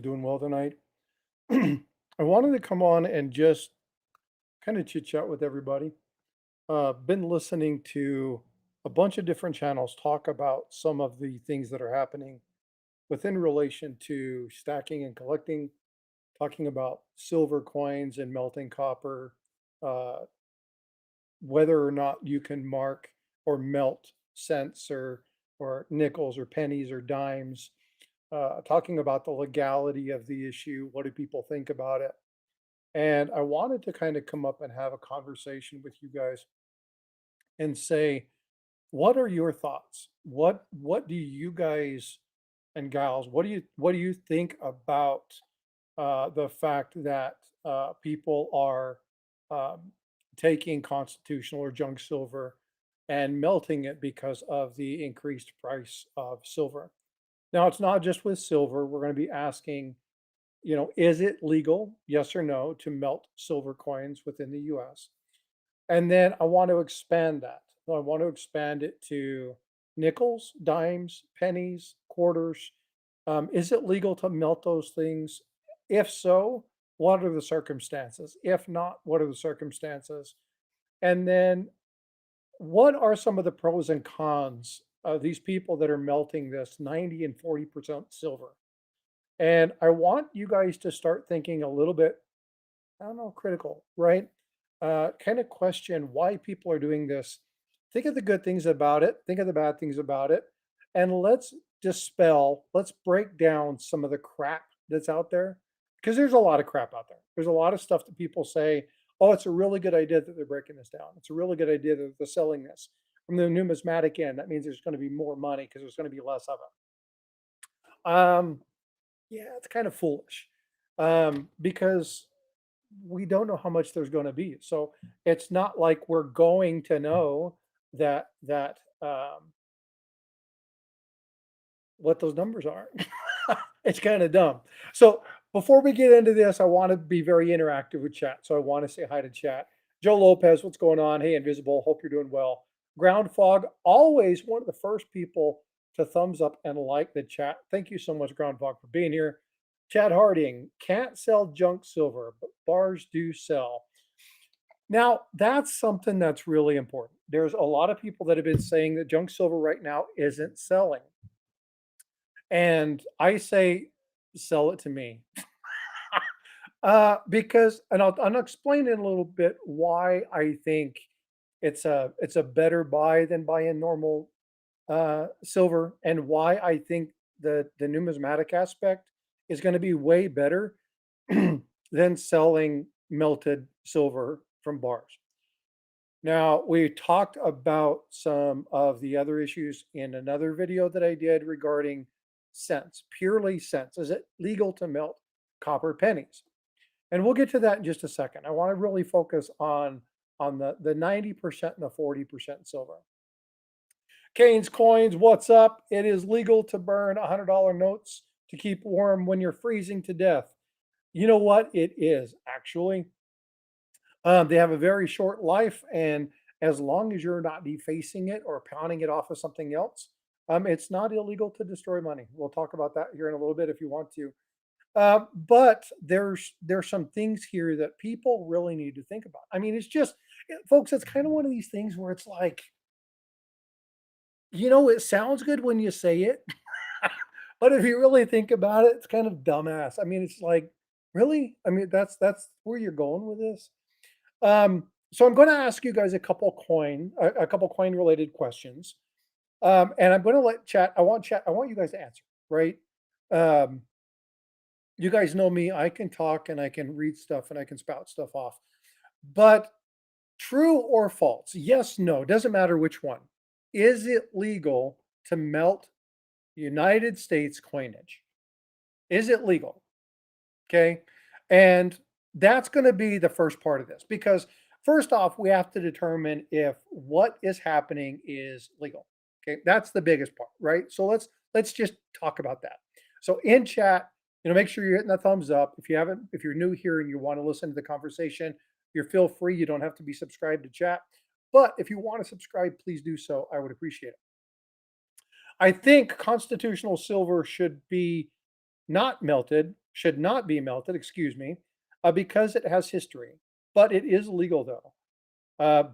Doing well tonight. I wanted to come on and just kind of chit chat with everybody. Been listening to a bunch of different channels talk about some of the things that are happening within relation to stacking and collecting, talking about silver coins and melting copper, uh, whether or not you can mark or melt cents or nickels or pennies or dimes, talking about the legality of the issue. What do people think about it? And I wanted to kind of come up and have a conversation with you guys and say, what are your thoughts? What do you guys and gals, what do you think about the fact that people are um, taking constitutional or junk silver and melting it because of the increased price of silver? Now, it's not just with silver. We're going to be asking, is it legal, yes or no, to melt silver coins within the US? And then I want to expand that. So I want to expand it to nickels, dimes, pennies, quarters. Is it legal to melt those things? If so, what are the circumstances? If not, what are the circumstances? And then what are some of the pros and cons of these people that are melting this 90 and 40% silver? And I want you guys to start thinking a little bit, I don't know, critical, right? Kind of question why people are doing this. Think of the good things about it, think of the bad things about it, and let's break down some of the crap that's out there. Because there's a lot of crap out there. There's a lot of stuff that people say, oh, it's a really good idea that they're breaking this down. It's a really good idea that they're selling this. From the numismatic end, that means there's going to be more money because there's going to be less of it. Yeah, it's kind of foolish because we don't know how much there's going to be. So it's not like we're going to know that what those numbers are. It's kind of dumb. So before we get into this, I want to be very interactive with chat. So I want to say hi to chat. Joe Lopez, what's going on? Hey, Invisible, hope you're doing well. Ground Fog, always one of the first people to thumbs up and like the chat. Thank you so much, Ground Fog, for being here. Chad Harding, can't sell junk silver, but bars do sell. Now, that's something that's really important. There's a lot of people that have been saying that junk silver right now isn't selling. And I say, sell it to me. Because, and I'll explain in a little bit why I think it's a better buy than buying normal silver, and why I think the numismatic aspect is going to be way better than selling melted silver from bars. Now, we talked about some of the other issues in another video that I did regarding cents, purely cents. Is it legal to melt copper pennies? And we'll get to that in just a second. I want to really focus on the 90% and the 40% silver. Kane's Coins, what's up? It is legal to burn $100 notes to keep warm when you're freezing to death. You know what? It is actually. They have a very short life, and as long as you're not defacing it or pounding it off of something else, it's not illegal to destroy money. We'll talk about that here in a little bit if you want to. But there's some things here that people really need to think about. I mean, it's just, folks, it's kind of one of these things where it's like, it sounds good when you say it, but if you really think about it, it's kind of dumbass. I mean, it's like, really? I mean, that's where you're going with this. So I'm going to ask you guys a couple coin related questions. And I'm going to let chat. I want you guys to answer, right? Um, you guys know me. I can talk and I can read stuff and I can spout stuff off. But true or false? Yes, no, doesn't matter which one. Is it legal to melt United States coinage? Is it legal? Okay. And that's going to be the first part of this because first off, we have to determine if what is happening is legal. Okay. That's the biggest part, right? So let's just talk about that. So in chat, make sure you're hitting the thumbs up. If you're new here and you want to listen to the conversation, you're feel free. You don't have to be subscribed to chat. But if you want to subscribe, please do so. I would appreciate it. I think constitutional silver should be not melted, should not be melted, excuse me, because it has history. But it is legal though.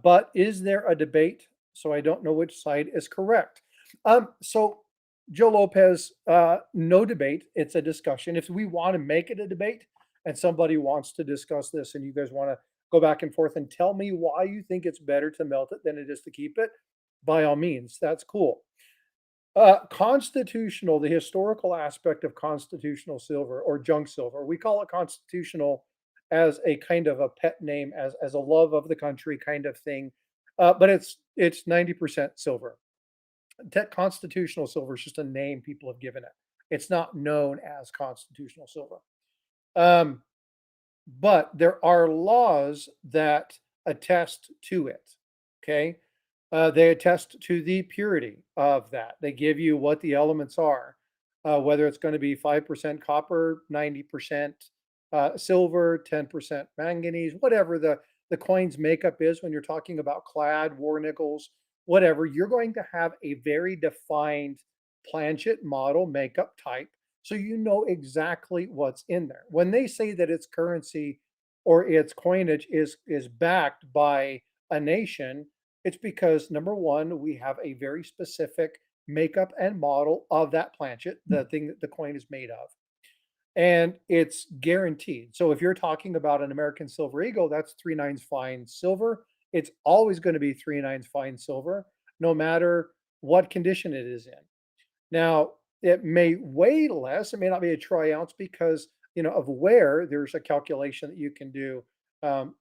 But is there a debate? So I don't know which side is correct. So Joe Lopez, no debate. It's a discussion. If we want to make it a debate and somebody wants to discuss this and you guys want to go back and forth and tell me why you think it's better to melt it than it is to keep it, by all means, that's cool. Constitutional, the historical aspect of constitutional silver or junk silver, we call it constitutional as a kind of a pet name, as a love of the country kind of thing. But it's 90% silver. Constitutional silver is just a name people have given it. It's not known as constitutional silver. Um, but there are laws that attest to it. Okay. They attest to the purity of that. They give you what the elements are, whether it's going to be 5% copper, 90% silver, 10% manganese, whatever the coin's makeup is when you're talking about clad, war nickels, whatever, you're going to have a very defined planchet model makeup type. So you know exactly what's in there. When they say that its currency or its coinage is backed by a nation, it's because number one, we have a very specific makeup and model of that planchet, the thing that the coin is made of, and it's guaranteed. So if you're talking about an American silver eagle, that's three nines fine silver. It's always going to be three nines fine silver, no matter what condition it is in. Now, it may weigh less. It may not be a troy ounce because, of wear, there's a calculation that you can do.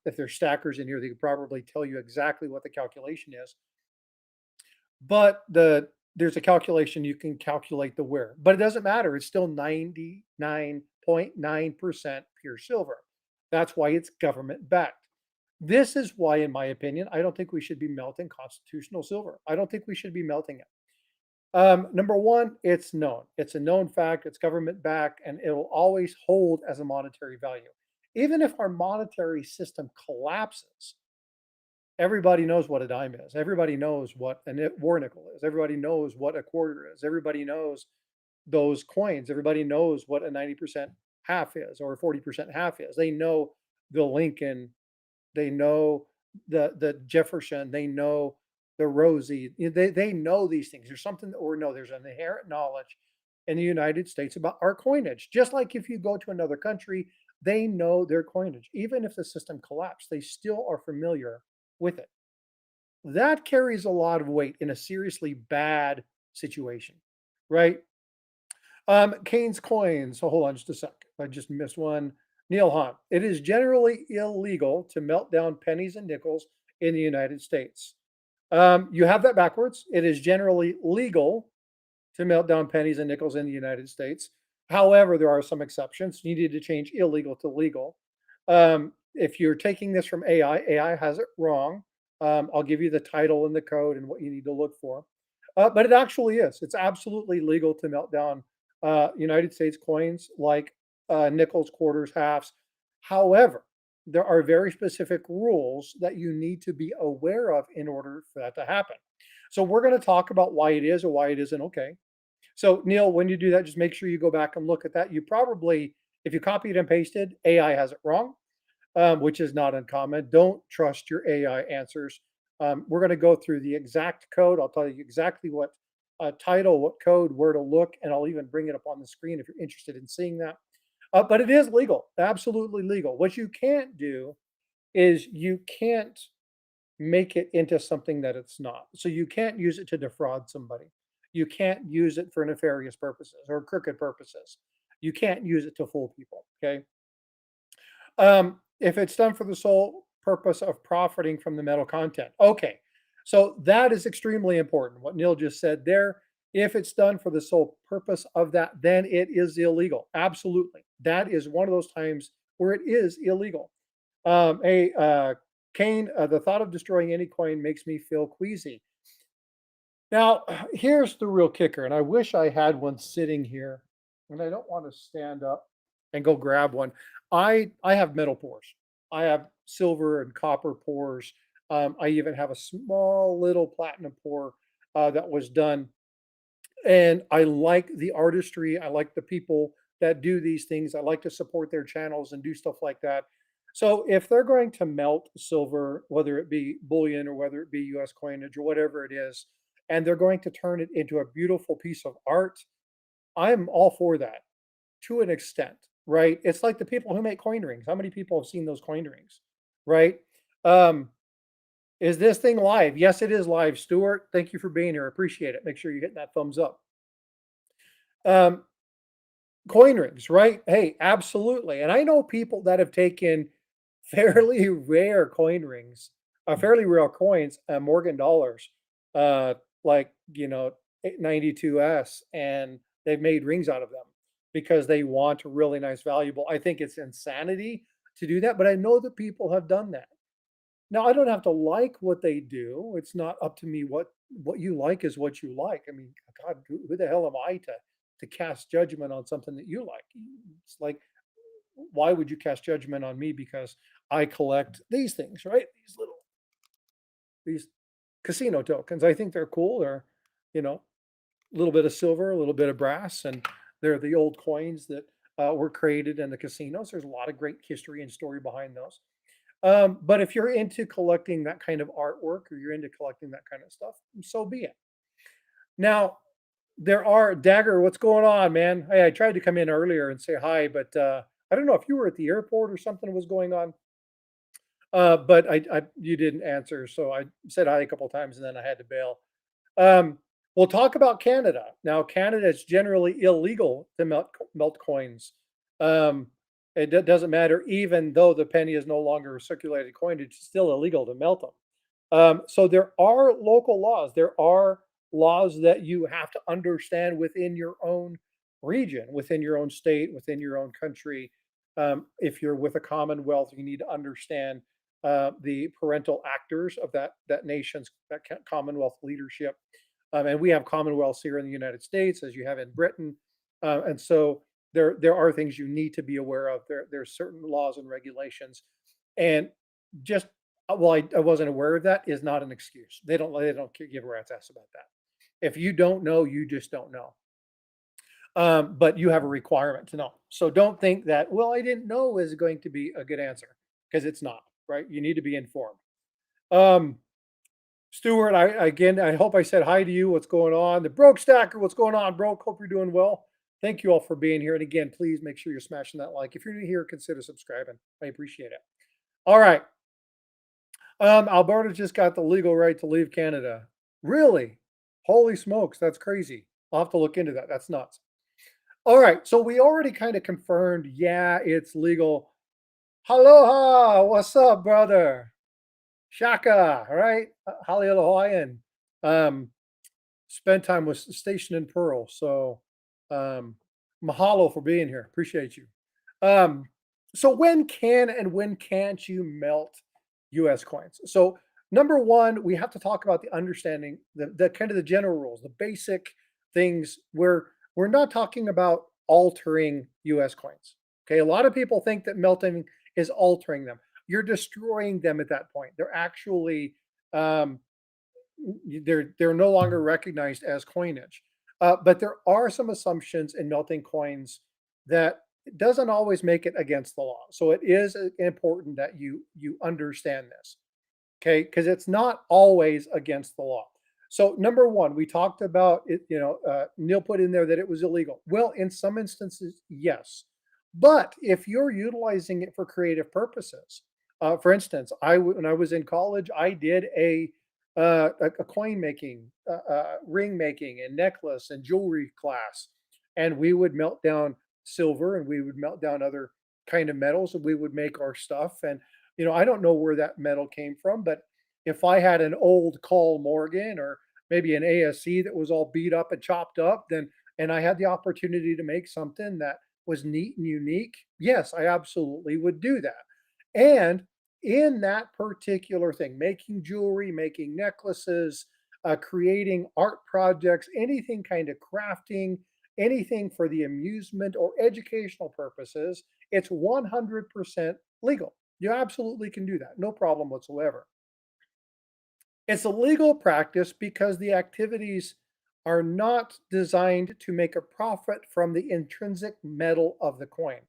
If there's stackers in here, they could probably tell you exactly what the calculation is. But there's a calculation you can calculate the wear, but it doesn't matter. It's still 99.9% pure silver. That's why it's government backed. This is why, in my opinion, I don't think we should be melting constitutional silver. I don't think we should be melting it. Number one, it's known. It's a known fact. It's government backed, and it will always hold as a monetary value. Even if our monetary system collapses, everybody knows what a dime is. Everybody knows what a war nickel is. Everybody knows what a quarter is. Everybody knows those coins. Everybody knows what a 90% half is or a 40% half is. They know the Lincoln, they know the Jefferson, they know the Rosie. They know these things. There's something that we know. There's an inherent knowledge in the United States about our coinage. Just like if you go to another country, they know their coinage. Even if the system collapsed, they still are familiar with it. That carries a lot of weight in a seriously bad situation, right? Kane's coins. So hold on just a sec. I just missed one. Neil Hunt. It is generally illegal to melt down pennies and nickels in the United States. You have that backwards. It is generally legal to melt down pennies and nickels in the United States. However, there are some exceptions. You need to change illegal to legal. If you're taking this from AI has it wrong. I'll give you the title and the code and what you need to look for. But it actually is. It's absolutely legal to melt down United States coins like nickels, quarters, halves. However, there are very specific rules that you need to be aware of in order for that to happen. So we're going to talk about why it is or why it isn't okay. So Neil, when you do that, just make sure you go back and look at that. You probably, if you copied and pasted, AI has it wrong, which is not uncommon. Don't trust your AI answers. We're going to go through the exact code. I'll tell you exactly what title, what code, where to look, and I'll even bring it up on the screen if you're interested in seeing that. But it is legal, absolutely legal. What you can't do is you can't make it into something that it's not. So you can't use it to defraud somebody. You can't use it for nefarious purposes or crooked purposes. You can't use it to fool people. Okay. If it's done for the sole purpose of profiting from the metal content. Okay. So that is extremely important. What Neil just said there. If it's done for the sole purpose of that, then it is illegal. Absolutely. That is one of those times where it is illegal. Kane, the thought of destroying any coin makes me feel queasy. Now, here's the real kicker, and I wish I had one sitting here, and I don't want to stand up and go grab one. I have metal pores. I have silver and copper pores. I even have a small little platinum pore that was done, and I like the artistry. I like the people that do these things. I like to support their channels and do stuff like that. So if they're going to melt silver, whether it be bullion or whether it be US coinage or whatever it is, and they're going to turn it into a beautiful piece of art, I'm all for that to an extent, right? It's like the people who make coin rings. How many people have seen those coin rings, right? Um, is this thing live? Yes, it is live. Stuart, thank you for being here. Appreciate it. Make sure you're hitting that thumbs up. Um, Coin rings, right? Hey, absolutely. And I know people that have taken fairly rare coin rings, fairly rare coins, Morgan dollars, uh, like, 92S, and they've made rings out of them because they want a really nice, valuable. I think it's insanity to do that, but I know that people have done that. Now, I don't have to like what they do. It's not up to me what you like is what you like. I mean, God, who the hell am I to cast judgment on something that you like? It's like, why would you cast judgment on me because I collect these things, right? These casino tokens. I think they're cool. They're, you know, a little bit of silver, a little bit of brass, and they're the old coins that were created in the casinos. There's a lot of great history and story behind those. But if you're into collecting that kind of artwork or you're into collecting that kind of stuff, so be it. Now, there are Dagger, what's going on, man? Hey, I tried to come in earlier and say hi, but I don't know if you were at the airport or something was going on. But you didn't answer, so I said hi a couple times and then I had to bail. Um, we'll talk about Canada. Now, Canada is generally illegal to melt coins. Um, doesn't matter, even though the penny is no longer a circulated coin, it's still illegal to melt them. So there are local laws. There are laws that you have to understand within your own region, within your own state, within your own country. If you're with a commonwealth, you need to understand the parental actors of that nation's commonwealth leadership. And we have commonwealths here in the United States, as you have in Britain. And so there are things you need to be aware of. There's certain laws and regulations, and just well, I wasn't aware of that is not an excuse. They don't give a rat's ass about that. If you don't know, you just don't know. But you have a requirement to know. So don't think that, well, I didn't know is going to be a good answer because it's not, right? You need to be informed. Um, Stuart, I hope I said hi to you. What's going on? The Broke Stacker, what's going on, bro? Hope you're doing well. Thank you all for being here. And again, please make sure you're smashing that like. If you're new here, consider subscribing. I appreciate it. All right. Alberta just got the legal right to leave Canada. Really? Holy smokes, that's crazy. I'll have to look into that. That's nuts. All right, so we already kind of confirmed, yeah, it's legal. Aloha, what's up, brother? Shaka, all right? Hali Hawaiian. Um, Spent time with Station and Pearl. So um, mahalo for being here. Appreciate you. Um, so when can and when can't you melt US coins? So number one, we have to talk about the understanding, the kind of the general rules, the basic things where we're not talking about altering US coins. Okay. A lot of people think that melting is altering them. You're destroying them at that point. They're actually um, they're no longer recognized as coinage. But there are some assumptions in melting coins that it doesn't always make it against the law. So it is important that you understand this, okay? Because it's not always against the law. So number one, we talked about it. Neil put in there that it was illegal. Well, in some instances, yes. But if you're utilizing it for creative purposes, for instance, when I was in college, I did a coin making, ring making, and necklace and jewelry class, and we would melt down silver and we would melt down other kind of metals and we would make our stuff. And I don't know where that metal came from, but if I had an old Call Morgan or maybe an ASC that was all beat up and chopped up, then and I had the opportunity to make something that was neat and unique, yes, I absolutely would do that. And in that particular thing, making jewelry, making necklaces, creating art projects, anything kind of crafting, anything for the amusement or educational purposes, it's 100% legal. You absolutely can do that. No problem whatsoever. It's a legal practice because the activities are not designed to make a profit from the intrinsic metal of the coin.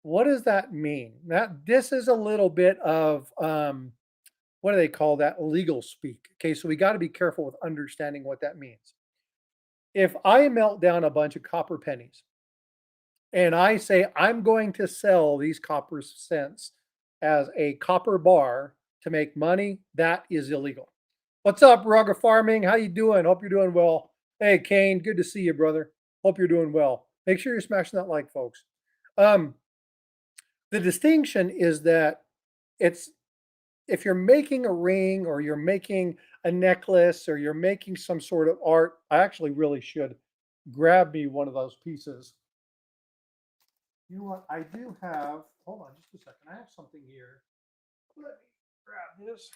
What does that mean? That this is a little bit of what do they call that? Legal speak. Okay, so we got to be careful with understanding what that means. If I melt down a bunch of copper pennies and I say I'm going to sell these copper cents as a copper bar to make money, that is illegal. What's up, Rugger Farming? How you doing? Hope you're doing well. Hey, Kane, good to see you, brother. Hope you're doing well. Make sure you're smashing that like, folks. Um, the distinction is that it's if you're making a ring or you're making a necklace or you're making some sort of art, I actually really should grab me one of those pieces. You know what? I do have, hold on just a second. I have something here. Let me grab this.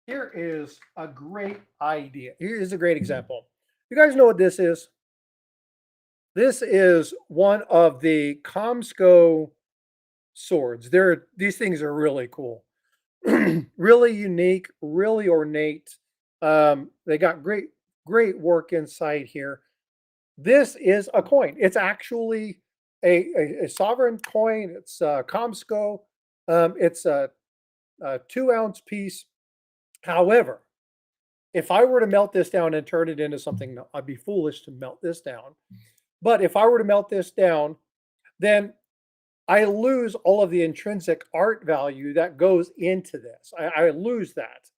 Here is a great idea. Here is a great example. You guys know what this is? This is one of the Comsco swords. These things are really cool. Really unique, really ornate. They got great work inside here. This is a coin. It's actually a sovereign coin. It's Comsco. It's a 2 ounce piece. However, if I were to melt this down and turn it into something, I'd be foolish to melt this down. But if I were to melt this down, then I lose all of the intrinsic art value that goes into this. I lose that.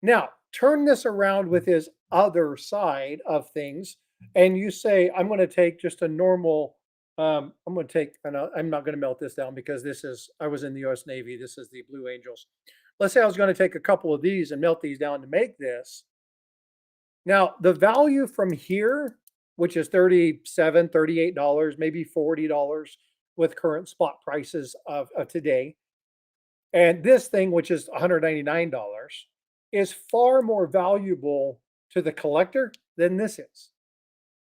Now, turn this around with his other side of things, and you say, I'm going to take just a normal, I'm going to take, and I'm not going to melt this down because I was in the US Navy. This is the Blue Angels. Let's say I was going to take a couple of these and melt these down to make this. Now, the value from here, which is $37, $38, maybe $40 with current spot prices of today, and this thing, which is $199, is far more valuable to the collector than this is.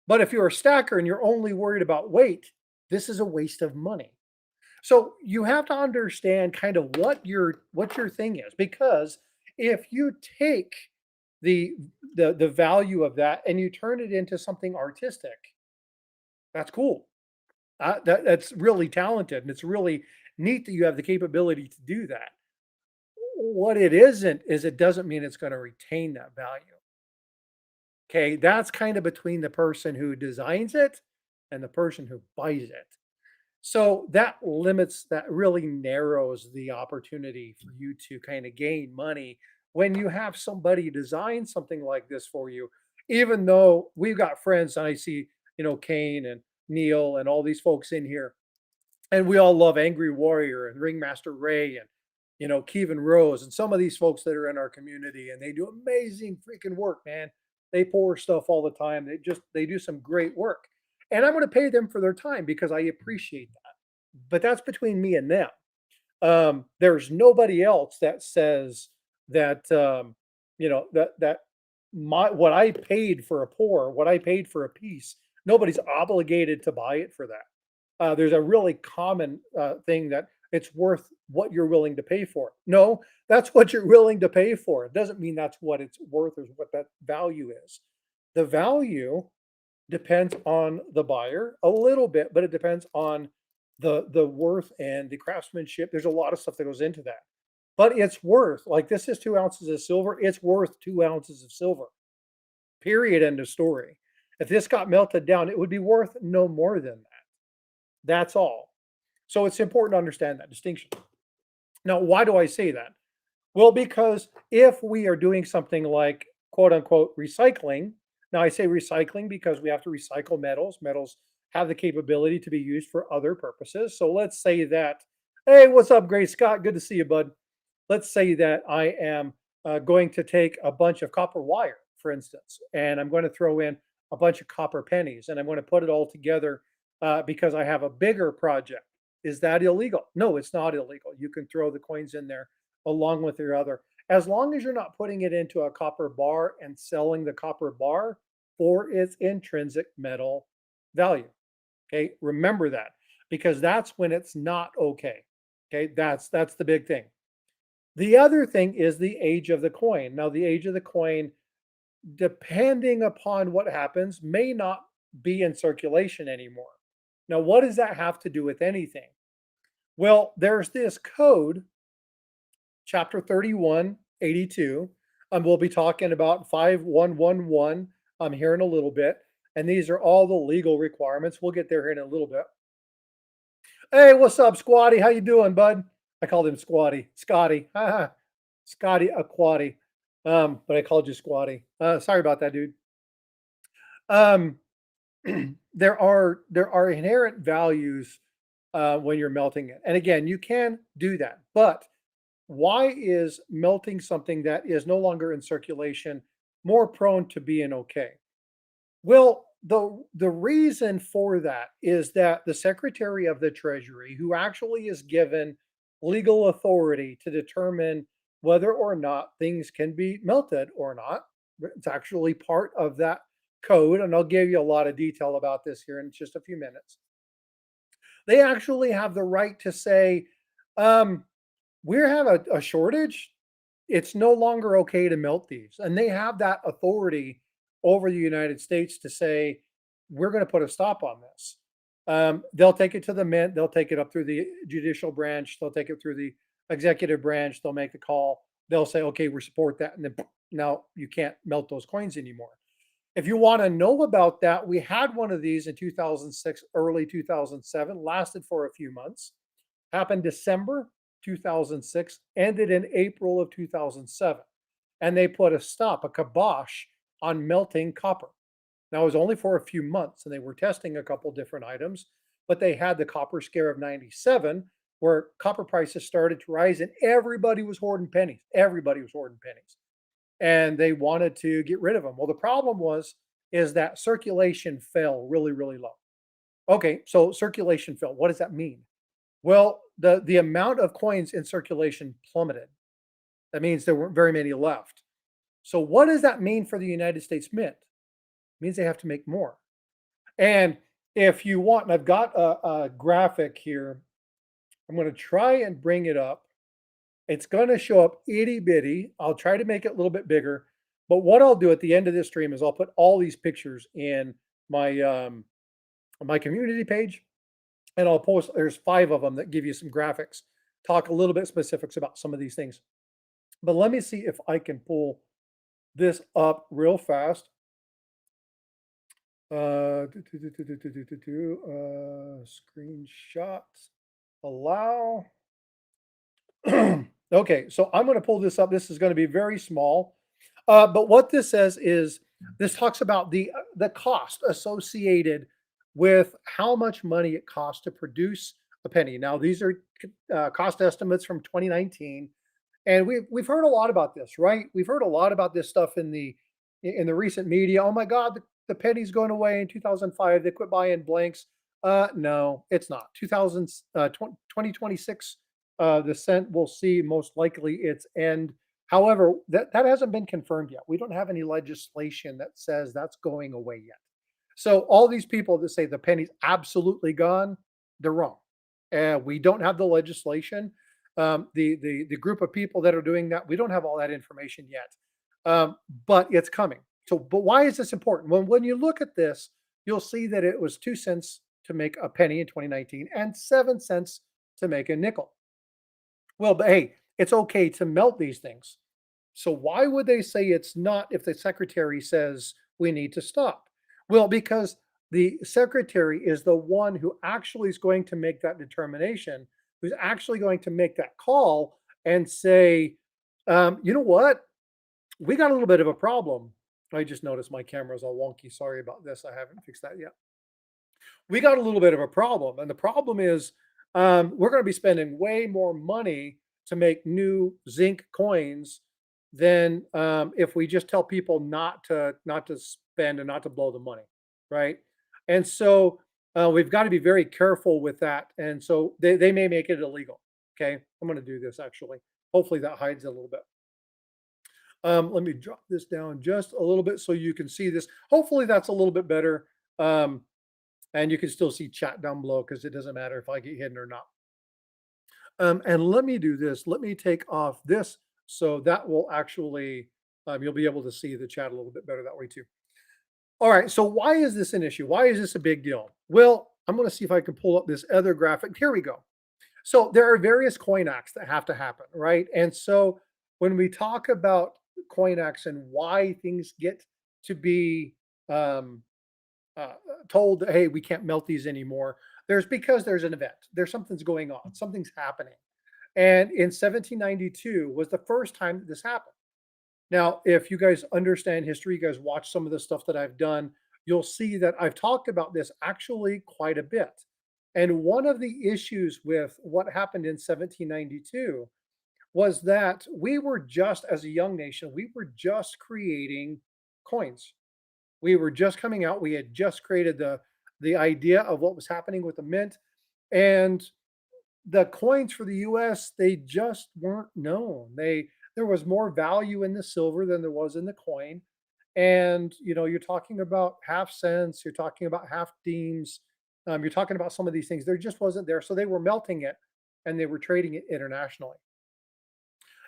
But if you're a stacker and you're only worried about weight, this is a waste of money. So you have to understand kind of what your thing is, because if you take the the value of that and you turn it into something artistic, that's cool. That's really talented, and it's really neat that you have the capability to do that. What it isn't is it doesn't mean it's going to retain that value. Okay, that's kind of between the person who designs it and the person who buys it. So that really narrows the opportunity for you to kind of gain money when you have somebody design something like this for you. Even though we've got friends, and I see, Kane and Neil and all these folks in here, and we all love Angry Warrior and Ringmaster Ray and Kevin Rose and some of these folks that are in our community, and they do amazing freaking work, man. They pour stuff all the time. They do some great work. And I'm going to pay them for their time because I appreciate that. But that's between me and them. There's nobody else that says that that my what I paid for a pour, what I paid for a piece, nobody's obligated to buy it for that. There's a really common thing that it's worth what you're willing to pay for. No, that's what you're willing to pay for. It doesn't mean that's what it's worth or what that value is. The value depends on the buyer a little bit, but it depends on the worth and the craftsmanship. There's a lot of stuff that goes into that. But it's worth, like this is 2 ounces of silver, it's worth 2 ounces of silver. Period. End of story. If this got melted down, it would be worth no more than that. That's all. So it's important to understand that distinction. Now, why do I say that? Well, because if we are doing something like quote unquote recycling, now I say recycling because we have to recycle metals. Metals have the capability to be used for other purposes. So let's say that, hey, what's up, Gray Scott? Good to see you, bud. Let's say that I am going to take a bunch of copper wire, for instance, and I'm going to throw in a bunch of copper pennies and I'm going to put it all together because I have a bigger project. Is that illegal? No, it's not illegal. You can throw the coins in there along with your other, as long as you're not putting it into a copper bar and selling the copper bar for its intrinsic metal value. Okay, remember that because that's when it's not okay. Okay, that's the big thing. The other thing is the age of the coin. Now, the age of the coin depending upon what happens, may not be in circulation anymore. Now, what does that have to do with anything? Well, there's this code, chapter 3182. We'll be talking about 5111 here in a little bit. And these are all the legal requirements. We'll get there in a little bit. Hey, what's up, Squatty? How you doing, bud? I called him Squatty. Scotty. Scotty Aquati. But I called you Squatty. Sorry about that, dude. Um, there are inherent values when you're melting it. And again, you can do that. But why is melting something that is no longer in circulation more prone to being okay? Well, the reason for that is that the Secretary of the Treasury, who actually is given legal authority to determine whether or not things can be melted or not, it's actually part of that code, and I'll give you a lot of detail about this here in just a few minutes. They actually have the right to say, um, we have a shortage. It's no longer okay to melt these. And they have that authority over the United States to say, we're going to put a stop on this. They'll take it to the mint, they'll take it up through the judicial branch, they'll take it through the executive branch, they'll make the call, they'll say, okay, we support that. And then now you can't melt those coins anymore. If you want to know about that, we had one of these in 2006, early 2007, lasted for a few months, happened December 2006, ended in April of 2007. And they put a stop, a kibosh on melting copper. Now, it was only for a few months and they were testing a couple different items, but they had the copper scare of 97 where copper prices started to rise and everybody was hoarding pennies. Everybody was hoarding pennies and they wanted to get rid of them. Well, the problem is that circulation fell really, really low. Okay, so circulation fell. What does that mean? Well, the amount of coins in circulation plummeted. That means there weren't very many left. So what does that mean for the United States Mint? It means they have to make more. And if you want, and I've got a graphic here. I'm going to try and bring it up. It's going to show up itty bitty. I'll try to make it a little bit bigger. But what I'll do at the end of this stream is I'll put all these pictures in my community page, and I'll post. There's 5 of them that give you some graphics, talk a little bit specifics about some of these things. But let me see if I can pull this up real fast. Screenshots allow. Okay, so I'm going to pull this up. This is going to be very small, but what this says is this talks about the cost associated with how much money it costs to produce a penny. Now, these are cost estimates from 2019, and we've heard a lot about this, right? We've heard a lot about this stuff in the recent media. Oh my God, the penny's going away in 2005. They quit buying blanks. No, it's not. 2026, the cent will see most likely its end. However, that hasn't been confirmed yet. We don't have any legislation that says that's going away yet. So all these people that say the penny's absolutely gone, they're wrong. We don't have the legislation. The group of people that are doing that, we don't have all that information yet, but it's coming. So, but why is this important? When you look at this, you'll see that it was 2 cents to make a penny in 2019 and 7 cents to make a nickel. Well, but hey, it's okay to melt these things. So why would they say it's not if the secretary says we need to stop? Well, because the secretary is the one who actually is going to make that determination, who's actually going to make that call and say, you know what? We got a little bit of a problem. I just noticed my camera's all wonky. Sorry about this. I haven't fixed that yet. We got a little bit of a problem. And the problem is we're going to be spending way more money to make new zinc coins than if we just tell people not to spend and not to blow the money, right? And so we've got to be very careful with that. And so they may make it illegal. Okay, I'm going to do this actually. Hopefully that hides it a little bit. Let me drop this down just a little bit so you can see this. Hopefully that's a little bit better. And you can still see chat down below because it doesn't matter if I get hidden or not. And let me do this. Let me take off this so that will actually You'll be able to see the chat a little bit better that way too. All right, so why is this an issue? Why is this a big deal? Well, I'm going to see if I can pull up this other graphic. Here we go. So there are various coin acts that have to happen, right? And so when we talk about coin acts and why things get to be um, uh, told, hey, we can't melt these anymore, there's because there's an event. There's something's going on. Something's happening. And in 1792 was the first time that this happened. Now, if you guys understand history, you guys watch some of the stuff that I've done, you'll see that I've talked about this actually quite a bit. And one of the issues with what happened in 1792 was that we were just, as a young nation, we were just creating coins. We were just coming out. We had just created the idea of what was happening with the mint. And the coins for the US, they just weren't known. There was more value in the silver than there was in the coin. And you're talking about half cents, you're talking about half deems, you're talking about some of these things. There just wasn't there. So they were melting it and they were trading it internationally.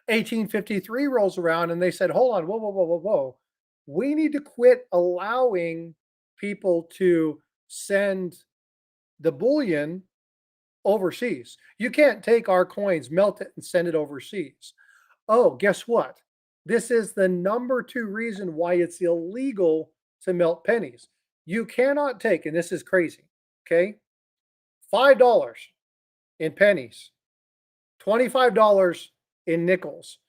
1853 rolls around and they said, hold on, whoa, whoa, whoa, whoa, whoa. We need to quit allowing people to send the bullion overseas. You can't take our coins, melt it, and send it overseas. Oh, guess what? This is the number two reason why it's illegal to melt pennies. You cannot take, and this is crazy, okay? $5 in pennies, $25 in nickels.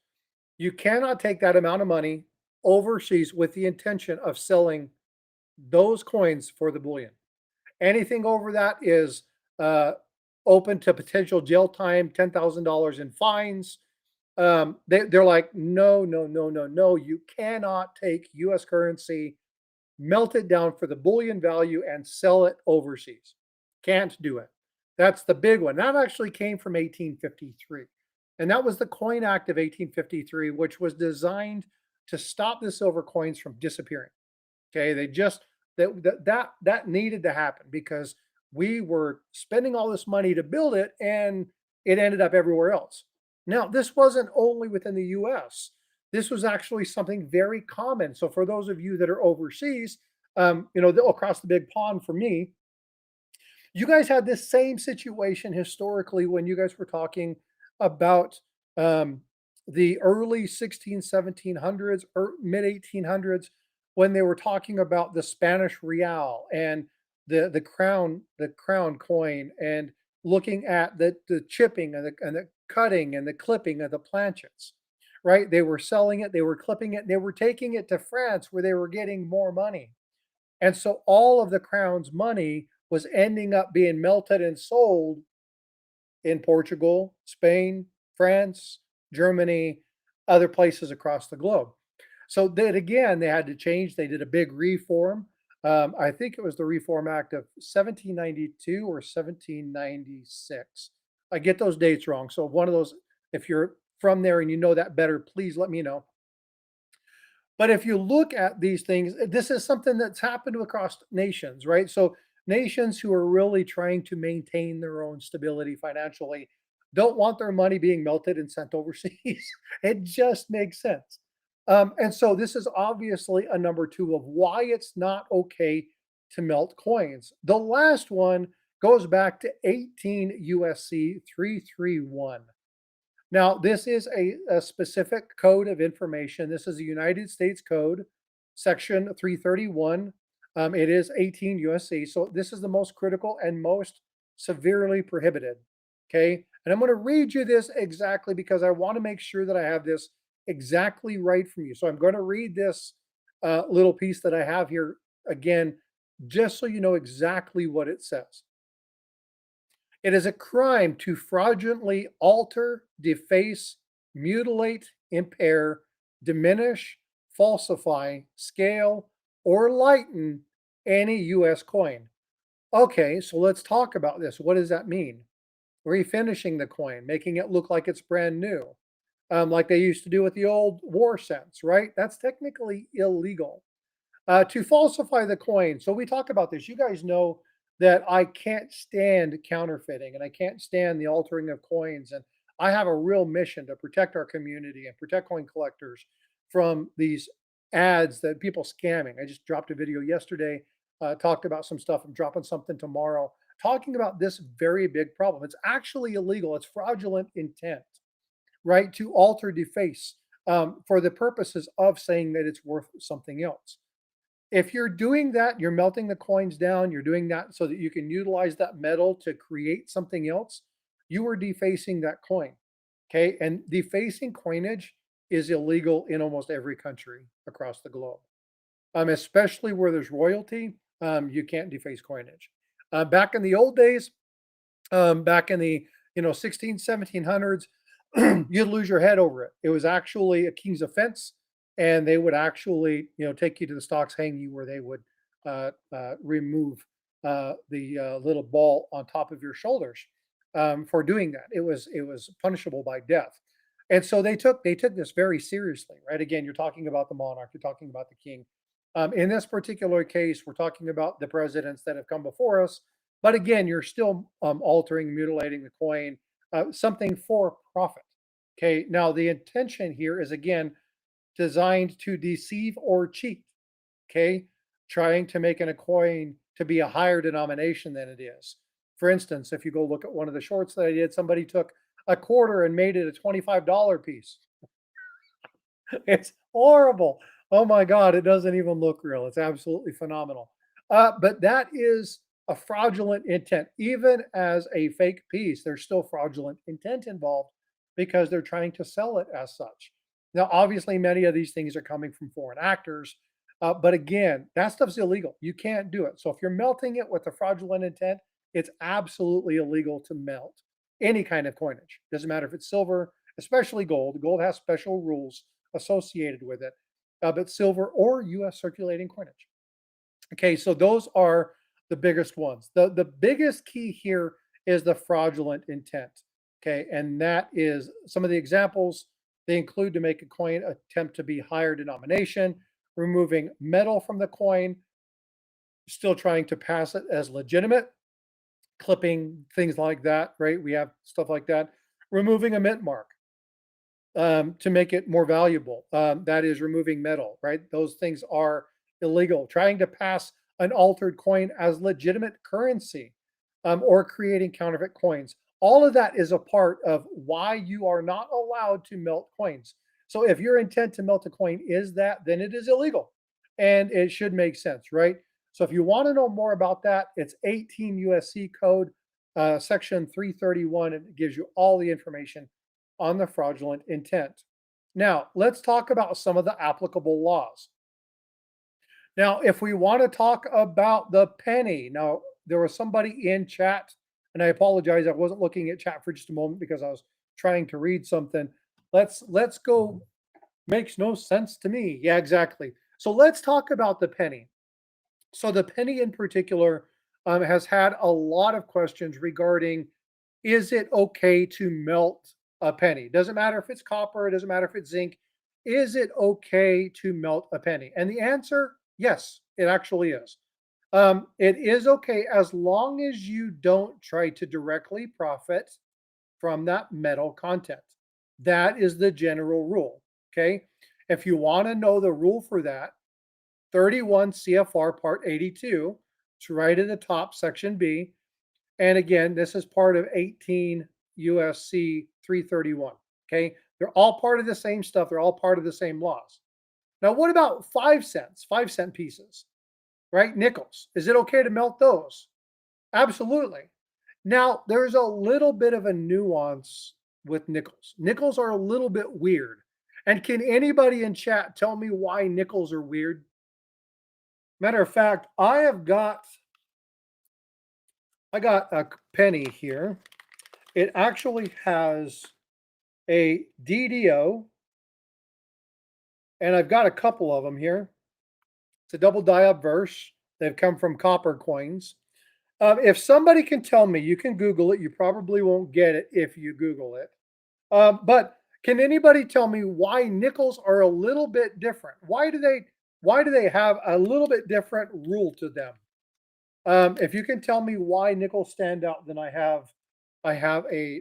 You cannot take that amount of money overseas with the intention of selling those coins for the bullion. Anything over that is uh, open to potential jail time, $10,000 in fines. They're like, no, no, no, no, no. You cannot take US currency, melt it down for the bullion value, and sell it overseas. Can't do it. That's the big one. That actually came from 1853. And that was the Coin Act of 1853, which was designed to stop the silver coins from disappearing. Okay, they just that needed to happen because we were spending all this money to build it and it ended up everywhere else. Now, this wasn't only within the US. This was actually something very common. So for those of you that are overseas, across the big pond for me, you guys had this same situation historically when you guys were talking about the early 16, 1700s or mid 1800s when they were talking about the Spanish real and the crown coin and looking at the chipping and the cutting and the clipping of the planchets, right? They were selling it, they were clipping it, they were taking it to France where they were getting more money. And so all of the crown's money was ending up being melted and sold in Portugal, Spain, France, Germany, other places across the globe. So that again, they had to change. They did a big reform. I think it was the Reform Act of 1792 or 1796. I get those dates wrong. So one of those, if you're from there and you know that better, please let me know. But if you look at these things, this is something that's happened across nations, right? So nations who are really trying to maintain their own stability financially don't want their money being melted and sent overseas. It just makes sense. And so this is obviously a number two of why it's not okay to melt coins. The last one goes back to 18 USC 331. Now, this is a specific code of information. This is a United States code, section 331. It is 18 USC. So this is the most critical and most severely prohibited. Okay. And I'm going to read you this exactly because I want to make sure that I have this exactly right from you. So I'm going to read this little piece that I have here again, just so you know exactly what it says. It is a crime to fraudulently alter, deface, mutilate, impair, diminish, falsify, scale, or lighten any US coin. Okay, so let's talk about this. What does that mean? Refinishing the coin, making it look like it's brand new, like they used to do with the old war cents, right? That's technically illegal. To falsify the coin. So we talk about this. You guys know that I can't stand counterfeiting and I can't stand the altering of coins. And I have a real mission to protect our community and protect coin collectors. from these ads that people scamming. I just dropped a video yesterday, talked about some stuff. I'm dropping something tomorrow, talking about this very big problem. It's actually illegal. It's fraudulent intent, right? To alter, deface for the purposes of saying that it's worth something else. If you're doing that, you're melting the coins down, you're doing that so that you can utilize that metal to create something else, you are defacing that coin. Okay. And defacing coinage is illegal in almost every country across the globe, especially where there's royalty. You can't deface coinage. Back in the old days, back in the 16, 1700s, you'd lose your head over it. It was actually a king's offense, and they would actually take you to the stocks, hang you, where they would remove the little ball on top of your shoulders for doing that. It was punishable by death. And so they took this very seriously, right? Again, you're talking about the monarch, you're talking about the king. In this particular case, we're talking about the presidents that have come before us. But again, you're still altering, mutilating the coin, something for profit. Okay. Now, the intention here is again designed to deceive or cheat. Okay. Trying to make a coin to be a higher denomination than it is. For instance, if you go look at one of the shorts that I did, somebody took a quarter and made it a $25 piece. It's horrible. Oh my God, it doesn't even look real. It's absolutely phenomenal. But that is a fraudulent intent. Even as a fake piece, there's still fraudulent intent involved because they're trying to sell it as such. Now, obviously, many of these things are coming from foreign actors. But again, that stuff's illegal. You can't do it. So if you're melting it with a fraudulent intent, it's absolutely illegal to melt any kind of coinage. Doesn't matter if it's silver, especially gold. Gold has special rules associated with it, but silver or US circulating coinage. Okay, so those are the biggest ones. The biggest key here is the fraudulent intent. Okay, and that is some of the examples. They include to make a coin attempt to be higher denomination, removing metal from the coin, still trying to pass it as legitimate, clipping, things like that, right? We have stuff like that. Removing a mint mark to make it more valuable. That is removing metal, right? Those things are illegal. Trying to pass an altered coin as legitimate currency or creating counterfeit coins. All of that is a part of why you are not allowed to melt coins. So if your intent to melt a coin is that, then it is illegal and it should make sense, right? So if you want to know more about that, it's 18 USC code, section 331, and it gives you all the information on the fraudulent intent. Now, let's talk about some of the applicable laws. Now, if we want to talk about the penny, now there was somebody in chat, and I apologize, I wasn't looking at chat for just a moment because I was trying to read something. Let's go. Makes no sense to me. Yeah, exactly. So let's talk about the penny. So the penny in particular has had a lot of questions regarding, is it okay to melt a penny? Doesn't matter if it's copper, it doesn't matter if it's zinc. Is it okay to melt a penny? And the answer, yes, it actually is. It is okay as long as you don't try to directly profit from that metal content. That is the general rule. Okay. If you want to know the rule for that, 31 CFR Part 82, it's right at the top, Section B. And again, this is part of 18 USC 331. Okay. They're all part of the same stuff. They're all part of the same laws. Now, what about 5 cents, 5-cent pieces, right? Nickels. Is it okay to melt those? Absolutely. Now, there's a little bit of a nuance with nickels. Nickels are a little bit weird. And can anybody in chat tell me why nickels are weird? Matter of fact, I got a penny here. It actually has a DDO, and I've got a couple of them here. It's a double die obverse. They've come from copper coins. If somebody can tell me, you can Google it. You probably won't get it if you Google it. But can anybody tell me why nickels are a little bit different? Why do they have a little bit different rule to them? If you can tell me why nickels stand out, then I have a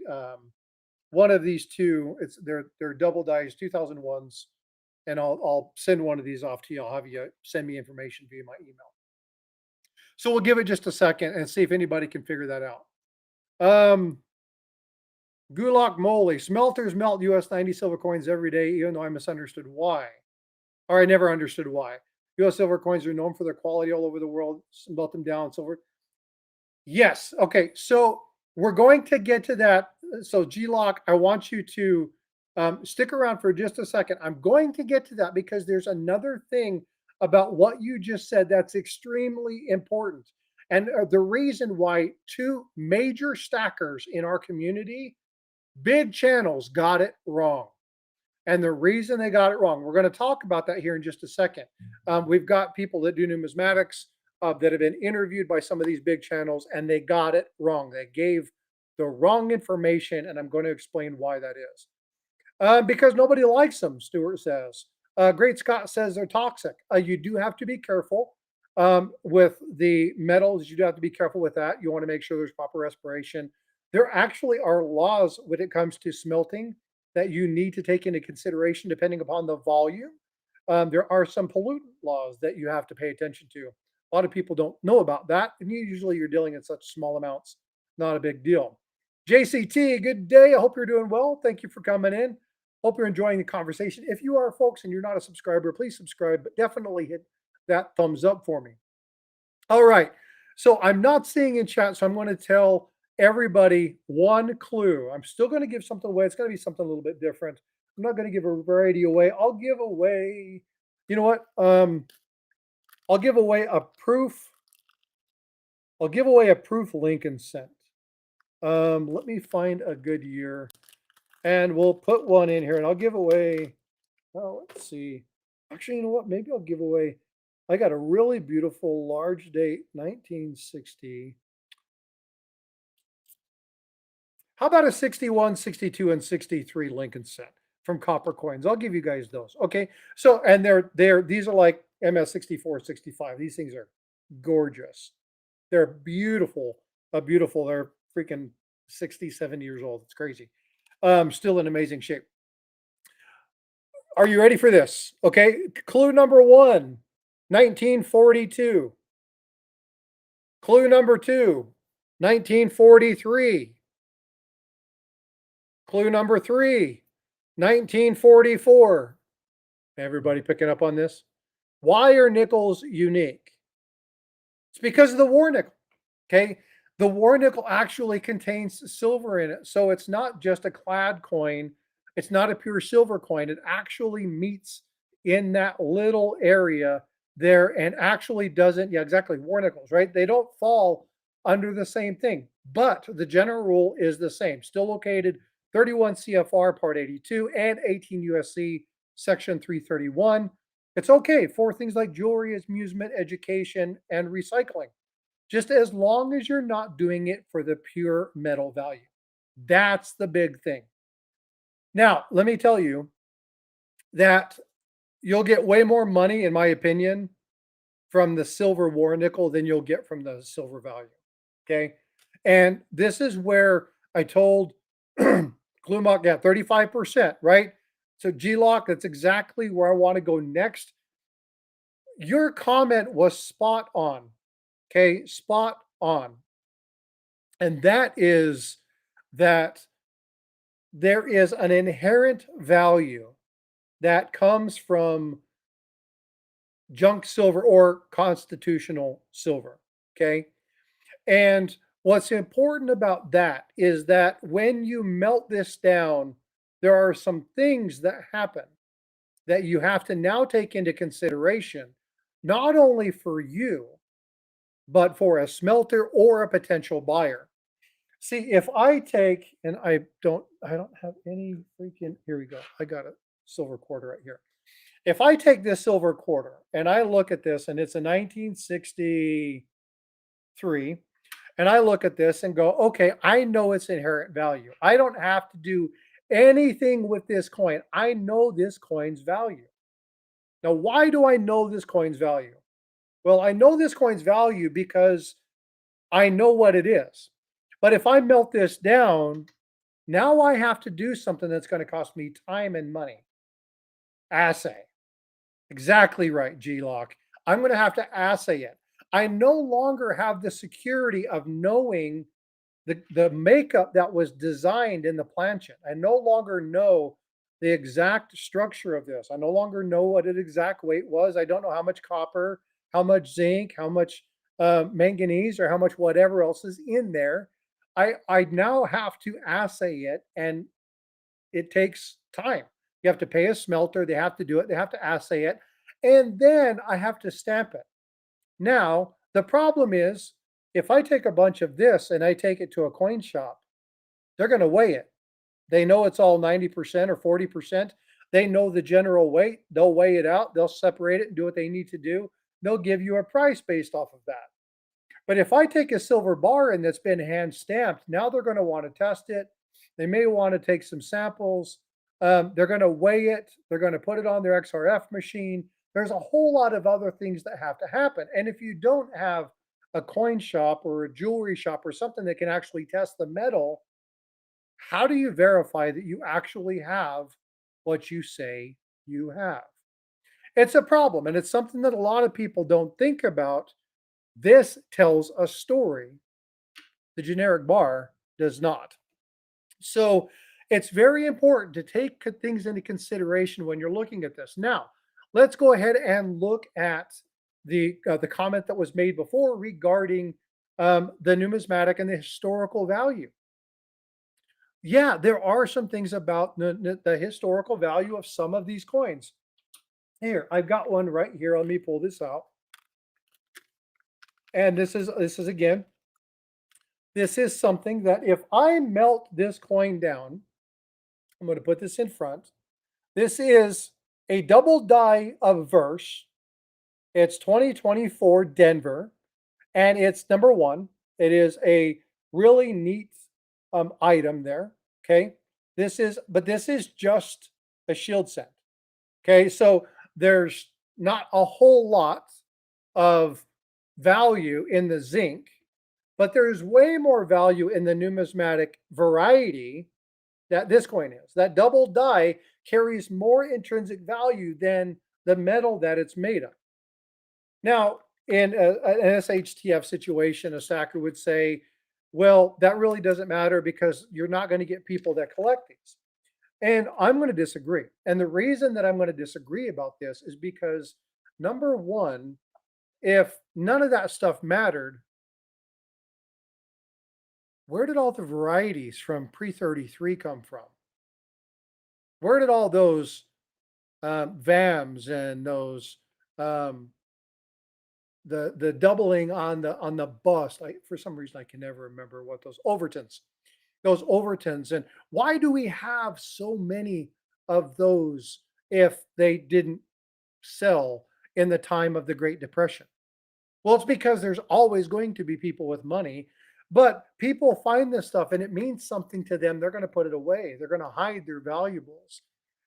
one of these two. They're double dies 2001s. and I'll send one of these off to you. I'll have you send me information via my email. So we'll give it just a second and see if anybody can figure that out. Um, Gulak moly, smelters melt US 90 silver coins every day, even though I misunderstood why. Or I never understood why. US silver coins are known for their quality all over the world. Melt them down, silver. Yes. Okay. So we're going to get to that. So G-Lock, I want you to stick around for just a second. I'm going to get to that because there's another thing about what you just said that's extremely important. And the reason why two major stackers in our community, big channels, got it wrong. And the reason they got it wrong, we're going to talk about that here in just a second. We've got people that do numismatics that have been interviewed by some of these big channels, and they got it wrong. They gave the wrong information, and I'm going to explain why that is. Because nobody likes them, Stuart says. Great Scott says they're toxic. You do have to be careful with the metals. You do have to be careful with that. You want to make sure there's proper respiration. There actually are laws when it comes to smelting that you need to take into consideration depending upon the volume. There are some pollutant laws that you have to pay attention to. A lot of people don't know about that, and usually you're dealing in such small amounts, not a big deal. JCT, good day. I hope you're doing well. Thank you for coming in. Hope you're enjoying the conversation. If you are, folks, and you're not a subscriber, please subscribe, but definitely hit that thumbs up for me. All right. So I'm not seeing in chat, so I'm going to tell everybody one clue. I'm still going to give something away. It's going to be something a little bit different. I'm not going to give a variety away. I'll give away, you know what? I'll give away a proof. I'll give away a proof Lincoln cent. Let me find a good year, and we'll put one in here, and I'll give away. Oh, let's see. Actually, you know what? Maybe I'll give away. I got a really beautiful large date, 1960. How about a 61, 62, and 63 Lincoln cent from Copper Coins? I'll give you guys those. Okay. So, and these are like MS 64, 65. These things are gorgeous. They're beautiful. Beautiful. They're freaking 60, 70 years old. It's crazy. Still in amazing shape. Are you ready for this? Okay. Clue number one, 1942. Clue number two, 1943. Clue number three, 1944. Everybody picking up on this? Why are nickels unique? It's because of the war nickel. Okay. The war nickel actually contains silver in it. So it's not just a clad coin. It's not a pure silver coin. It actually meets in that little area there and actually doesn't, yeah, exactly. War nickels, right? They don't fall under the same thing, but the general rule is the same. Still located 31 CFR Part 82 and 18 USC Section 331. It's okay for things like jewelry, amusement, education, and recycling, just as long as you're not doing it for the pure metal value. That's the big thing. Now, let me tell you that you'll get way more money, in my opinion, from the silver war nickel than you'll get from the silver value. Okay. And this is where I told Glumach, yeah, 35%, right? So G-Lock, that's exactly where I want to go next. Your comment was spot on. Okay, spot on. And that is that there is an inherent value that comes from junk silver or constitutional silver. Okay. And what's important about that is that when you melt this down, there are some things that happen that you have to now take into consideration, not only for you, but for a smelter or a potential buyer. See, if I take, and I don't have any freaking, here we go. I got a silver quarter right here. If I take this silver quarter and I look at this and it's a 1963, and I look at this and go, okay, I know its inherent value. I don't have to do anything with this coin. I know this coin's value. Now, why do I know this coin's value? Well, I know this coin's value because I know what it is. But if I melt this down, now I have to do something that's going to cost me time and money. Assay. Exactly right, G-Lock. I'm going to have to assay it. I no longer have the security of knowing the makeup that was designed in the planchette. I no longer know the exact structure of this. I no longer know what its exact weight was. I don't know how much copper, how much zinc, how much manganese, or how much whatever else is in there. I now have to assay it, and it takes time. You have to pay a smelter. They have to do it. They have to assay it, and then I have to stamp it. Now, the problem is if I take a bunch of this and I take it to a coin shop, they're going to weigh it. They know it's all 90% or 40%. They know the general weight. They'll weigh it out. They'll separate it and do what they need to do. They'll give you a price based off of that. But if I take a silver bar and that's been hand stamped, now they're going to want to test it. They may want to take some samples. They're going to weigh it. They're going to put it on their XRF machine. There's a whole lot of other things that have to happen. And if you don't have a coin shop or a jewelry shop or something that can actually test the metal, how do you verify that you actually have what you say you have? It's a problem, and it's something that a lot of people don't think about. This tells a story. The generic bar does not. So it's very important to take things into consideration when you're looking at this. Now, let's go ahead and look at the comment that was made before regarding the numismatic and the historical value. Yeah, there are some things about the historical value of some of these coins. Here, I've got one right here. Let me pull this out. And this is again, this is something that if I melt this coin down, I'm going to put this in front. This is a double die of verse. It's 2024 Denver, and it's number one. It is a really neat item there. Okay. This is just a shield set. Okay. So there's not a whole lot of value in the zinc, but there's way more value in the numismatic variety that this coin is. That double die carries more intrinsic value than the metal that it's made of. Now, in an SHTF situation, a stacker would say, well, that really doesn't matter because you're not going to get people that collect these. And I'm going to disagree. And the reason that I'm going to disagree about this is because number one, if none of that stuff mattered, where did all the varieties from pre 33 come from? Where did all those VAMs and those um, the doubling on the bust? For some reason I can never remember what those Overtons, and why do we have so many of those if they didn't sell in the time of the Great Depression? Well, it's because there's always going to be people with money, but people find this stuff and it means something to them. They're going to put it away. They're going to hide their valuables.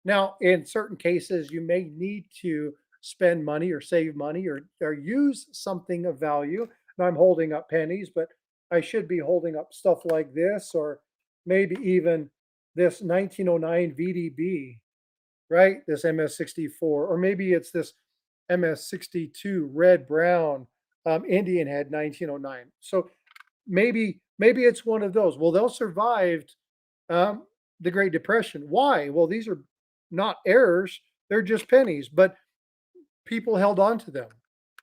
Now, in certain cases, you may need to spend money or save money or use something of value. Now, I'm holding up pennies, but I should be holding up stuff like this or maybe even this 1909 VDB, right? This MS-64, or maybe it's this MS-62 red brown Indian head 1909. So maybe it's one of those. Well, they'll survived the Great Depression. Why? Well, these are not errors; they're just pennies, but people held on to them.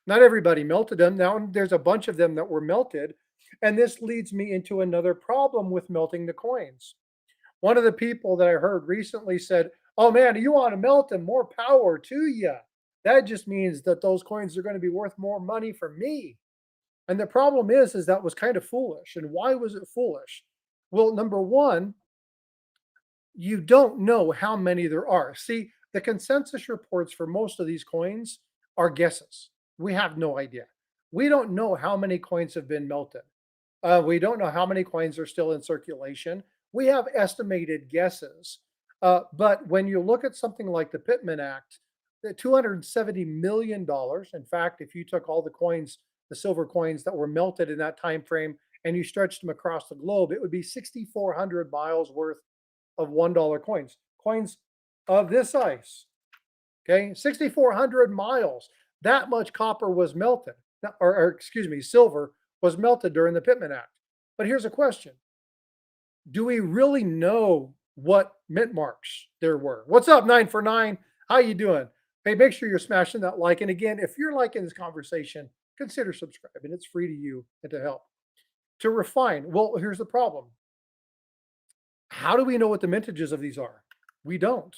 Not everybody melted them. Now there's a bunch of them that were melted, and this leads me into another problem with melting the coins. One of the people that I heard recently said, "Oh man, you want to melt them? More power to you. That just means that those coins are going to be worth more money for me." And the problem is that was kind of foolish. And why was it foolish? Well, number one, you don't know how many there are. See, the consensus reports for most of these coins are guesses. We have no idea. We don't know how many coins have been melted. We don't know how many coins are still in circulation. We have estimated guesses. But when you look at something like the Pittman Act, the $270 million, in fact, if you took all the coins, the silver coins that were melted in that time frame, and you stretched them across the globe, it would be 6,400 miles worth of $1 coins, coins of this size. Okay, 6,400 miles. That much copper was melted, or excuse me, silver was melted during the Pittman Act. But here's a question: do we really know what mint marks there were? What's up, 9 for 9? How you doing? Hey, make sure you're smashing that like. And again, if you're liking this conversation, consider subscribing. It's free to you and to help. To refine, well, here's the problem. How do we know what the mintages of these are? We don't.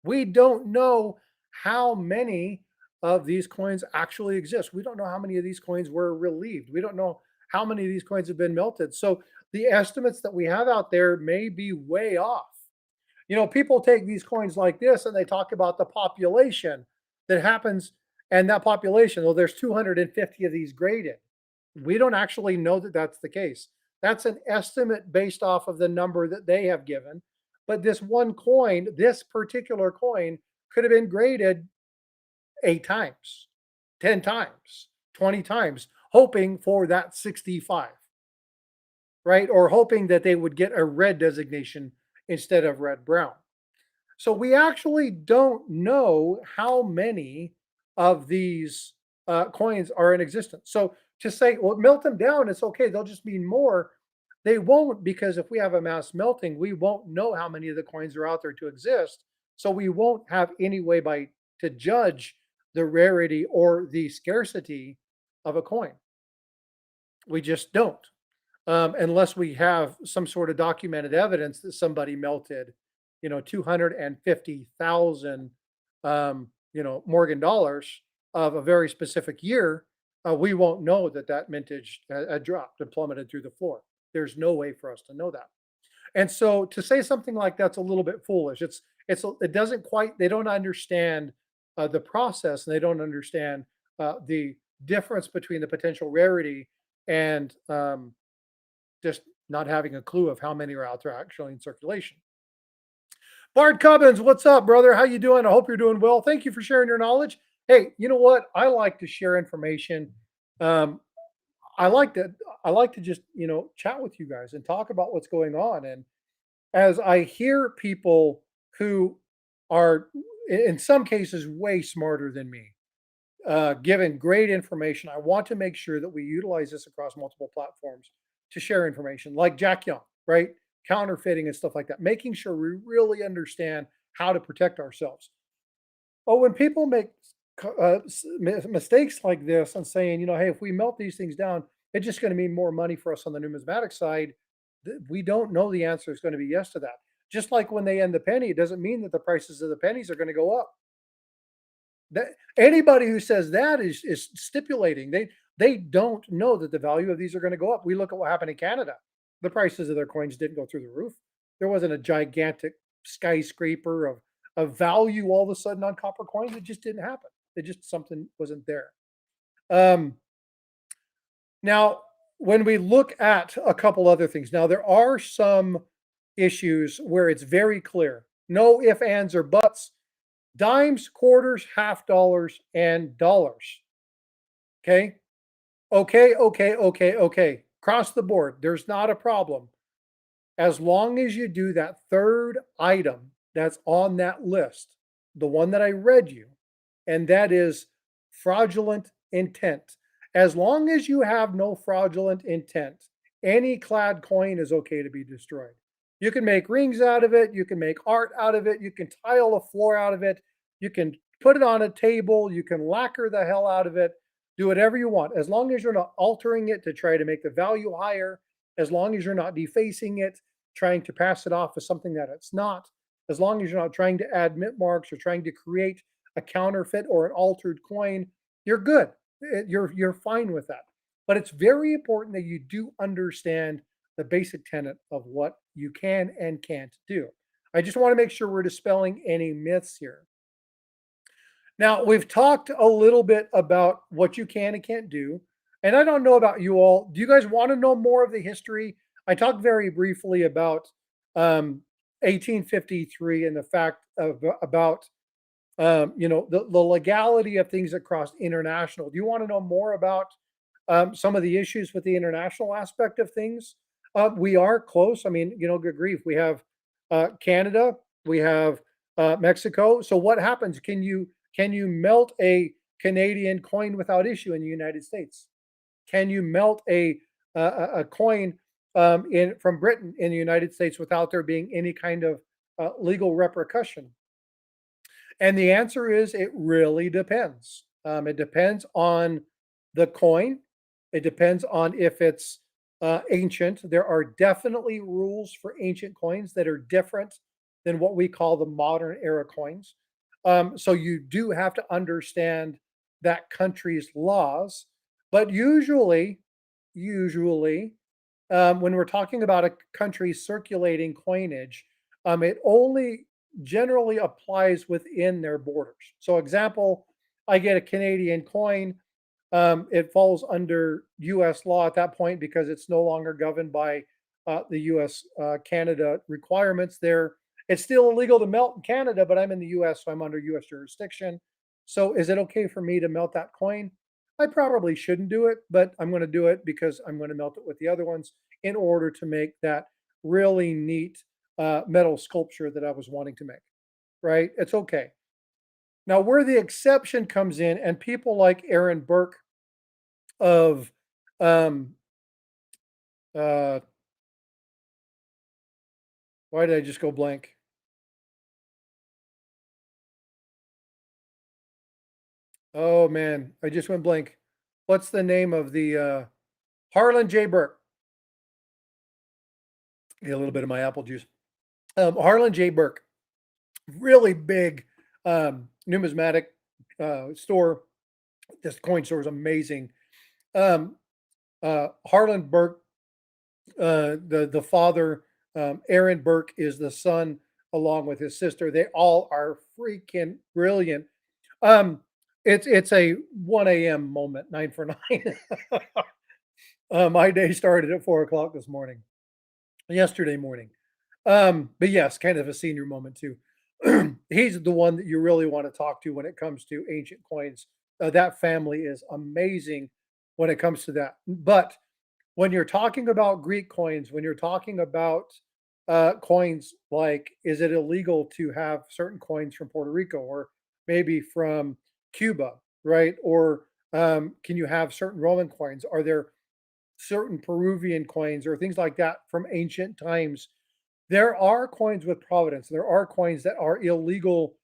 We don't know how many of these coins actually exist. We don't know how many of these coins were relieved. We don't know how many of these coins have been melted. So the estimates that we have out there may be way off. People take these coins like this and they talk about the population that happens, and that population, well, there's 250 of these graded. We don't actually know that that's the case. That's an estimate based off of the number that they have given. But this one coin, this particular coin, could have been graded 8 times, 10 times, 20 times, hoping for that 65, right? Or hoping that they would get a red designation instead of red brown. So we actually don't know how many of these coins are in existence. So to say, well, melt them down, it's okay, they'll just mean more. They won't, because if we have a mass melting, we won't know how many of the coins are out there to exist. So we won't have any way to judge the rarity or the scarcity of a coin. We just don't, unless we have some sort of documented evidence that somebody melted, 250,000, Morgan dollars of a very specific year. We won't know that that mintage had dropped and plummeted through the floor. There's no way for us to know that. And so to say something like that's a little bit foolish. It doesn't quite. They don't understand the process, and they don't understand the difference between the potential rarity and just not having a clue of how many are out there actually in circulation. Bart Cubbins, what's up, brother? How you doing? I hope you're doing well. Thank you for sharing your knowledge. Hey, you know what? I like to share information. Um, I like to I like to just chat with you guys and talk about what's going on. And as I hear people who are in some cases way smarter than me, given great information, I want to make sure that we utilize this across multiple platforms to share information, like Jack Young, right? Counterfeiting and stuff like that, making sure we really understand how to protect ourselves. But when people make mistakes like this and saying, hey, if we melt these things down, it's just going to mean more money for us on the numismatic side. We don't know the answer is going to be yes to that. Just like when they end the penny, it doesn't mean that the prices of the pennies are going to go up. That anybody who says that is stipulating. They don't know that the value of these are going to go up. We look at what happened in Canada. The prices of their coins didn't go through the roof. There wasn't a gigantic skyscraper of value all of a sudden on copper coins. It just didn't happen. It just something wasn't there. Um, Now, when we look at a couple other things, now there are some issues where it's very clear. No ifs, ands, or buts. Dimes, quarters, half dollars, and dollars. Okay. Okay. Okay. Okay. Okay. Across the board, there's not a problem. As long as you do that third item that's on that list, the one that I read you, and that is fraudulent intent. As long as you have no fraudulent intent, any clad coin is okay to be destroyed. You can make rings out of it, you can make art out of it, you can tile a floor out of it, you can put it on a table, you can lacquer the hell out of it, do whatever you want. As long as you're not altering it to try to make the value higher, as long as you're not defacing it, trying to pass it off as something that it's not, as long as you're not trying to add mint marks or trying to create a counterfeit or an altered coin, you're good. You're fine with that. But it's very important that you do understand the basic tenet of what you can and can't do. I just want to make sure we're dispelling any myths here. Now, we've talked a little bit about what you can and can't do. And I don't know about you all. Do you guys want to know more of the history? I talked very briefly about 1853 and the fact about the legality of things across international. Do you want to know more about some of the issues with the international aspect of things? We are close. I mean, good grief. We have Canada, we have Mexico. So what happens? Can you melt a Canadian coin without issue in the United States? Can you melt a coin in from Britain in the United States without there being any kind of legal repercussion? And the answer is it really depends. It depends on the coin. It depends on if it's ancient. There are definitely rules for ancient coins that are different than what we call the modern era coins. So you do have to understand that country's laws. But usually, when we're talking about a country circulating coinage, it only generally applies within their borders. So, example, I get a Canadian coin. It falls under U.S. law at that point because it's no longer governed by the U.S. Canada requirements. There, it's still illegal to melt in Canada, but I'm in the U.S., so I'm under U.S. jurisdiction. So, is it okay for me to melt that coin? I probably shouldn't do it, but I'm going to do it because I'm going to melt it with the other ones in order to make that really neat metal sculpture that I was wanting to make. Right? It's okay. Now, where the exception comes in, and people like Aaron Burke of um, uh, why did I just go blank? Oh man, I just went blank. What's the name of the Harlan J. Burke? Get a little bit of my apple juice. Harlan J. Burke, really big numismatic store. This coin store is amazing. Um, Harlan Burke, the father, Aaron Burke is the son, along with his sister. They all are freaking brilliant. Um, it's a 1 a.m. moment, 9 for 9. My day started at 4 o'clock this morning, yesterday morning. But yes, kind of a senior moment too. He's the one that you really want to talk to when it comes to ancient coins. That family is amazing when it comes to that. But when you're talking about Greek coins, when you're talking about coins like, is it illegal to have certain coins from Puerto Rico or maybe from Cuba, right? Or can you have certain Roman coins? Are there certain Peruvian coins or things like that from ancient times? There are coins with providence. There are coins that are illegal,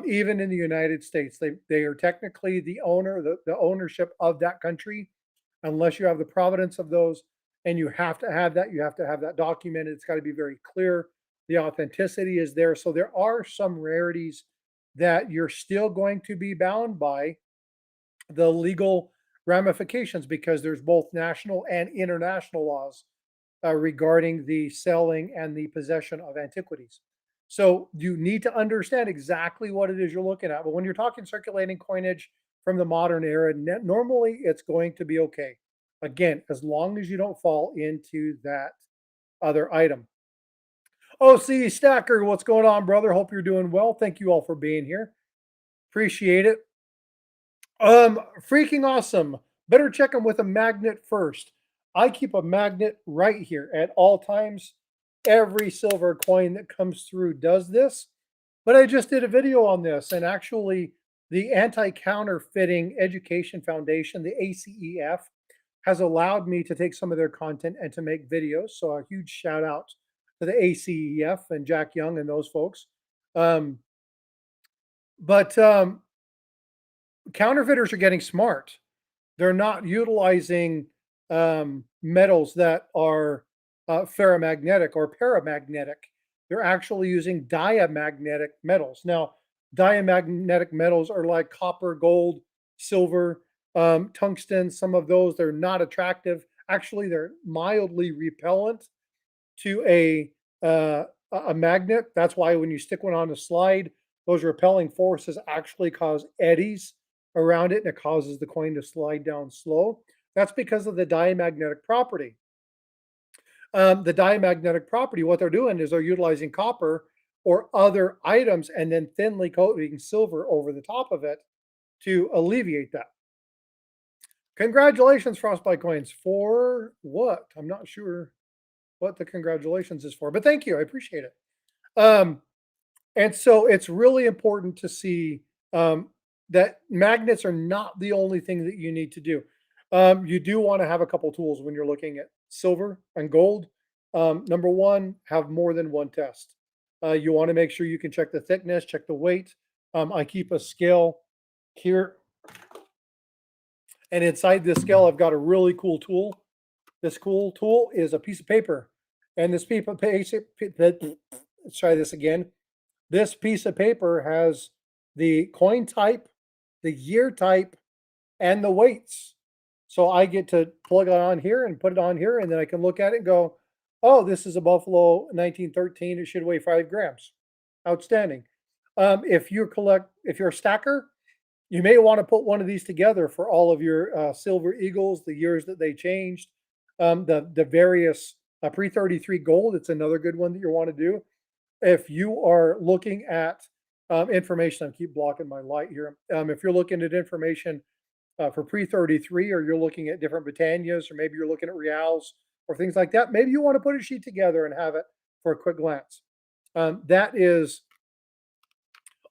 even in the United States. They are technically the owner, the ownership of that country, unless you have the providence of those, and you have to have that. You have to have that documented. It's got to be very clear. The authenticity is there. So there are some rarities that you're still going to be bound by the legal ramifications because there's both national and international laws regarding the selling and the possession of antiquities. So you need to understand exactly what it is you're looking at. But when you're talking circulating coinage from the modern era, normally it's going to be okay. Again, as long as you don't fall into that other item. Oh, see, Stacker, what's going on, brother? Hope you're doing well. Thank you all for being here. Appreciate it. Freaking awesome. Better check them with a magnet first. I keep a magnet right here at all times. Every silver coin that comes through does this. But I just did a video on this, and actually, the Anti Counterfeiting Education Foundation, the ACEF, has allowed me to take some of their content and to make videos. So, a huge shout out to the ACEF and Jack Young and those folks. Um, but counterfeiters are getting smart. They're not utilizing metals that are ferromagnetic or paramagnetic. They're actually using diamagnetic metals. Now, diamagnetic metals are like copper, gold, silver, tungsten. Some of those, they're not attractive. Actually, they're mildly repellent to a magnet. That's why when you stick one on a slide, those repelling forces actually cause eddies around it and it causes the coin to slide down slow. That's because of the diamagnetic property. The diamagnetic property, what they're doing is they're utilizing copper or other items and then thinly coating silver over the top of it to alleviate that. Congratulations, Frostbite Coins. For what? I'm not sure what the congratulations is for, but thank you. I appreciate it. Um, and so it's really important to see. that magnets are not the only thing that you need to do. You do want to have a couple tools when you're looking at silver and gold. Number one, have more than one test. You want to make sure you can check the thickness, check the weight. I keep a scale here, and inside this scale, I've got a really cool tool. This cool tool is a piece of paper, and this piece of paper. Let's try this again. This piece of paper has the coin type, the year type, and the weights. So I get to plug it on here and put it on here, and then I can look at it and go, oh, this is a Buffalo 1913. It should weigh 5 grams. Outstanding. If you're a stacker, you may want to put one of these together for all of your Silver Eagles, the years that they changed, the various pre 33 gold. It's another good one that you want to do. If you are looking at information, I keep blocking my light here. If you're looking at information for pre 33, or you're looking at different Britannias, or maybe you're looking at Reals or things like that, maybe you want to put a sheet together and have it for a quick glance. That is,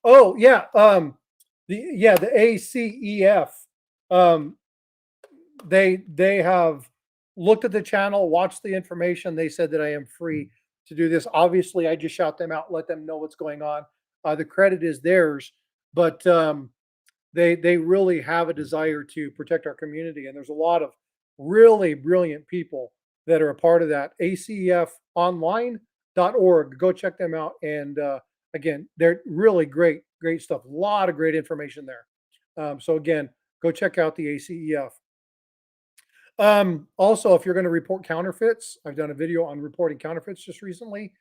oh yeah, the ACEF. Um, they have looked at the channel, watched the information. They said that I am free to do this. Obviously, I just shout them out, let them know what's going on. The credit is theirs, but they really have a desire to protect our community, and there's a lot of really brilliant people that are a part of that. ACFonline.org. Go check them out, and again, they're really great stuff. A lot of great information there. So again, go check out the ACEF. Also, if you're going to report counterfeits, I've done a video on reporting counterfeits just recently.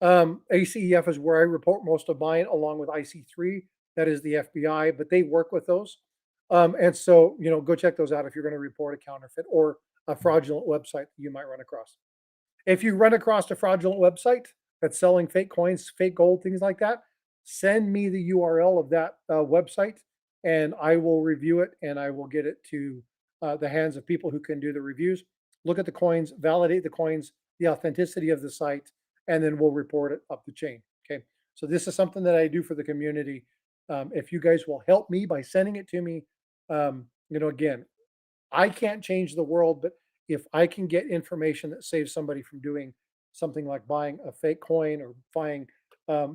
ACEF is where I report most of mine, along with IC3, that is the FBI, but they work with those. And so, go check those out if you're going to report a counterfeit or a fraudulent website you might run across. If you run across a fraudulent website that's selling fake coins, fake gold, things like that, send me the URL of that website, and I will review it, and I will get it to the hands of people who can do the reviews. Look at the coins, validate the coins, the authenticity of the site, and then we'll report it up the chain. Okay. So this is something that I do for the community. If you guys will help me by sending it to me, again, I can't change the world, but if I can get information that saves somebody from doing something like buying a fake coin or buying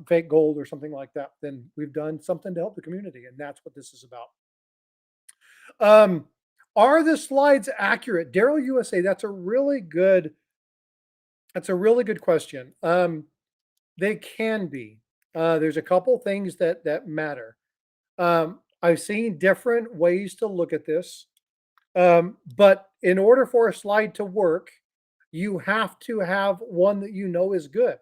fake gold or something like that, then we've done something to help the community, and that's what this is about. Um, are the slides accurate, Daryl USA? That's a really good question. They can be. There's a couple things that matter. I've seen different ways to look at this. But in order for a slide to work, you have to have one that you know is good,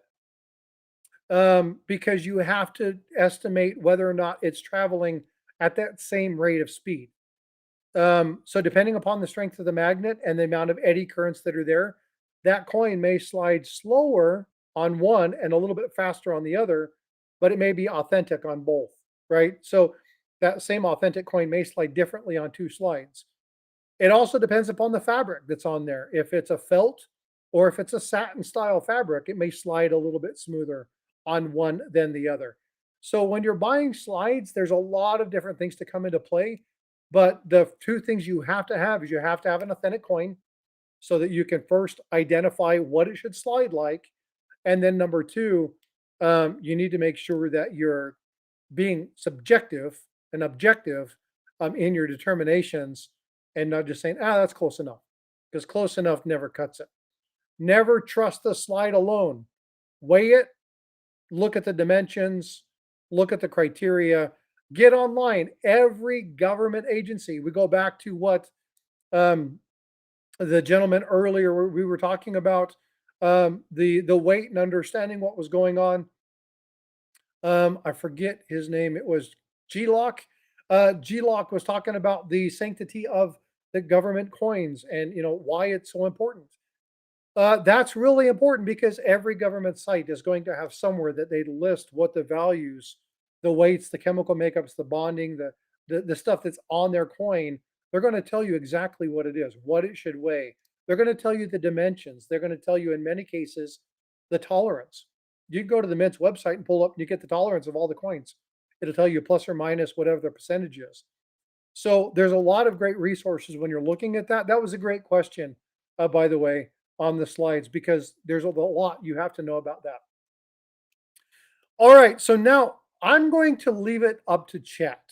because you have to estimate whether or not it's traveling at that same rate of speed. So depending upon the strength of the magnet and the amount of eddy currents that are there, that coin may slide slower on one and a little bit faster on the other, but it may be authentic on both, right? So that same authentic coin may slide differently on two slides. It also depends upon the fabric that's on there. If it's a felt or if it's a satin style fabric, it may slide a little bit smoother on one than the other. So when you're buying slides, there's a lot of different things to come into play. But the two things you have to have is you have to have an authentic coin so that you can first identify what it should slide like. And then number two, you need to make sure that you're being subjective and objective in your determinations, and not just saying, that's close enough, because close enough never cuts it. Never trust the slide alone. Weigh it, look at the dimensions, look at the criteria, get online. Every government agency, we go back to what um, the gentleman earlier we were talking about, the weight and understanding what was going on. I forget his name. It was G-Lock. G-Lock was talking about the sanctity of the government coins, and why it's so important. That's really important because every government site is going to have somewhere that they list what the values, the weights, the chemical makeups, the bonding, the stuff that's on their coin. They're going to tell you exactly what it is, what it should weigh. They're going to tell you the dimensions. They're going to tell you, in many cases, the tolerance. You go to the Mint's website and pull up, and you get the tolerance of all the coins. It'll tell you plus or minus whatever the percentage is. So there's a lot of great resources when you're looking at that. That was a great question, by the way, on the slides, because there's a lot you have to know about that. All right, so now I'm going to leave it up to chat.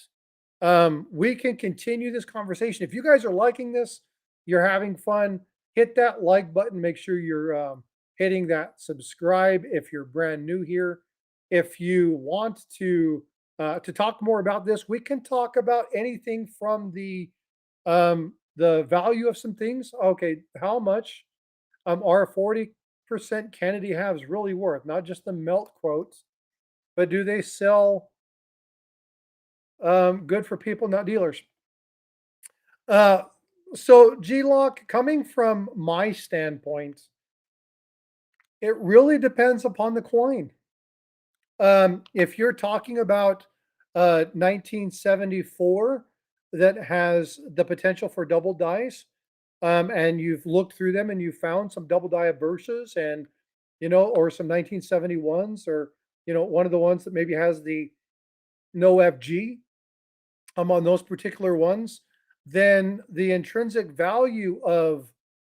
We can continue this conversation. If you guys are liking this, you're having fun, hit that like button. Make sure you're hitting that subscribe if you're brand new here. If you want to talk more about this, we can talk about anything from the value of some things. Okay, how much are 40% Kennedy halves really worth? Not just the melt quotes, but do they sell good for people, not dealers? Uh, so G-Lock, coming from my standpoint, it really depends upon the coin. If you're talking about 1974 that has the potential for double dice, and you've looked through them and you found some double die verses and or some 1971s, or one of the ones that maybe has the no FG on those particular ones, then the intrinsic value of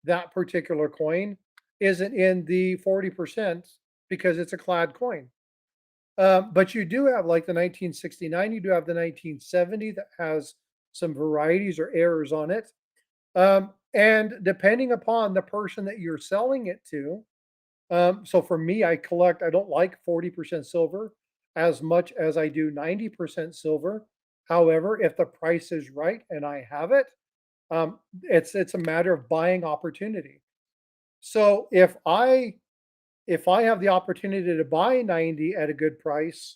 that particular coin isn't in the 40% because it's a clad coin. But you do have like the 1969, you do have the 1970 that has some varieties or errors on it. And depending upon the person that you're selling it to, so for me, I don't like 40% silver as much as I do 90% silver. However, if the price is right and I have it, it's a matter of buying opportunity. So if I have the opportunity to buy 90 at a good price,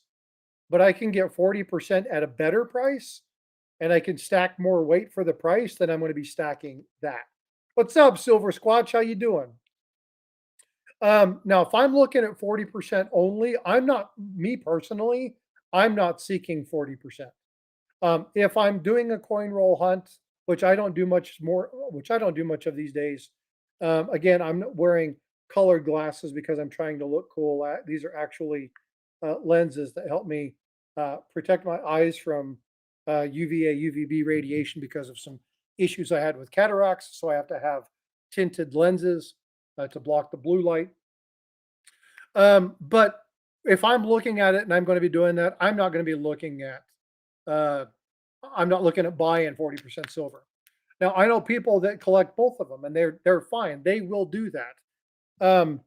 but I can get 40% at a better price and I can stack more weight for the price, then I'm going to be stacking that. What's up, Silver Squatch? How you doing? Now, if I'm looking at 40% only, me personally, I'm not seeking 40%. If I'm doing a coin roll hunt, which I don't do much of these days. Again, I'm not wearing colored glasses because I'm trying to look cool. These are actually lenses that help me protect my eyes from UVA, UVB radiation because of some issues I had with cataracts. So I have to have tinted lenses to block the blue light. But if I'm looking at it and I'm going to be doing that, uh, I'm not looking at buying 40% silver. Now I know people that collect both of them and they're fine. They will do that.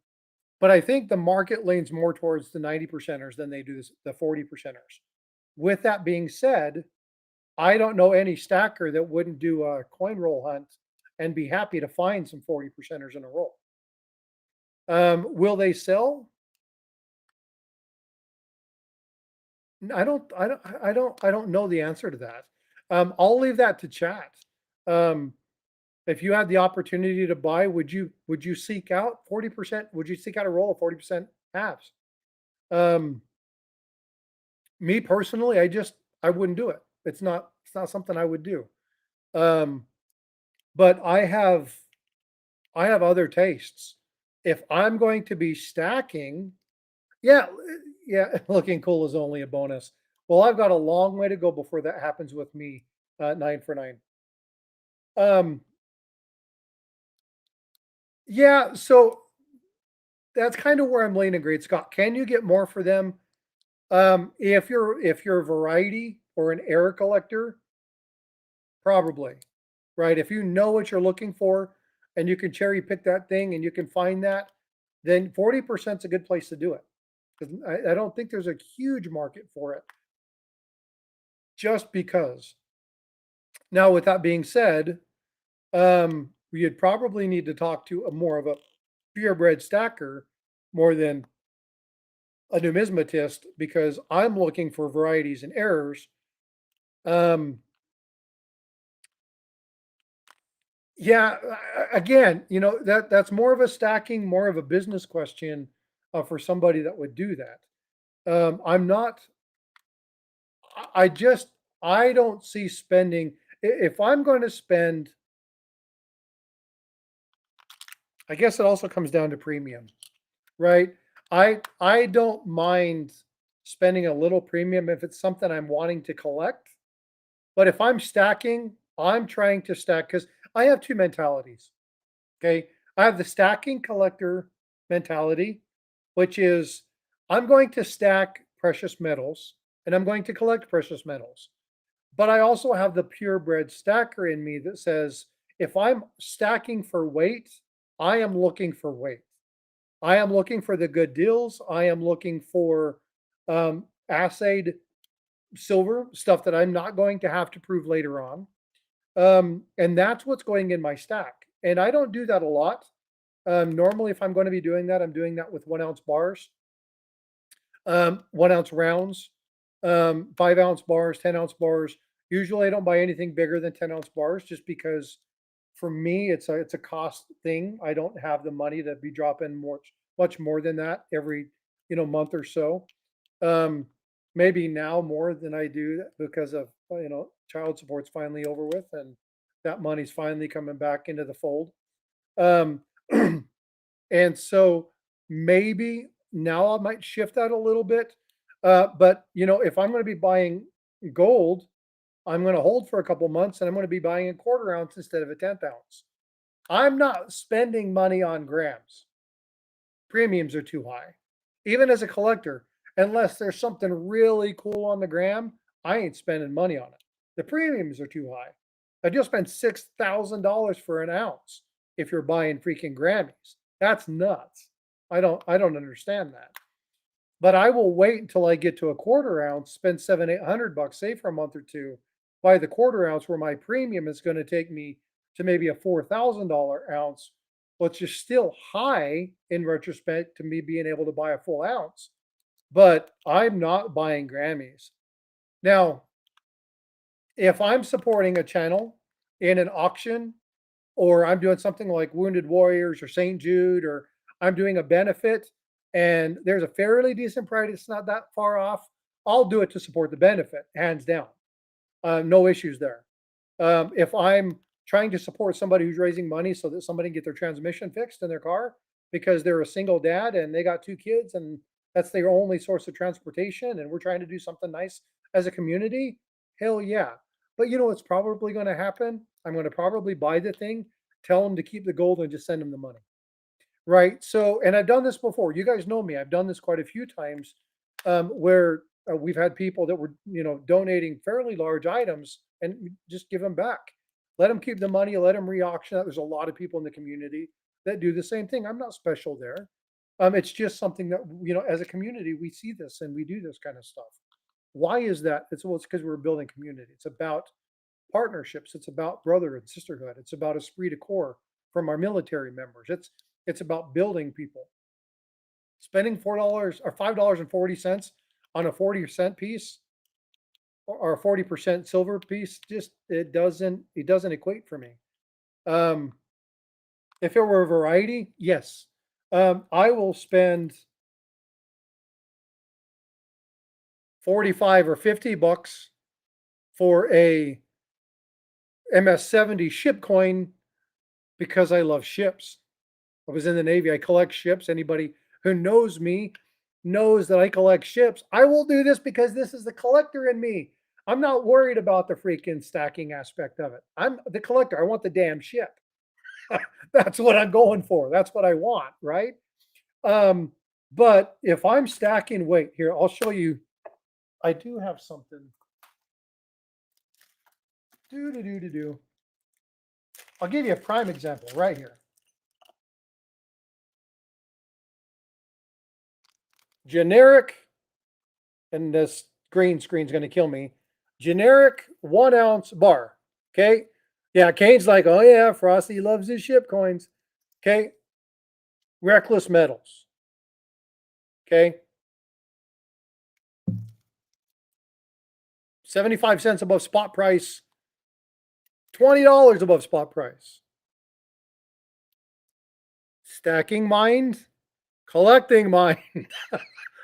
But I think the market leans more towards the 90 percenters than they do the 40 percenters. With that being said, I don't know any stacker that wouldn't do a coin roll hunt and be happy to find some 40 percenters in a roll. Will they sell? I don't know the answer to that. I'll leave that to chat. Um, if you had the opportunity to buy, would you seek out 40%? Would you seek out a roll of 40% halves? Um, Me personally, I wouldn't do it. It's not something I would do. Um, but I have other tastes. If I'm going to be stacking, yeah, yeah, looking cool is only a bonus. Well, I've got a long way to go before that happens with me. 9 for 9. Um, yeah, so that's kind of where I'm leaning, Great Scott. Can you get more for them? If you're a variety or an error collector, probably, right? If you know what you're looking for and you can cherry pick that thing and you can find that, then 40% is a good place to do it. Because I don't think there's a huge market for it just because. Now, with that being said, you'd probably need to talk to a more of a purebred stacker more than a numismatist because I'm looking for varieties and errors. Um, yeah, again, that's more of a stacking, more of a business question for somebody that would do that. I'm not. I just I don't see spending. If I'm going to spend, I guess it also comes down to premium, right? I don't mind. spending a little premium if it's something I'm wanting to collect. But if I'm stacking, I'm trying to stack because I have two mentalities. Okay. I have the stacking collector mentality, which is I'm going to stack precious metals and I'm going to collect precious metals. But I also have the purebred stacker in me that says if I'm stacking for weight, I am looking for weight. I am looking for the good deals. I am looking for assayed silver, stuff that I'm not going to have to prove later on. And that's what's going in my stack. And I don't do that a lot. Normally, if I'm going to be doing that, I'm doing that with 1 ounce bars, 1 ounce rounds, 5 ounce bars, 10 ounce bars. Usually, I don't buy anything bigger than 10 ounce bars, just because for me it's a cost thing. I don't have the money to be dropping much more than that every month or so. Um, Maybe now more than I do because of child support's finally over with and that money's finally coming back into the fold. Um, and so maybe now I might shift that a little bit. But if I'm going to be buying gold, I'm going to hold for a couple months and I'm going to be buying a 1/4 ounce instead of a 10th ounce. I'm not spending money on grams. Premiums are too high. Even as a collector, unless there's something really cool on the gram, I ain't spending money on it. The premiums are too high. You'll spend $6,000 for an ounce if you're buying freaking Grammys. That's nuts. I don't understand that. But I will wait until I get to a 1/4 ounce, spend 700, 800 bucks, save for a month or two, buy the 1/4 ounce where my premium is going to take me to maybe a $4,000 ounce, which is still high in retrospect to me being able to buy a full ounce. But I'm not buying Grammys. Now, if I'm supporting a channel in an auction, or I'm doing something like Wounded Warriors or St. Jude, or I'm doing a benefit and there's a fairly decent price, it's not that far off, I'll do it to support the benefit, hands down. No issues there. If I'm trying to support somebody who's raising money so that somebody can get their transmission fixed in their car because they're a single dad and they got 2 kids and that's their only source of transportation, and we're trying to do something nice as a community, hell yeah. But you know what's probably going to happen? I'm going to probably buy the thing, tell them to keep the gold, and just send them the money. Right. So, and I've done this before. You guys know me. I've done this quite a few times, where we've had people that were, donating fairly large items and just give them back. Let them keep the money. Let them re-auction it. There's a lot of people in the community that do the same thing. I'm not special there. It's just something that as a community, we see this and we do this kind of stuff. Why is that? It's because we're building community. It's about partnerships. It's about brother and sisterhood. It's about esprit de corps from our military members. It's about building people. Spending $4 or $5.40 on a 40-cent piece or a 40% silver piece, just it doesn't equate for me. Um, if it were a variety, yes. I will spend 45 or 50 bucks for a MS-70 ship coin because I love ships. I was in the Navy. I collect ships. Anybody who knows me knows that I collect ships. I will do this because this is the collector in me. I'm not worried about the freaking stacking aspect of it. I'm the collector. I want the damn ship. That's what I'm going for. That's what I want, right? Um, but if I'm stacking weight here, I'll show you. I do have something. Do do do do do. I'll give you a prime example right here. Generic, and this green screen's going to kill me. Generic 1 ounce bar. Okay. Yeah. Kane's like, oh, yeah, Frosty loves his ship coins. Okay. Reckless metals. Okay. 75 cents above spot price, $20 above spot price. Stacking mind, collecting mind,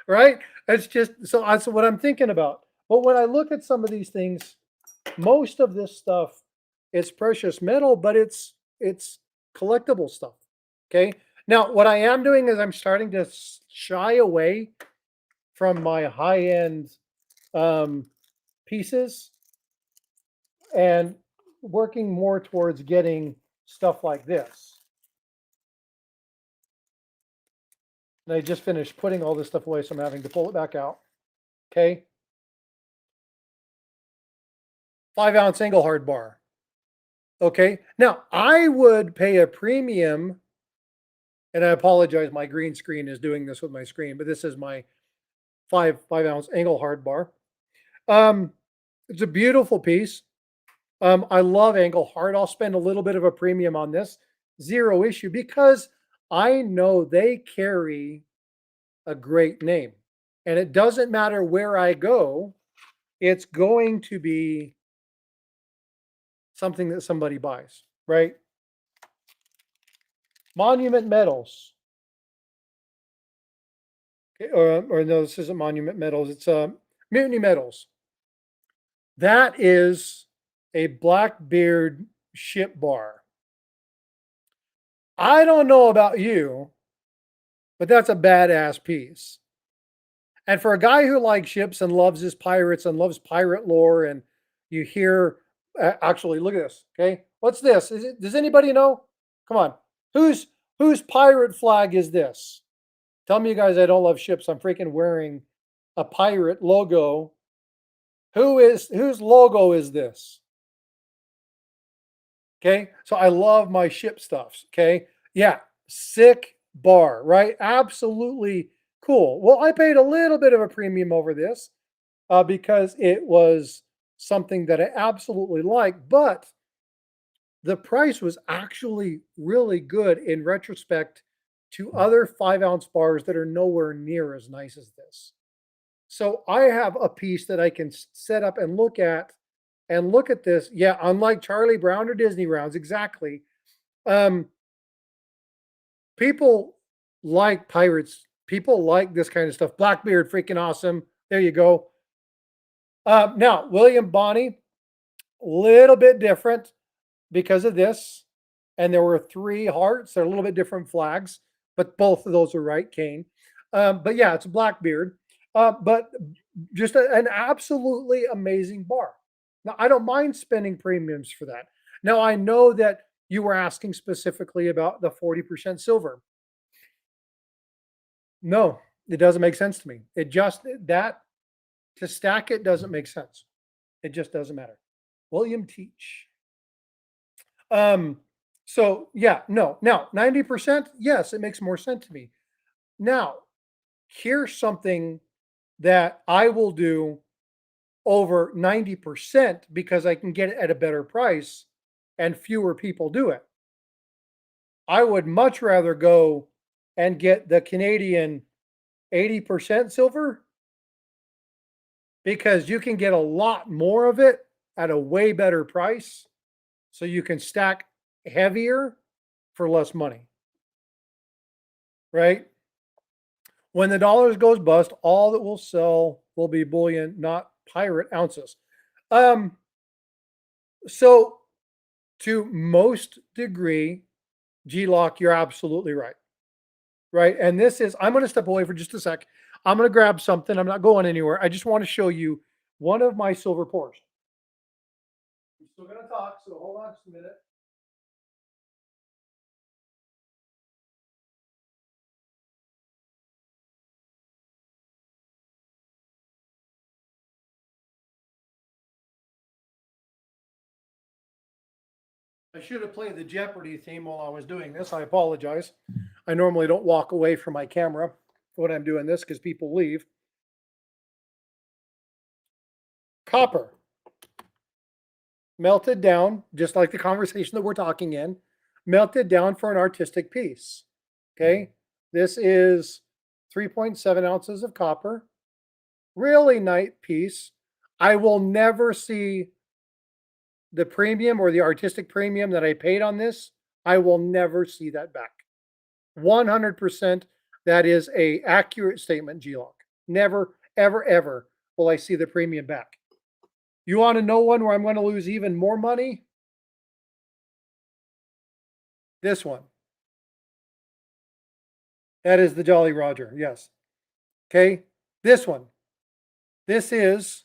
right? It's just so that's what I'm thinking about. But when I look at some of these things, most of this stuff is precious metal, but it's collectible stuff. Okay. Now, what I am doing is I'm starting to shy away from my high-end um, pieces and working more towards getting stuff like this. And I just finished putting all this stuff away, so I'm having to pull it back out. Okay. 5-ounce Engelhard bar. Okay. Now, I would pay a premium, and I apologize, my green screen is doing this with my screen, but this is my 5-ounce Engelhard bar. Um, it's a beautiful piece. I love Engelhard. I'll spend a little bit of a premium on this. Zero issue because I know they carry a great name. And it doesn't matter where I go, it's going to be something that somebody buys, right? Monument Metals. Okay, or no, this isn't Monument Metals. It's Mutiny Metals. That is a Blackbeard ship bar. I don't know about you, but that's a badass piece. And for a guy who likes ships and loves his pirates and loves pirate lore, and you hear, actually, look at this. Okay, what's this? Does anybody know? Come on, whose whose pirate flag is this? Tell me, you guys, I don't love ships. I'm freaking wearing a pirate logo. Whose logo is this? Okay, so I love my ship stuffs. Okay, yeah, sick bar, right? Absolutely cool. Well, I paid a little bit of a premium over this because it was something that I absolutely like, but the price was actually really good in retrospect to other 5-ounce bars that are nowhere near as nice as this. So I have a piece that I can set up and look at this. Yeah, unlike Charlie Brown or Disney rounds, exactly. Um, people like pirates. People like this kind of stuff. Blackbeard, freaking awesome. There you go. Now, William Bonney, little bit different because of this. And there were 3 hearts. They're a little bit different flags, but both of those are right, Kane. But yeah, it's Blackbeard. But just an absolutely amazing bar. Now, I don't mind spending premiums for that. Now, I know that you were asking specifically about the 40% silver. No, it doesn't make sense to me. It just, that, to stack it doesn't make sense. It just doesn't matter. William Teach. Um, so yeah, no. Now, 90%, yes, it makes more sense to me. Now, here's something that I will do over 90% because I can get it at a better price and fewer people do it. I would much rather go and get the Canadian 80% silver because you can get a lot more of it at a way better price. So you can stack heavier for less money, right? When the dollars goes bust, all that will sell will be bullion, not pirate ounces. Um, so to most degree, G-Lock, you're absolutely right. Right. And this is, I'm going to step away for just a sec. I'm going to grab something. I'm not going anywhere. I just want to show you one of my silver pours. I'm still going to talk, so hold on just a minute. I should have played the Jeopardy theme while I was doing this. I apologize. I normally don't walk away from my camera when I'm doing this because people leave. Copper melted down, just like the conversation that we're talking in, melted down for an artistic piece. Okay. This is 3.7 ounces of copper. Really nice piece. I will never see the premium or the artistic premium that I paid on this. I will never see that back. 100% that is a accurate statement, G-Lock. Never, ever, ever will I see the premium back. You want to know one where I'm going to lose even more money? This one. That is the Jolly Roger, yes. Okay. This one. This is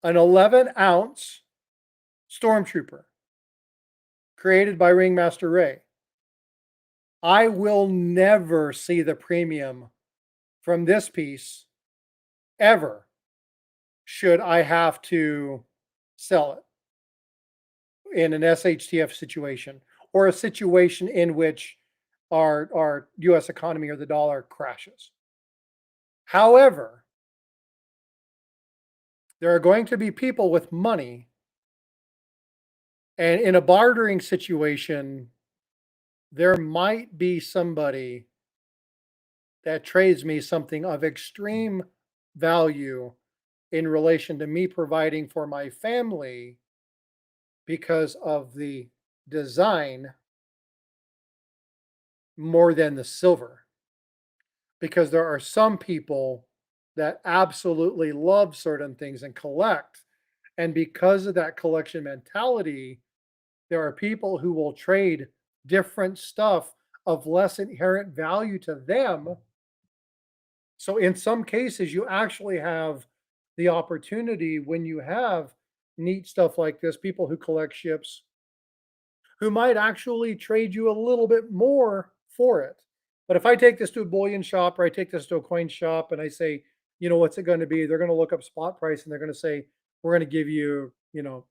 an 11-ounce Stormtrooper created by Ringmaster Ray. I will never see the premium from this piece ever should I have to sell it in an SHTF situation or a situation in which our US economy or the dollar crashes. However, there are going to be people with money, and in a bartering situation, there might be somebody that trades me something of extreme value in relation to me providing for my family because of the design more than the silver. Because there are some people that absolutely love certain things and collect. And because of that collection mentality, there are people who will trade different stuff of less inherent value to them. So in some cases, you actually have the opportunity when you have neat stuff like this, people who collect ships who might actually trade you a little bit more for it. But if I take this to a bullion shop or I take this to a coin shop and I say, you know, what's it going to be? They're going to look up spot price and they're going to say, we're going to give you, you know,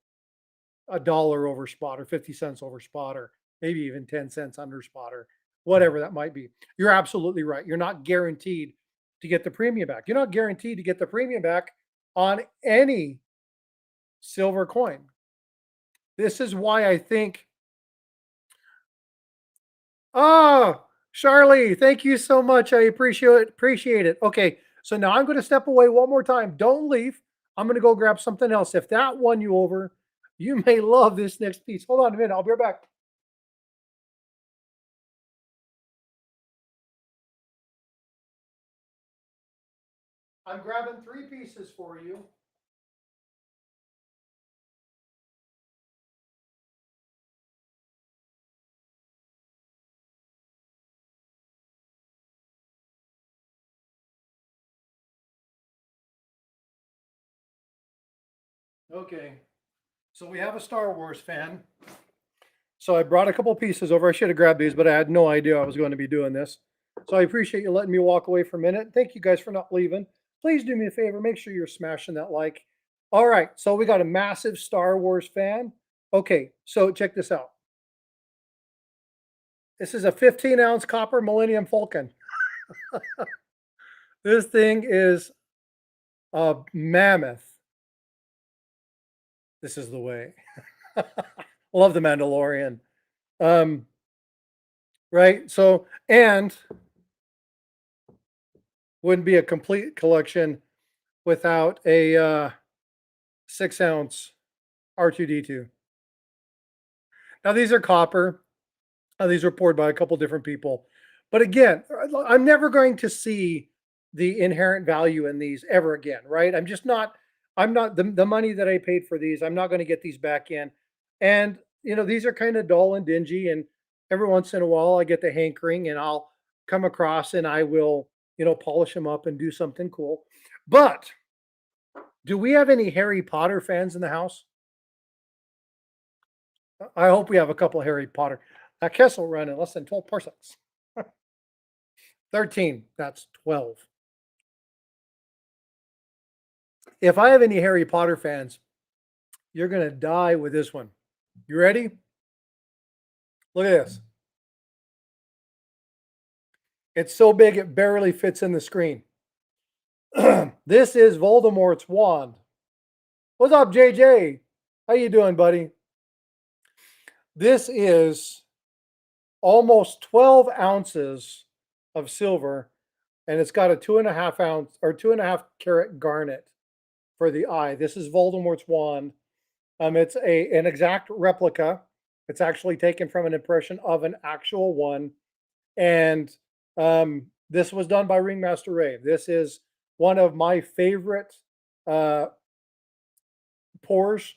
a dollar over spot or 50 cents over spot or maybe even 10 cents under spot or whatever that might be. You're absolutely right. You're not guaranteed to get the premium back. You're not guaranteed to get the premium back on any silver coin. This is why I think, oh, Charlie, thank you so much. I appreciate it. Okay, so now I'm going to step away one more time. Don't leave. I'm going to go grab something else. If that won you over, you may love this next piece. Hold on a minute. I'll be right back. I'm grabbing three pieces for you. Okay, so we have a Star Wars fan. So I brought a couple pieces over. I should have grabbed these, but I had no idea I was going to be doing this. So I appreciate you letting me walk away for a minute. Thank you guys for not leaving. Please do me a favor. Make sure you're smashing that like. All right. So we got a massive Star Wars fan. Okay. So check this out. This is a 15-ounce copper Millennium Falcon. This thing is a mammoth. This is the way. Love the Mandalorian. Right. So, and wouldn't be a complete collection without a 6-ounce R2D2. Now, these are copper. These were poured by a couple different people. But again, I'm never going to see the inherent value in these ever again, right? I'm not the money that I paid for these, I'm not going to get these back in. And, you know, these are kind of dull and dingy. And every once in a while, I get the hankering and I'll come across and I will, you know, polish them up and do something cool. But do we have any Harry Potter fans in the house? I hope we have a couple Harry Potter. Kessel run in less than 12 parsecs. 13, that's 12. If I have any Harry Potter fans, you're going to die with this one. You ready? Look at this. It's so big it barely fits in the screen. This is Voldemort's wand. What's up, JJ? How you doing, buddy? This is almost 12 ounces of silver, and it's got a 2.5 ounce or 2.5 carat garnet for the eye. This is Voldemort's wand. It's an exact replica. It's actually taken from an impression of an actual one, and this was done by Ringmaster Ray. This is one of my favorite uh, pours.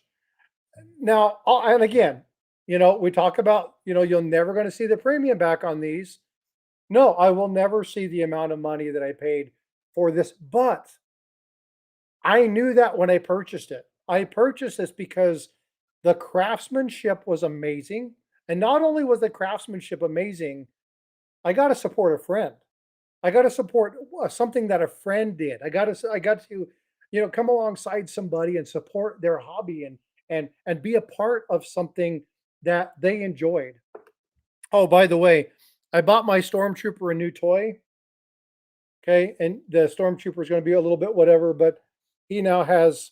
Now, and again, you know, we talk about, you know, you're never going to see the premium back on these. No, I will never see the amount of money that I paid for this, but I knew that when I purchased it. I purchased this because the craftsmanship was amazing. And not only was the craftsmanship amazing, I got to support a friend. I got to support something that a friend did. I got to, come alongside somebody and support their hobby and be a part of something that they enjoyed. Oh, by the way, I bought my stormtrooper a new toy. Okay, and the stormtrooper is going to be a little bit whatever, but he now has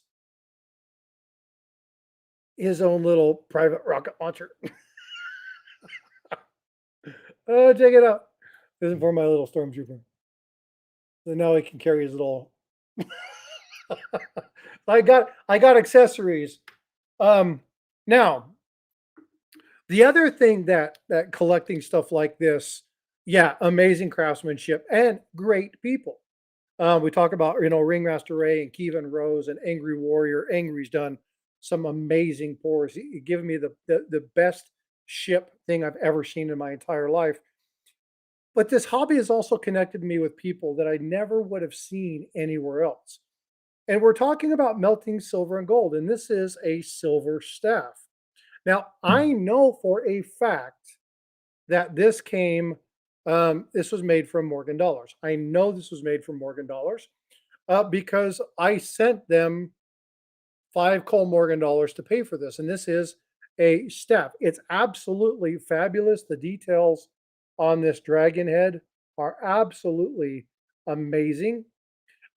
his own little private rocket launcher. Oh, check it out. This is for my little stormtrooper. So now he can carry his little. I got accessories. Um, Now the other thing that collecting stuff like this, yeah, amazing craftsmanship and great people. We talk about Ringmaster Ray and Kevin Rose and Angry Warrior. Angry's done some amazing pours. He given me the best ship thing I've ever seen in my entire life. But this hobby has also connected me with people that I never would have seen anywhere else. And we're talking about melting silver and gold, and this is a silver staff. Now, I know for a fact that this was made from Morgan dollars. I know this was made from Morgan dollars because I sent them 5 Cole Morgan dollars to pay for this. And this is a staff. It's absolutely fabulous. The details on this dragon head are absolutely amazing.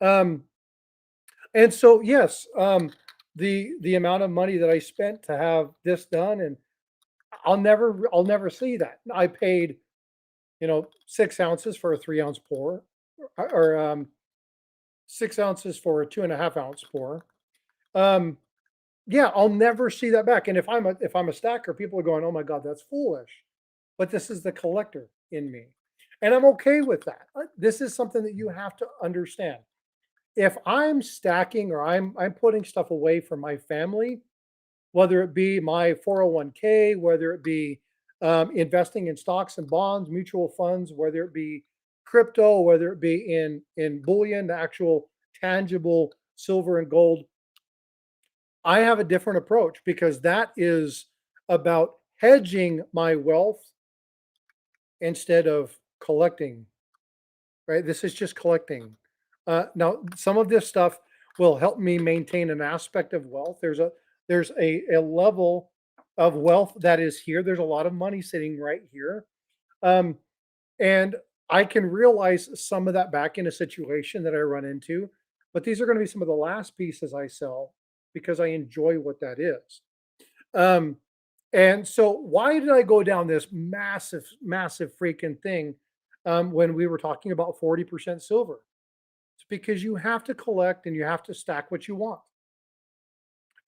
Um, and so, yes, the amount of money that I spent to have this done, and I'll never see that. I paid 6 ounces for a 3 ounce pour, or 6 ounces for a 2.5 ounce pour. Um, yeah, I'll never see that back. And if I'm a stacker, people are going, "Oh my God, that's foolish." But this is the collector in me, and I'm okay with that. This is something that you have to understand. If I'm stacking or I'm putting stuff away for my family, whether it be my 401k, whether it be investing in stocks and bonds, mutual funds, whether it be crypto, whether it be in bullion, the actual tangible silver and gold, I have a different approach because that is about hedging my wealth instead of collecting, right? This is just collecting. Now, some of this stuff will help me maintain an aspect of wealth. There's a level of wealth that is here. There's a lot of money sitting right here. Um, and I can realize some of that back in a situation that I run into. But these are going to be some of the last pieces I sell because I enjoy what that is. Um, and so, why did I go down this massive, massive freaking thing when we were talking about 40% silver? It's because you have to collect and you have to stack what you want.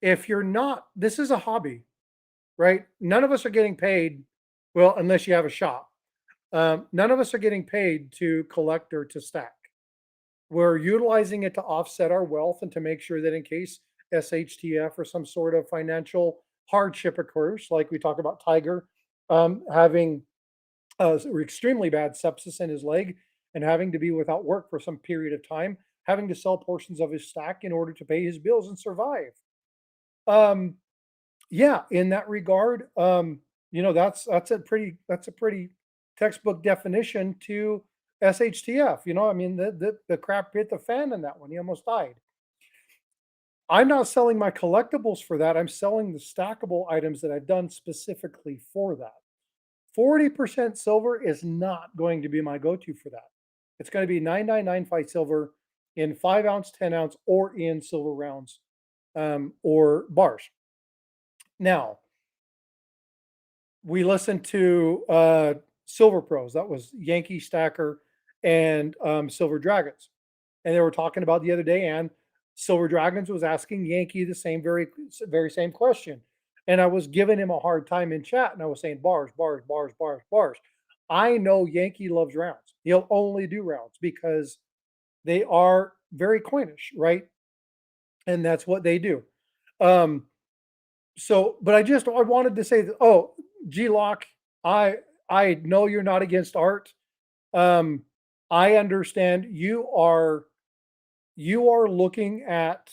If you're not, this is a hobby, right? None of us are getting paid, well, unless you have a shop. None of us are getting paid to collect or to stack. We're utilizing it to offset our wealth and to make sure that in case SHTF or some sort of financial hardship occurs, like we talk about Tiger having extremely bad sepsis in his leg and having to be without work for some period of time, having to sell portions of his stack in order to pay his bills and survive. Um, yeah, in that regard, that's a pretty textbook definition to SHTF. I mean the crap hit the fan in that one. He almost died. I'm not selling my collectibles for that. I'm selling the stackable items that I've done specifically for that. 40% silver is not going to be my go-to for that. It's going to be 9995 silver in 5 ounce, 10 ounce, or in silver rounds or bars. Now, we listened to Silver Pros. That was Yankee Stacker and Silver Dragons. And they were talking about the other day, and Silver Dragons was asking Yankee the same very same question. And I was giving him a hard time in chat, and I was saying bars, bars, bars, bars, bars. I know Yankee loves rounds. He'll only do rounds because they are very coinish, right? And that's what they do. Um, but I wanted to say that, oh, G Lock, I know you're not against art. Um, I understand you are you are looking at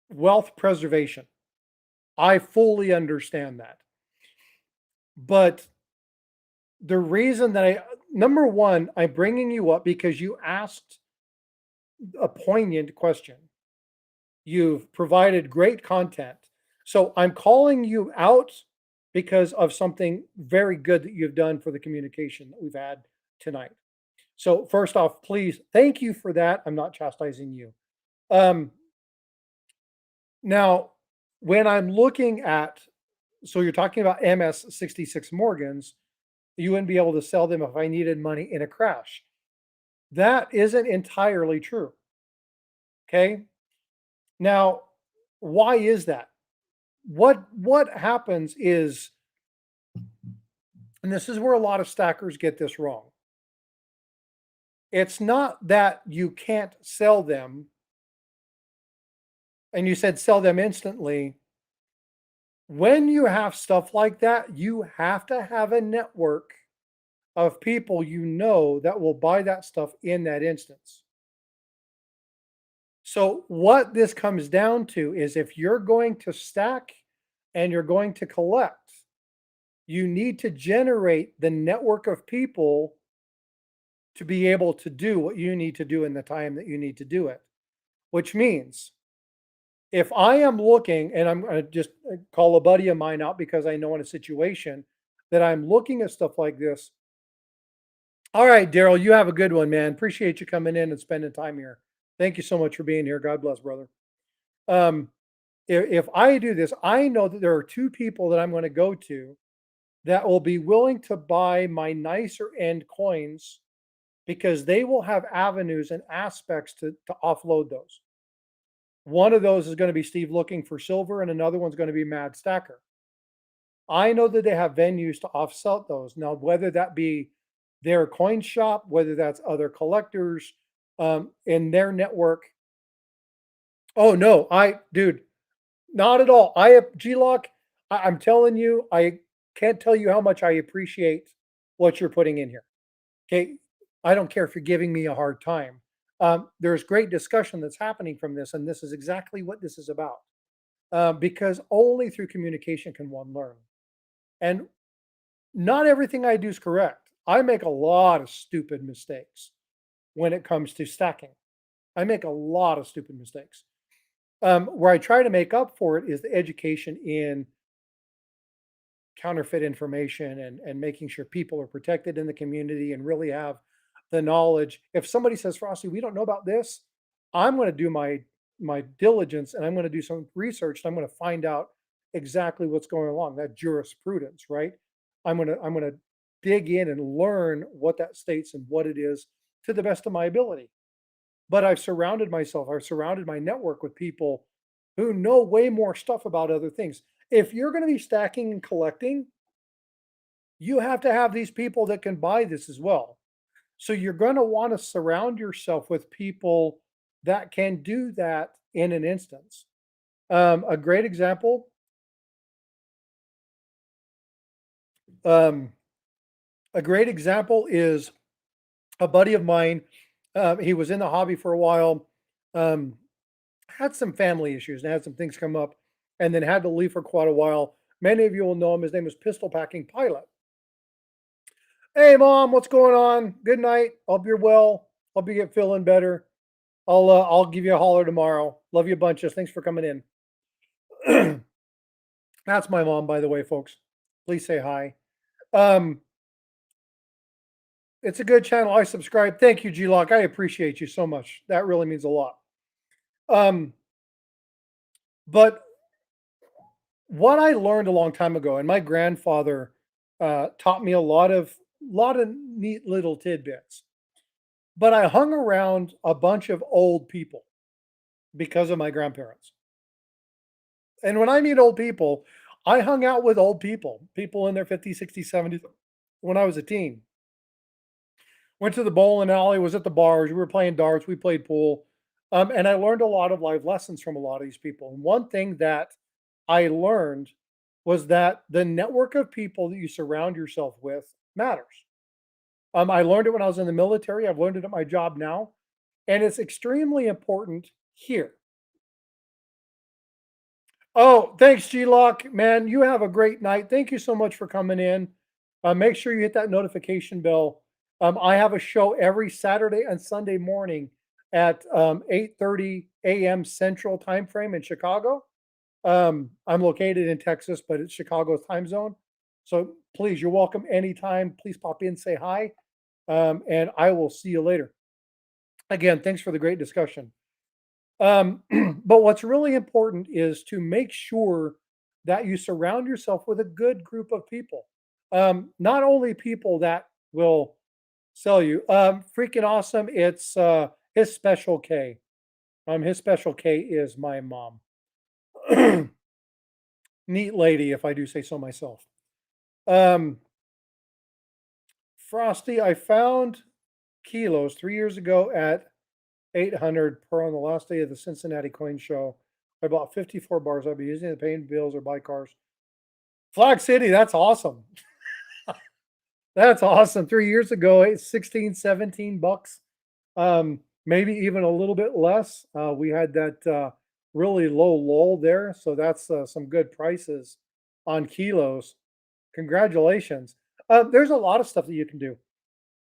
wealth preservation. I fully understand that. But the reason that number one, I'm bringing you up because you asked a poignant question. You've provided great content. So I'm calling you out because of something very good that you've done for the communication that we've had tonight. So first off, please, thank you for that. I'm not chastising you. Um, Now, when I'm looking at, so you're talking about MS-66 Morgans, you wouldn't be able to sell them if I needed money in a crash. That isn't entirely true. Okay. Now, why is that? What happens is, and this is where a lot of stackers get this wrong. It's not that you can't sell them, and you said sell them instantly. When you have stuff like that, you have to have a network of people you know that will buy that stuff in that instance. So, what this comes down to is if you're going to stack and you're going to collect, you need to generate the network of people to be able to do what you need to do in the time that you need to do it. Which means if I am looking, and I'm going to just call a buddy of mine out because I know in a situation that I'm looking at stuff like this. All right, Daryl, you have a good one, man. Appreciate you coming in and spending time here. Thank you so much for being here. God bless, brother. Um, if I do this, I know that there are two people that I'm going to go to that will be willing to buy my nicer end coins because they will have avenues and aspects to offload those. One of those is going to be Steve looking for silver, and another one's going to be Mad Stacker. I know that they have venues to offset those. Now, whether that be their coin shop, whether that's other collectors in their network. Oh no, dude, not at all. G-Lock, I'm telling you, I can't tell you how much I appreciate what you're putting in here. Okay, I don't care if you're giving me a hard time. There's great discussion that's happening from this, and this is exactly what this is about. Because only through communication can one learn. And not everything I do is correct. I make a lot of stupid mistakes when it comes to stacking. I make a lot of stupid mistakes. Where I try to make up for it is the education in counterfeit information and making sure people are protected in the community and really have the knowledge. If somebody says, Frosty, we don't know about this, I'm going to do my diligence and I'm going to do some research and I'm going to find out exactly what's going along. That jurisprudence, right? I'm going to dig in and learn what that states and what it is to the best of my ability. But I've surrounded my network with people who know way more stuff about other things. If you're going to be stacking and collecting, you have to have these people that can buy this as well. So you're going to want to surround yourself with people that can do that in an instance. A great example, um, a great example is a buddy of mine. He was in the hobby for a while, um, had some family issues and had some things come up, and then had to leave for quite a while. Many of you will know him. His name is Pistol Packing Pilot. Hey, mom, what's going on? Good night. Hope you're well. Hope you get feeling better. I'll give you a holler tomorrow. Love you bunches. Thanks for coming in. That's my mom, by the way, folks. Please say hi. Um, it's a good channel. I subscribe. Thank you, G-Lock. I appreciate you so much. That really means a lot. Um, but what I learned a long time ago, and my grandfather taught me a lot of neat little tidbits. But I hung around a bunch of old people because of my grandparents. And when I mean old people, I hung out with old people in their 50s, 60s, 70s when I was a teen. Went to the bowling alley, was at the bars, we were playing darts, we played pool. And I learned a lot of life lessons from a lot of these people. And one thing that I learned was that the network of people that you surround yourself with matters. I learned it when I was in the military. I've learned it at my job now. And it's extremely important here. Oh, thanks, G Lock. Man, you have a great night. Thank you so much for coming in. Make sure you hit that notification bell. I have a show every Saturday and Sunday morning at 8:30 a.m. Central Time Frame in Chicago. I'm located in Texas, but it's Chicago's time zone. So please, you're welcome anytime. Please pop in, say hi, and I will see you later. Again, thanks for the great discussion. But what's really important is to make sure that you surround yourself with a good group of people. Not only people that will sell you. Freaking awesome. It's his special K. His special K is my mom. Neat lady, if I do say so myself. Um, Frosty, I found kilos 3 years ago at 800 per on the last day of the Cincinnati Coin Show. I bought 54 bars. I'll be using it to pay bills or buy cars. Flag City, that's awesome. That's awesome. 3 years ago, it's 16, 17 bucks. Maybe even a little bit less. We had that really low lull there. So that's some good prices on kilos. Congratulations. There's a lot of stuff that you can do.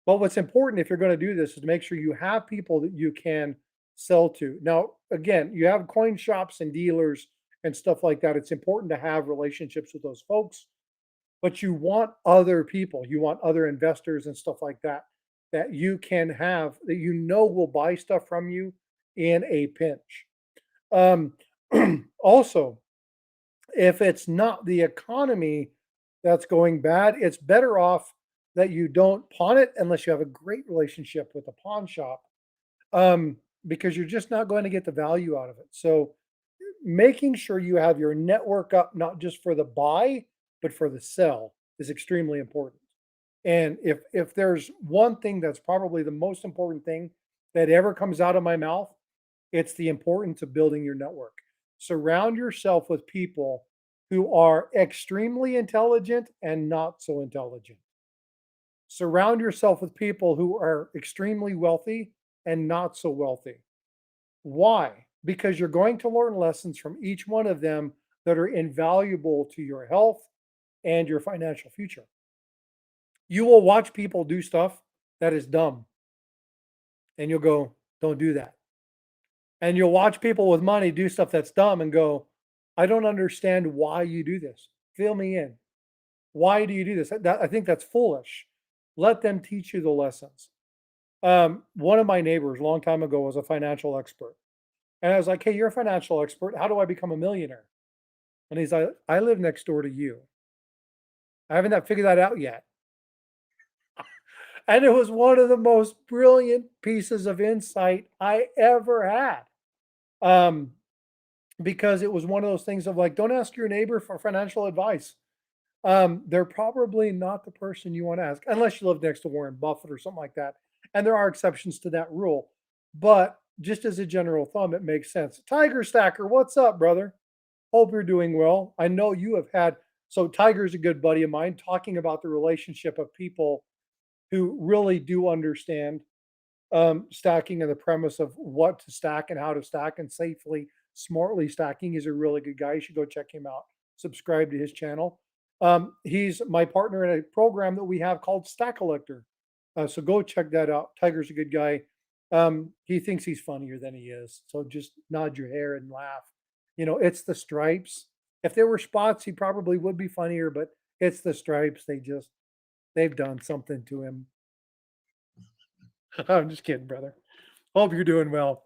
But what's important if you're going to do this is to make sure you have people that you can sell to. Now, again, you have coin shops and dealers and stuff like that. It's important to have relationships with those folks, but you want other people, you want other investors and stuff like that that you can have that you know will buy stuff from you in a pinch. Um, also, if it's not the economy that's going bad, it's better off that you don't pawn it unless you have a great relationship with the pawn shop, um, because you're just not going to get the value out of it. So, making sure you have your network up, not just for the buy, but for the sell, is extremely important. And if there's one thing that's probably the most important thing that ever comes out of my mouth, it's the importance of building your network. Surround yourself with people who are extremely intelligent and not so intelligent. Surround yourself with people who are extremely wealthy and not so wealthy. Why? Because you're going to learn lessons from each one of them that are invaluable to your health and your financial future. You will watch people do stuff that is dumb and you'll go, don't do that. And you'll watch people with money do stuff that's dumb and go, I don't understand why you do this. Fill me in. Why do you do this? I think that's foolish. Let them teach you the lessons. One of my neighbors a long time ago was a financial expert. And I was like, hey, you're a financial expert. How do I become a millionaire? And he's like, I live next door to you. I haven't figured that out yet. And it was one of the most brilliant pieces of insight I ever had. Um, because it was one of those things of like, don't ask your neighbor for financial advice. They're probably not the person you want to ask, unless you live next to Warren Buffett or something like that. And there are exceptions to that rule. But just as a general thumb, it makes sense. Tiger Stacker, what's up, brother? Hope you're doing well. I know you have had, so Tiger's a good buddy of mine, talking about the relationship of people who really do understand stacking and the premise of what to stack and how to stack and safely, smartly stacking. He's a really good guy. You should go check him out. Subscribe to his channel. He's my partner in a program that we have called Stack Collector. So go check that out. Tiger's a good guy. He thinks he's funnier than he is. So just nod your hair and laugh. You know, it's the stripes. If there were spots, he probably would be funnier, but it's the stripes. They've done something to him. I'm just kidding, brother. Hope you're doing well.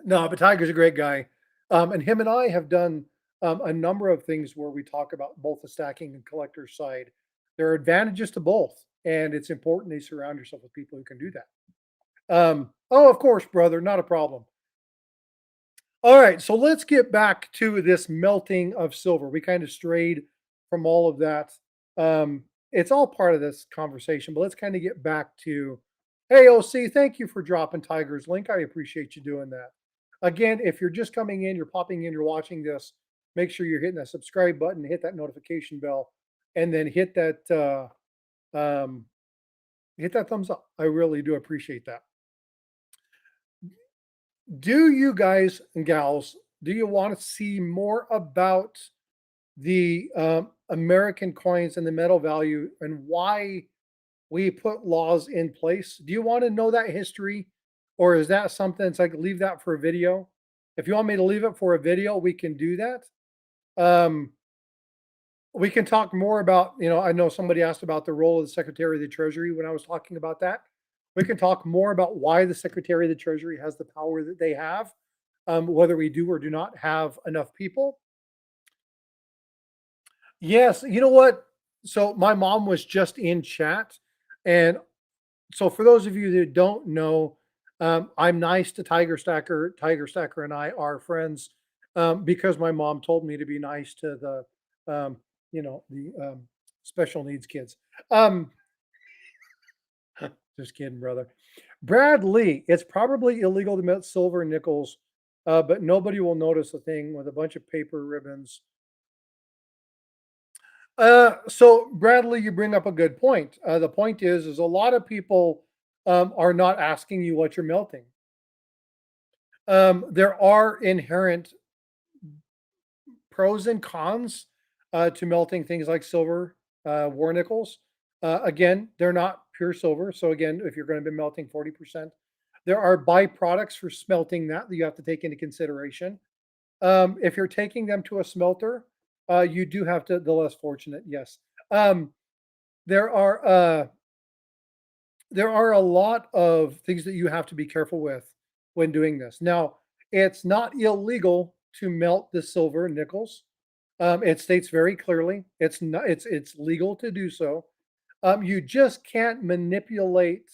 No, but Tiger's a great guy. And him and I have done a number of things where we talk about both the stacking and collector side. There are advantages to both, and it's important to surround yourself with people who can do that. Oh, of course, brother, not a problem. All right, so let's get back to this melting of silver. We kind of strayed from all of that. It's all part of this conversation, but let's kind of get back to, hey, OC, thank you for dropping Tiger's link. I appreciate you doing that. Again, if you're just coming in, you're popping in, you're watching this, make sure you're hitting that subscribe button, hit that notification bell, and then um, hit that thumbs up. I really do appreciate that. Do you guys and gals, do you want to see more about the American coins and the metal value and why we put laws in place? Do you want to know that history? Or is that something it's like leave that for a video? If you want me to leave it for a video, we can do that. Um, we can talk more about, I know somebody asked about the role of the Secretary of the Treasury when I was talking about that. We can talk more about why the Secretary of the Treasury has the power that they have, whether we do or do not have enough people. Yes, you know what? So my mom was just in chat, and so for those of you that don't know, I'm nice to Tiger Stacker. Tiger Stacker and I are friends because my mom told me to be nice to the special needs kids. Um, just kidding, brother. Brad Lee, it's probably illegal to melt silver and nickels, but nobody will notice a thing with a bunch of paper ribbons. So Bradley, you bring up a good point. The point is a lot of people are not asking you what you're melting. There are inherent pros and cons to melting things like silver, war nickels. Again, they're not pure silver. So again, if you're going to be melting 40%, there are byproducts for smelting that you have to take into consideration. If you're taking them to a smelter, you do have to, the less fortunate, yes. Um, there are there are a lot of things that you have to be careful with when doing this. Now, it's not illegal to melt the silver and nickels. It states very clearly it's legal to do so. You just can't manipulate.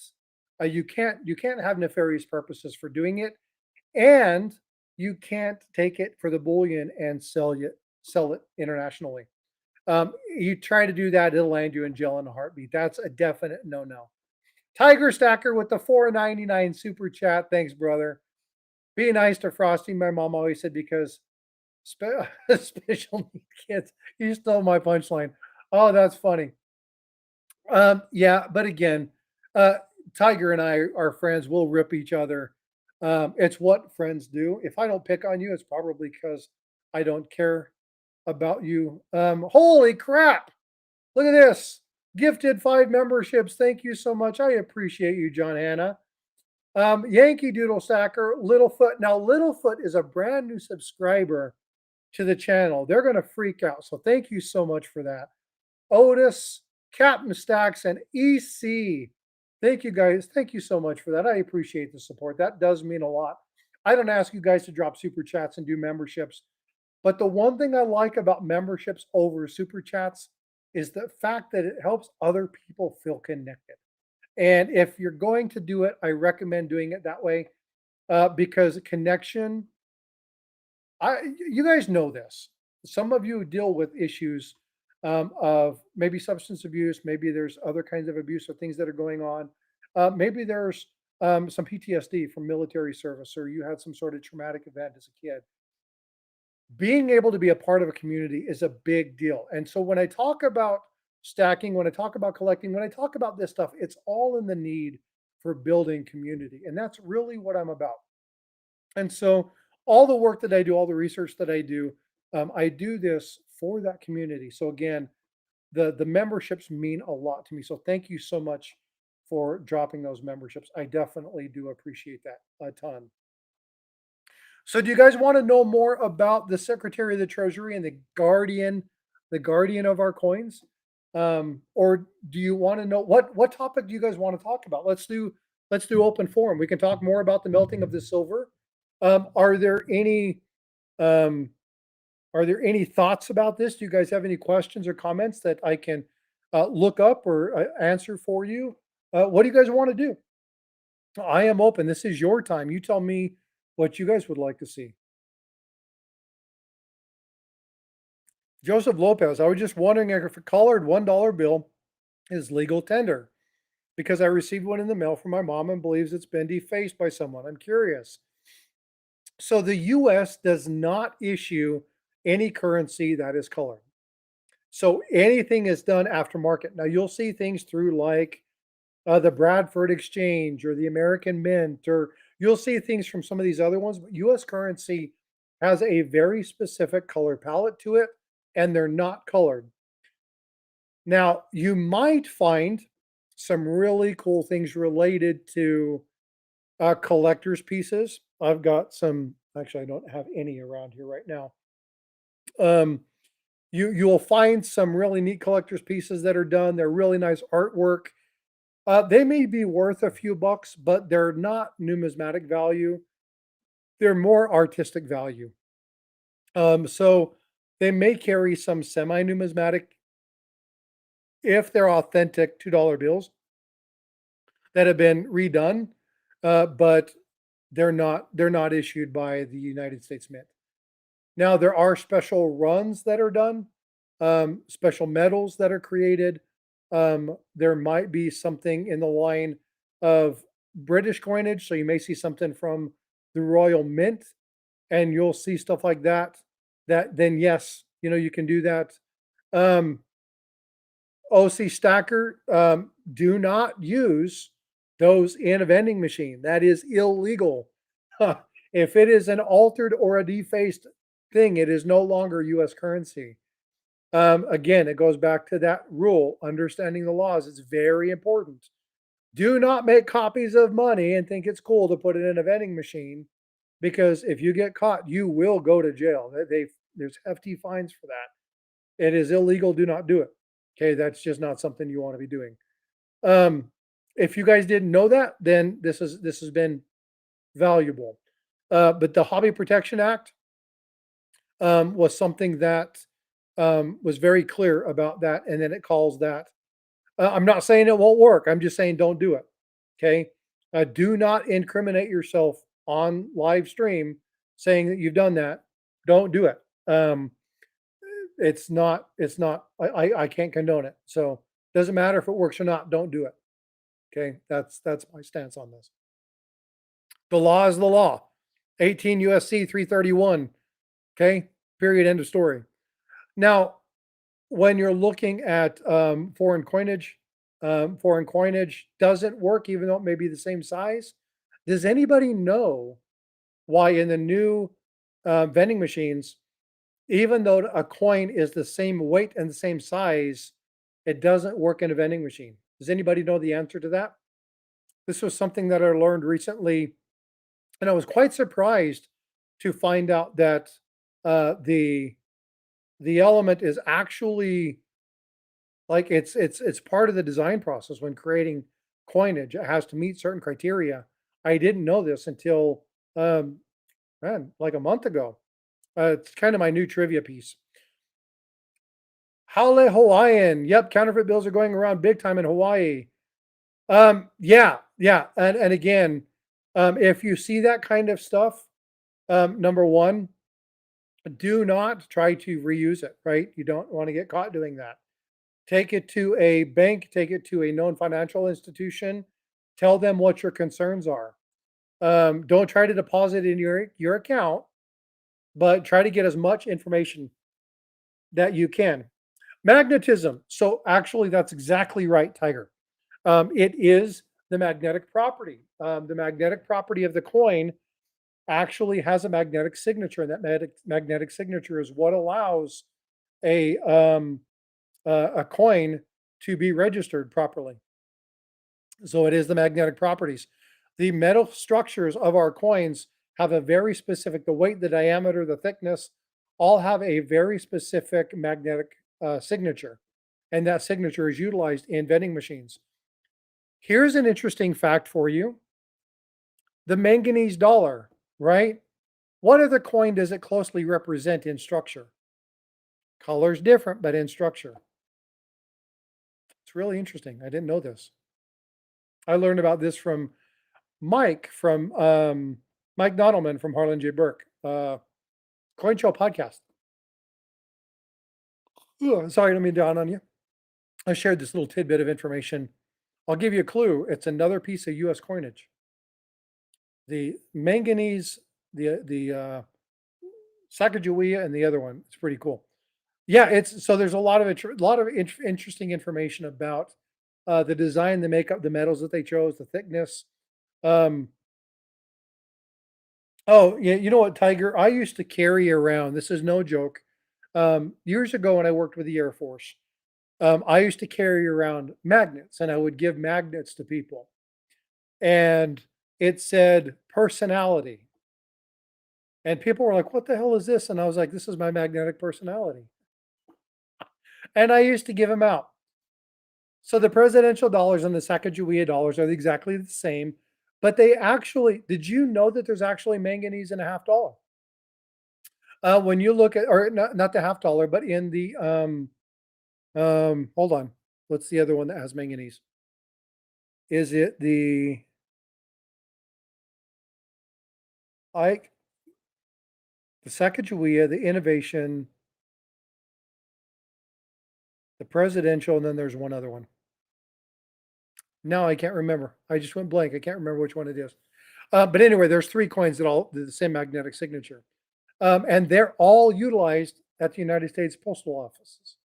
You can't have nefarious purposes for doing it, and you can't take it for the bullion and sell it internationally. You try to do that, it'll land you in jail in a heartbeat. That's a definite no no. Tiger Stacker with the 4.99 super chat. Thanks, brother. Be nice to Frosty. My mom always said because special need kids. You stole my punchline. Oh, that's funny. Yeah, but again, uh, Tiger and I are friends. We'll rip each other. It's what friends do. If I don't pick on you, it's probably because I don't care about you. Holy crap! Look at this. Gifted 5 memberships. Thank you so much. I appreciate you, John Hanna. Yankee Doodle Stacker, Littlefoot. Now, Littlefoot is a brand new subscriber to the channel. They're going to freak out. So, thank you so much for that. Otis, Captain Stacks, and EC. Thank you guys. Thank you so much for that. I appreciate the support. That does mean a lot. I don't ask you guys to drop super chats and do memberships, but the one thing I like about memberships over super chats is the fact that it helps other people feel connected. And if you're going to do it, I recommend doing it that way because connection. You guys know this. Some of you deal with issues of maybe substance abuse, maybe there's other kinds of abuse or things that are going on. Maybe there's some PTSD from military service, or you had some sort of traumatic event as a kid. Being able to be a part of a community is a big deal. And so when I talk about stacking, when I talk about collecting, when I talk about this stuff, it's all in the need for building community. And that's really what I'm about. And so all the work that I do, all the research that I do this for that community. So again, the memberships mean a lot to me. So thank you so much for dropping those memberships. I definitely do appreciate that a ton. So do you guys want to know more about the Secretary of the Treasury and the guardian of our coins? Or do you want to know what topic do you guys want to talk about? Let's do open forum. We can talk more about the melting of the silver. Um, are there any um, are there any thoughts about this? Do you guys have any questions or comments that I can look up or answer for you? What do you guys want to do? I am open. This is your time. You tell me what you guys would like to see. Joseph Lopez, I was just wondering if a colored $1 bill is legal tender because I received one in the mail from my mom and believes it's been defaced by someone. I'm curious. So the US does not issue any currency that is colored. So anything is done aftermarket. Now you'll see things through like the Bradford Exchange or the American Mint, or You'll see things from some of these other ones, but US currency has a very specific color palette to it, and they're not colored. Now, you might find some really cool things related to collector's pieces. I've got some, actually, I don't have any around here right now. Um, you'll find some really neat collector's pieces that are done. They're really nice artwork. They may be worth a few bucks, but they're not numismatic value. They're more artistic value. So they may carry some semi-numismatic if they're authentic $2 bills that have been redone, but they're not issued by the United States Mint. Now there are special runs that are done, special medals that are created. There might be something in the line of British coinage, so you may see something from the Royal Mint, and you'll see stuff like that. That then yes, you can do that. Um, OC Stacker, do not use those in a vending machine. That is illegal. If it is an altered or a defaced thing, it is no longer US currency. Again, it goes back to that rule, understanding the laws. It's very important. Do not make copies of money and think it's cool to put it in a vending machine because if you get caught, you will go to jail. There's hefty fines for that. It is illegal. Do not do it. Okay, that's just not something you want to be doing. Um, if you guys didn't know that, then this has been valuable. But the Hobby Protection Act was something that was very clear about that, and then it calls that. I'm not saying it won't work. I'm just saying don't do it. Okay, do not incriminate yourself on live stream saying that you've done that. Don't do it. It's not. It's not. I can't condone it. So doesn't matter if it works or not. Don't do it. Okay, that's my stance on this. The law is the law. 18 USC 331. Okay, period. End of story. Now, when you're looking at foreign coinage doesn't work, even though it may be the same size. Does anybody know why in the new vending machines, even though a coin is the same weight and the same size, it doesn't work in a vending machine? Does anybody know the answer to that? This was something that I learned recently, and I was quite surprised to find out that the element is actually like it's part of the design process when creating coinage. It has to meet certain criteria. I didn't know this until um, man, like a month ago. It's kind of my new trivia piece. Haole Hawaiian. Yep, counterfeit bills are going around big time in Hawaii. Yeah, yeah, and again, if you see that kind of stuff, number one, do not try to reuse it. Right, you don't want to get caught doing that. Take it to a bank, take it to a known financial institution, tell them what your concerns are. Don't try to deposit in your account, but try to get as much information that you can. Magnetism. So actually, that's exactly right, Tiger. It is the magnetic property. The magnetic property of the coin actually has a magnetic signature, and that magnetic signature is what allows a a coin to be registered properly. So it is the magnetic properties. The metal structures of our coins have a very specific, the weight, the diameter, the thickness, all have a very specific magnetic signature. And that signature is utilized in vending machines. Here's an interesting fact for you. The manganese dollar, right? What other coin does it closely represent in structure? Color's different, but in structure. It's really interesting. I didn't know this. I learned about this from Mike Nodelman from Harlan J. Burke, Coin Show podcast. Ugh, sorry, let me down on you. I shared this little tidbit of information. I'll give you a clue. It's another piece of U.S. coinage. The manganese, the Sacagawea, and the other one. It's pretty cool. Yeah, it's so there's a lot of interesting information about the design, the makeup, the metals that they chose, the thickness. Um, Oh, yeah, you know what, Tiger? I used to carry around, this is no joke. Years ago when I worked with the Air Force, I used to carry around magnets and I would give magnets to people. And it said personality. And people were like, what the hell is this? And I was like, this is my magnetic personality. And I used to give them out. So the presidential dollars and the Sacagawea dollars are exactly the same, but they actually, did you know that there's actually manganese in a half dollar? When you look at, or not the half dollar, but in the, hold on. What's the other one that has manganese? Is it I, the Sacagawea, the innovation, the presidential, and then there's one other one. No, I can't remember. I just went blank. I can't remember which one it is. But anyway, there's three coins that all the same magnetic signature. And they're all utilized at the United States Postal Offices.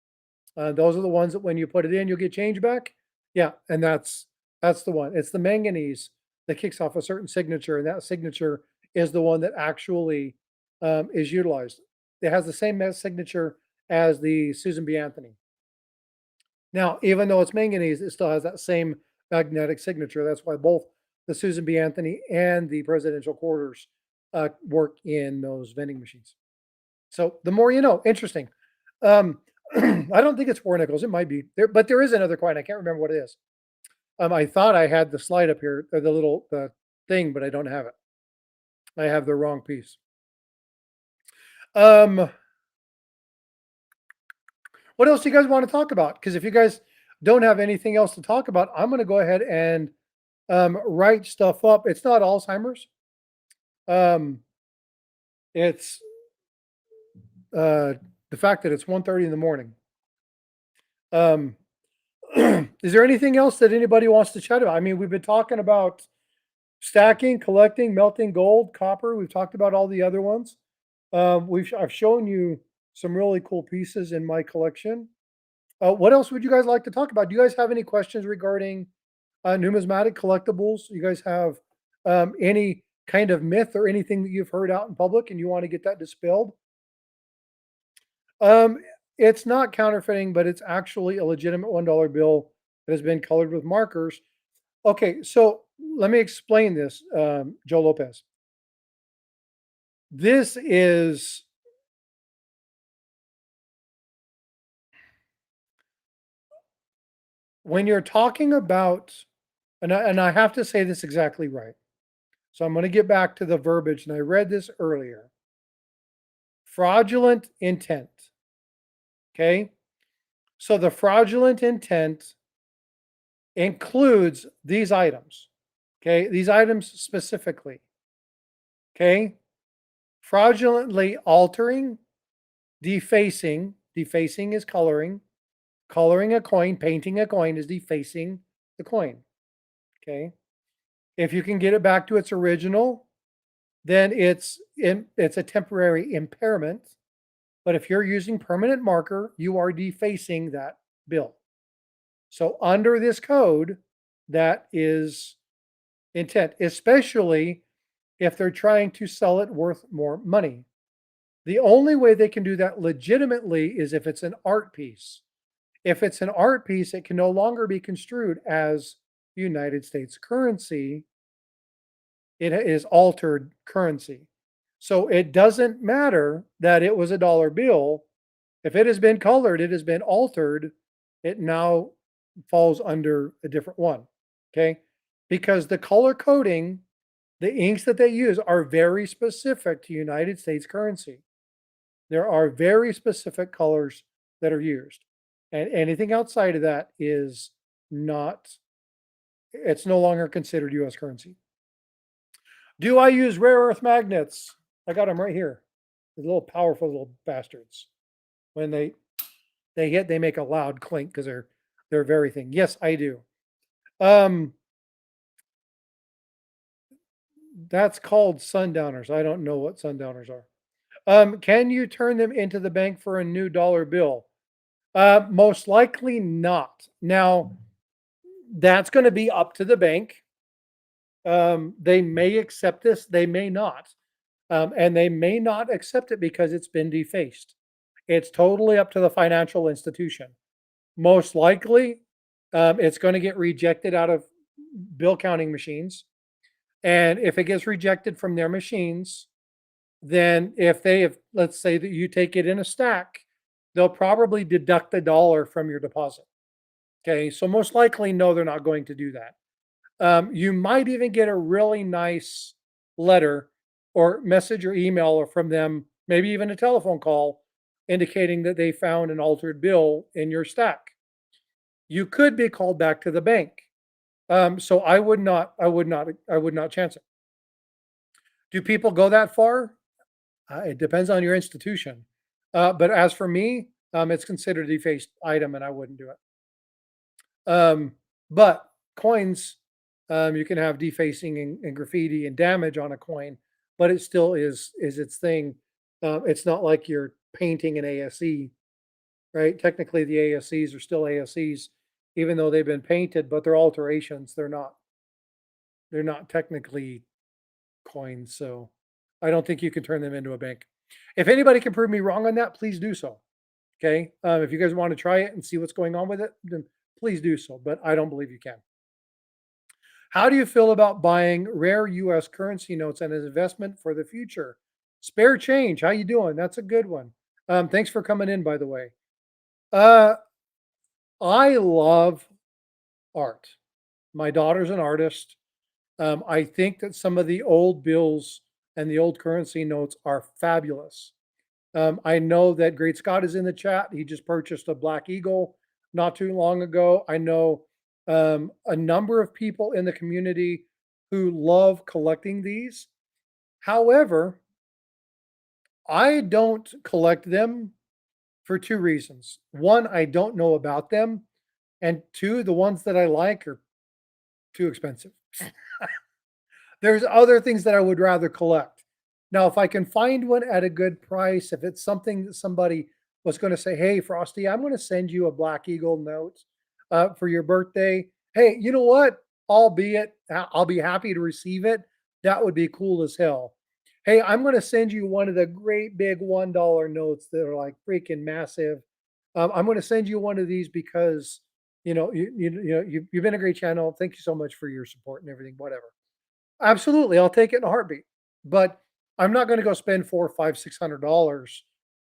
Those are the ones that when you put it in, you'll get change back. Yeah, and that's the one. It's the manganese that kicks off a certain signature, and that signature is the one that actually is utilized. It has the same signature as the Susan B. Anthony. Now, even though it's manganese, it still has that same magnetic signature. That's why both the Susan B. Anthony and the presidential quarters work in those vending machines. So the more you know, interesting. Um, I don't think it's four nickels. It might be there, but there is another coin. I can't remember what it is. I thought I had the slide up here, or the little thing, but I don't have it. I have the wrong piece. Um, what else do you guys want to talk about? Because if you guys don't have anything else to talk about, I'm going to go ahead and write stuff up. It's not Alzheimer's. Um, it's the fact that it's 1:30 in the morning. Um, is there anything else that anybody wants to chat about? I mean, we've been talking about stacking, collecting, melting gold, copper. We've talked about all the other ones. I've shown you some really cool pieces in my collection. What else would you guys like to talk about? Do you guys have any questions regarding numismatic collectibles? You guys have any kind of myth or anything that you've heard out in public and you want to get that dispelled? Um, it's not counterfeiting, but it's actually a legitimate $1 bill that has been colored with markers. Okay, so let me explain this, Joe Lopez. This is when you're talking about, and I have to say this exactly right. So I'm going to get back to the verbiage, and I read this earlier. Fraudulent intent. Okay. So the fraudulent intent includes these items. Okay. These items specifically. Okay. Fraudulently altering, defacing. Defacing is coloring. Coloring a coin, painting a coin is defacing the coin. Okay. If you can get it back to its original, then it's a temporary impairment. But if you're using permanent marker, you are defacing that bill. So under this code, that is intent, especially if they're trying to sell it worth more money. The only way they can do that legitimately is if it's an art piece. If it's an art piece, it can no longer be construed as United States currency. It is altered currency. So it doesn't matter that it was a dollar bill. If it has been colored, it has been altered, it now falls under a different one. Okay. Because the color coding, the inks that they use are very specific to United States currency. There are very specific colors that are used. And anything outside of that is not, it's no longer considered US currency. Do I use rare earth magnets? I got them right here. The little powerful little bastards. When they hit, they make a loud clink because they're very thin. Yes, I do. Um, that's called sundowners. I don't know what sundowners are. Can you turn them into the bank for a new dollar bill? Most likely not. Now, that's going to be up to the bank. They may accept this, they may not. and they may not accept it because it's been defaced. It's totally up to the financial institution. Most likely, it's going to get rejected out of bill counting machines. And if it gets rejected from their machines, then if they have, let's say that you take it in a stack, they'll probably deduct $1 from your deposit. Okay. So most likely, no, they're not going to do that. You might even get a really nice letter or message or email or from them, maybe even a telephone call indicating that they found an altered bill in your stack. You could be called back to the bank. So I would not chance it. Do people go that far? It depends on your institution. But as for me, it's considered a defaced item, and I wouldn't do it. But coins, you can have defacing and graffiti and damage on a coin, but it still is its thing. It's not like you're painting an ASE, right? Technically, the ASEs are still ASEs, even though they've been painted, but they're alterations. They're not technically coins. So I don't think you can turn them into a bank. If anybody can prove me wrong on that, please do so. Okay. If you guys want to try it and see what's going on with it, then please do so. But I don't believe you can. How do you feel about buying rare US currency notes and an investment for the future? Spare change. How you doing? That's a good one. Thanks for coming in, by the way. Uh, I love art. My daughter's an artist. I think that some of the old bills and the old currency notes are fabulous. I know that Great Scott is in the chat. He just purchased a Black Eagle not too long ago. I know a number of people in the community who love collecting these. However, I don't collect them for two reasons. One, I don't know about them. And two, the ones that I like are too expensive. There's other things that I would rather collect. Now, if I can find one at a good price, if it's something that somebody was going to say, "Hey, Frosty, I'm going to send you a Black Eagle note for your birthday." Hey, you know what? Albeit, I'll be happy to receive it. That would be cool as hell. Hey, I'm going to send you one of the great big $1 notes that are like freaking massive. I'm going to send you one of these because you've been a great channel. Thank you so much for your support and everything. Whatever. Absolutely, I'll take it in a heartbeat. But I'm not gonna go spend 4, 5, $600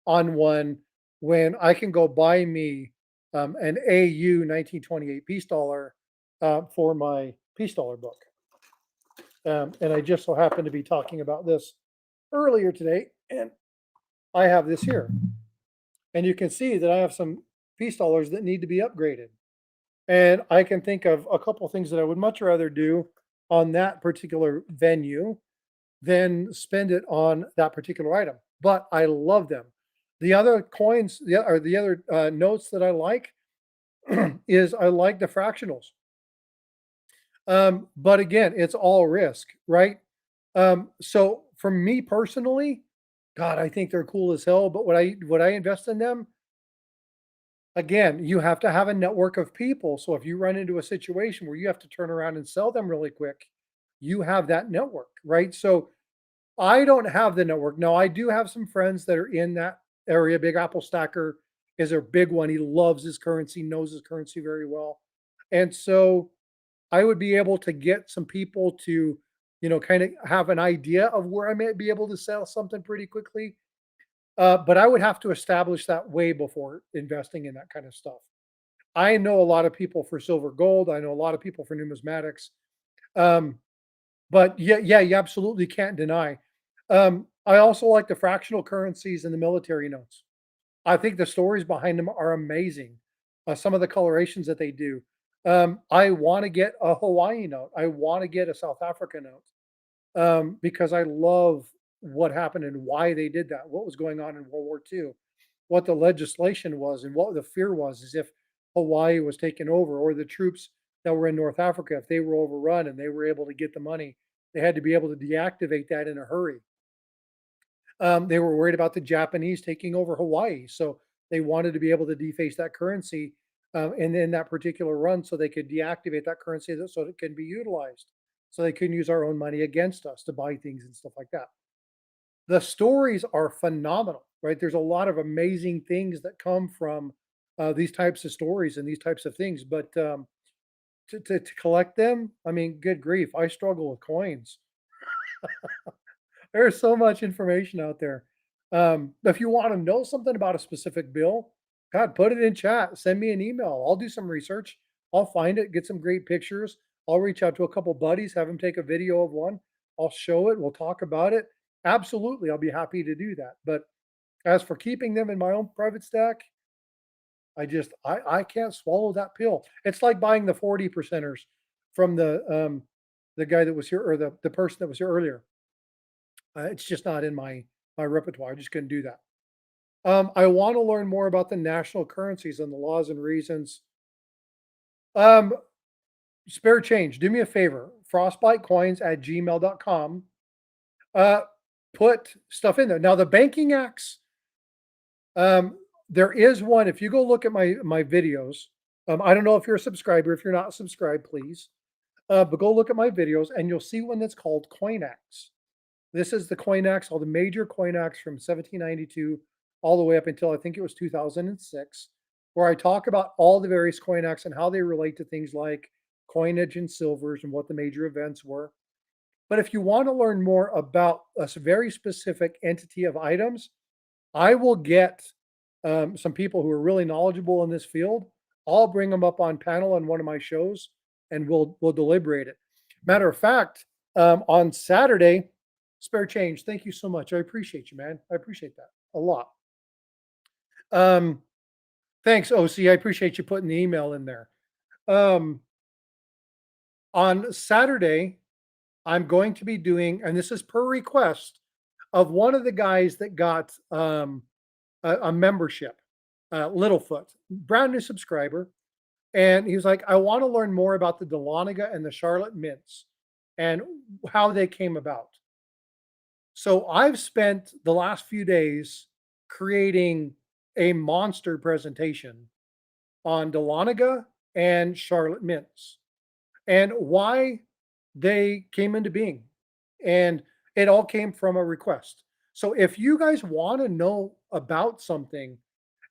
on one when I can go buy me, an AU 1928 peace dollar, for my peace dollar book. And I just so happen to be talking about this earlier today, and I have this here. And you can see that I have some peace dollars that need to be upgraded. And I can think of a couple of things that I would much rather do on that particular venue than spend it on that particular item. But I love them. The other coins, or the other notes that I like is I like the fractionals. But again, it's all risk, right? So for me personally, God, I think they're cool as hell. But would I invest in them? Again, you have to have a network of people. So if you run into a situation where you have to turn around and sell them really quick, you have that network, right? So I don't have the network. Now, I do have some friends that are in that area. Big Apple Stacker is a big one. He loves his currency, knows his currency very well. And so I would be able to get some people to, kind of have an idea of where I may be able to sell something pretty quickly. But I would have to establish that way before investing in that kind of stuff. I know a lot of people for silver gold. I know a lot of people for numismatics. Um, but yeah, you absolutely can't deny. I also like the fractional currencies and the military notes. I think the stories behind them are amazing. Some of the colorations that they do. I want to get a Hawaii note. I want to get a South Africa note because I love what happened and why they did that, what was going on in World War II, what the legislation was, and what the fear was, as if Hawaii was taken over or the troops that were in North Africa, if they were overrun and they were able to get the money, they had to be able to deactivate that in a hurry. They were worried about the Japanese taking over Hawaii, so they wanted to be able to deface that currency and in that particular run, so they could deactivate that currency so it can be utilized, so they couldn't use our own money against us to buy things and stuff like that. The stories are phenomenal, right? There's a lot of amazing things that come from these types of stories and these types of things. But to collect them, I mean, good grief, I struggle with coins. There's so much information out there. If you want to know something about a specific bill, God, put it in chat. Send me an email. I'll do some research. I'll find it, get some great pictures. I'll reach out to a couple buddies, have them take a video of one. I'll show it. We'll talk about it. Absolutely, I'll be happy to do that. But as for keeping them in my own private stack, I can't swallow that pill. It's like buying the 40 percenters from the guy that was here or the person that was here earlier. It's just not in my repertoire. I just couldn't do that. I want to learn more about the national currencies and the laws and reasons. Um, Spare change. Do me a favor. Frostbitecoins at gmail.com. Uh, put stuff in there. Now the banking acts. There is one. If you go look at my videos, I don't know if you're a subscriber. If you're not subscribed, please. But go look at my videos and you'll see one that's called Coin Acts. This is the coin acts, all the major coin acts from 1792 all the way up until I think it was 2006, where I talk about all the various coin acts and how they relate to things like coinage and silvers and what the major events were. But if you want to learn more about a very specific entity of items, I will get some people who are really knowledgeable in this field. I'll bring them up on panel on one of my shows, and we'll deliberate it. Matter of fact, on Saturday, spare change. Thank you so much. I appreciate you, man. I appreciate that a lot. Um, Thanks, OC. I appreciate you putting the email in there. Um, on Saturday, I'm going to be doing, and this is per request of one of the guys that got a membership, Littlefoot, brand new subscriber. And he was like, I want to learn more about the Dahlonega and the Charlotte mints and how they came about. So I've spent the last few days creating a monster presentation on Dahlonega and Charlotte mints and why they came into being. And it all came from a request. So if you guys want to know about something,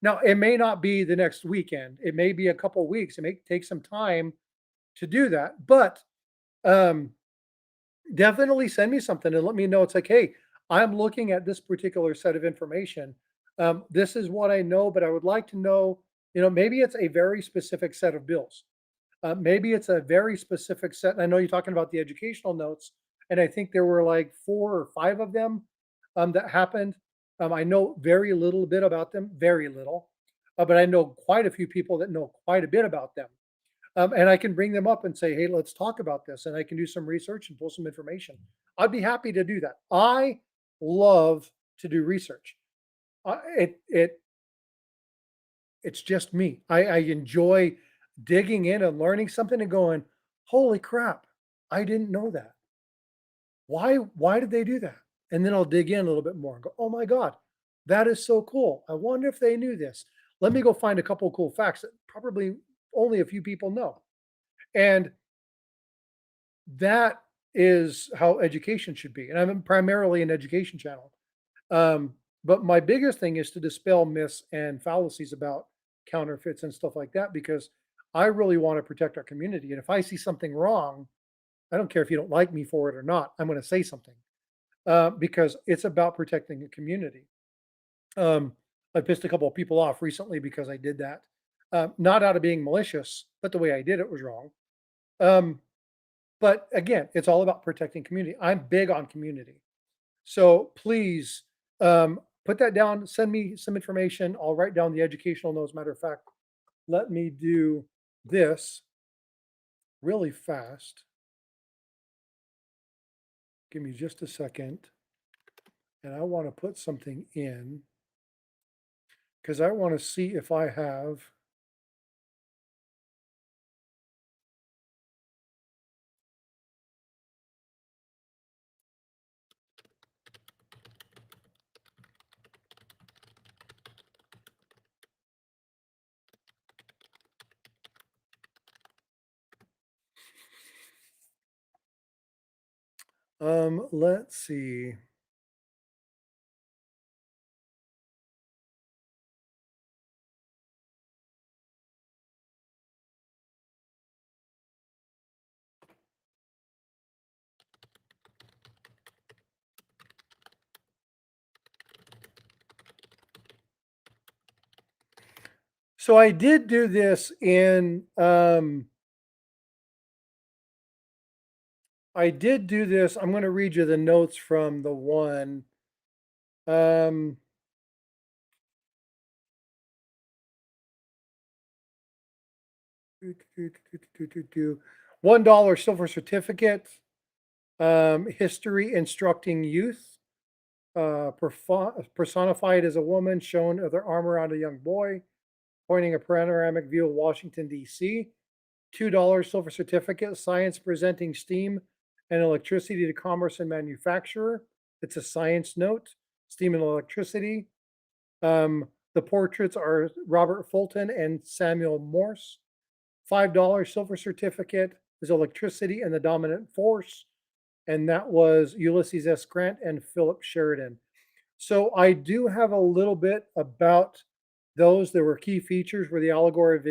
now it may not be the next weekend, it may be a couple of weeks, it may take some time to do that, but um, definitely send me something and let me know. It's like, hey, I'm looking at this particular set of information. This is what I know, but I would like to know, maybe it's a very specific set of bills. Maybe it's a very specific set. And I know you're talking about the educational notes, and I think there were like 4 or 5 of them that happened. I know very little bit about them, very little, but I know quite a few people that know quite a bit about them. And I can bring them up and say, hey, let's talk about this. And I can do some research and pull some information. I'd be happy to do that. I love to do research. I, it, it, it's just me. I enjoy digging in and learning something and going, holy crap, I didn't know that. Why did they do that? And then I'll dig in a little bit more and go, oh my God, that is so cool. I wonder if they knew this. Let me go find a couple of cool facts that probably only a few people know. And that is how education should be. And I'm primarily an education channel. Um, but my biggest thing is to dispel myths and fallacies about counterfeits and stuff like that because I really want to protect our community. And if I see something wrong, I don't care if you don't like me for it or not, I'm going to say something because it's about protecting the community. I pissed a couple of people off recently because I did that. Not out of being malicious, but the way I did it was wrong. Um, but again, it's all about protecting community. I'm big on community. So please put that down. Send me some information. I'll write down the educational notes. Matter of fact, let me do this really fast. Give me just a second. And I want to put something in because I want to see if I have. Let's see. So I did do this in, I did do this. I'm going to read you the notes from the one. Um, $1 silver certificate, history instructing youth, personified as a woman, shown of their arm around a young boy, pointing a panoramic view of Washington, D.C. $2 silver certificate, science presenting steam and electricity to commerce and manufacturer. It's a science note, steam and electricity. The portraits are Robert Fulton and Samuel Morse. $5 silver certificate is electricity and the dominant force. And that was Ulysses S. Grant and Philip Sheridan. So I do have a little bit about those. There were key features were the allegorical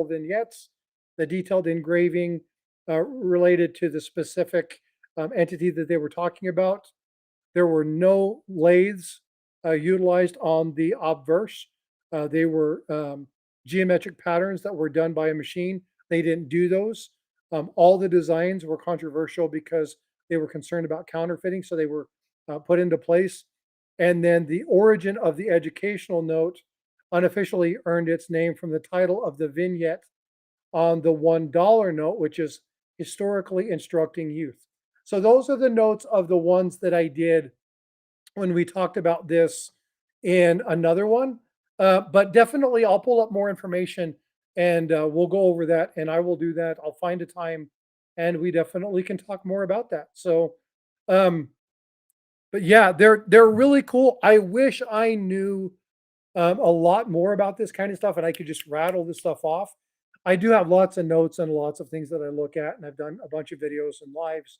vignettes, the detailed engraving related to the specific entity that they were talking about. There were no lathes utilized on the obverse. They were geometric patterns that were done by a machine. They didn't do those. All the designs were controversial because they were concerned about counterfeiting, so they were put into place. And then the origin of the educational note unofficially earned its name from the title of the vignette on the $1 note, which is historically instructing youth. So those are the notes of the ones that I did when we talked about this in another one. But definitely, I'll pull up more information and we'll go over that. And I will do that. I'll find a time, and we definitely can talk more about that. So, um, but yeah, they're really cool. I wish I knew a lot more about this kind of stuff, and I could just rattle this stuff off. I do have lots of notes and lots of things that I look at, and I've done a bunch of videos and lives.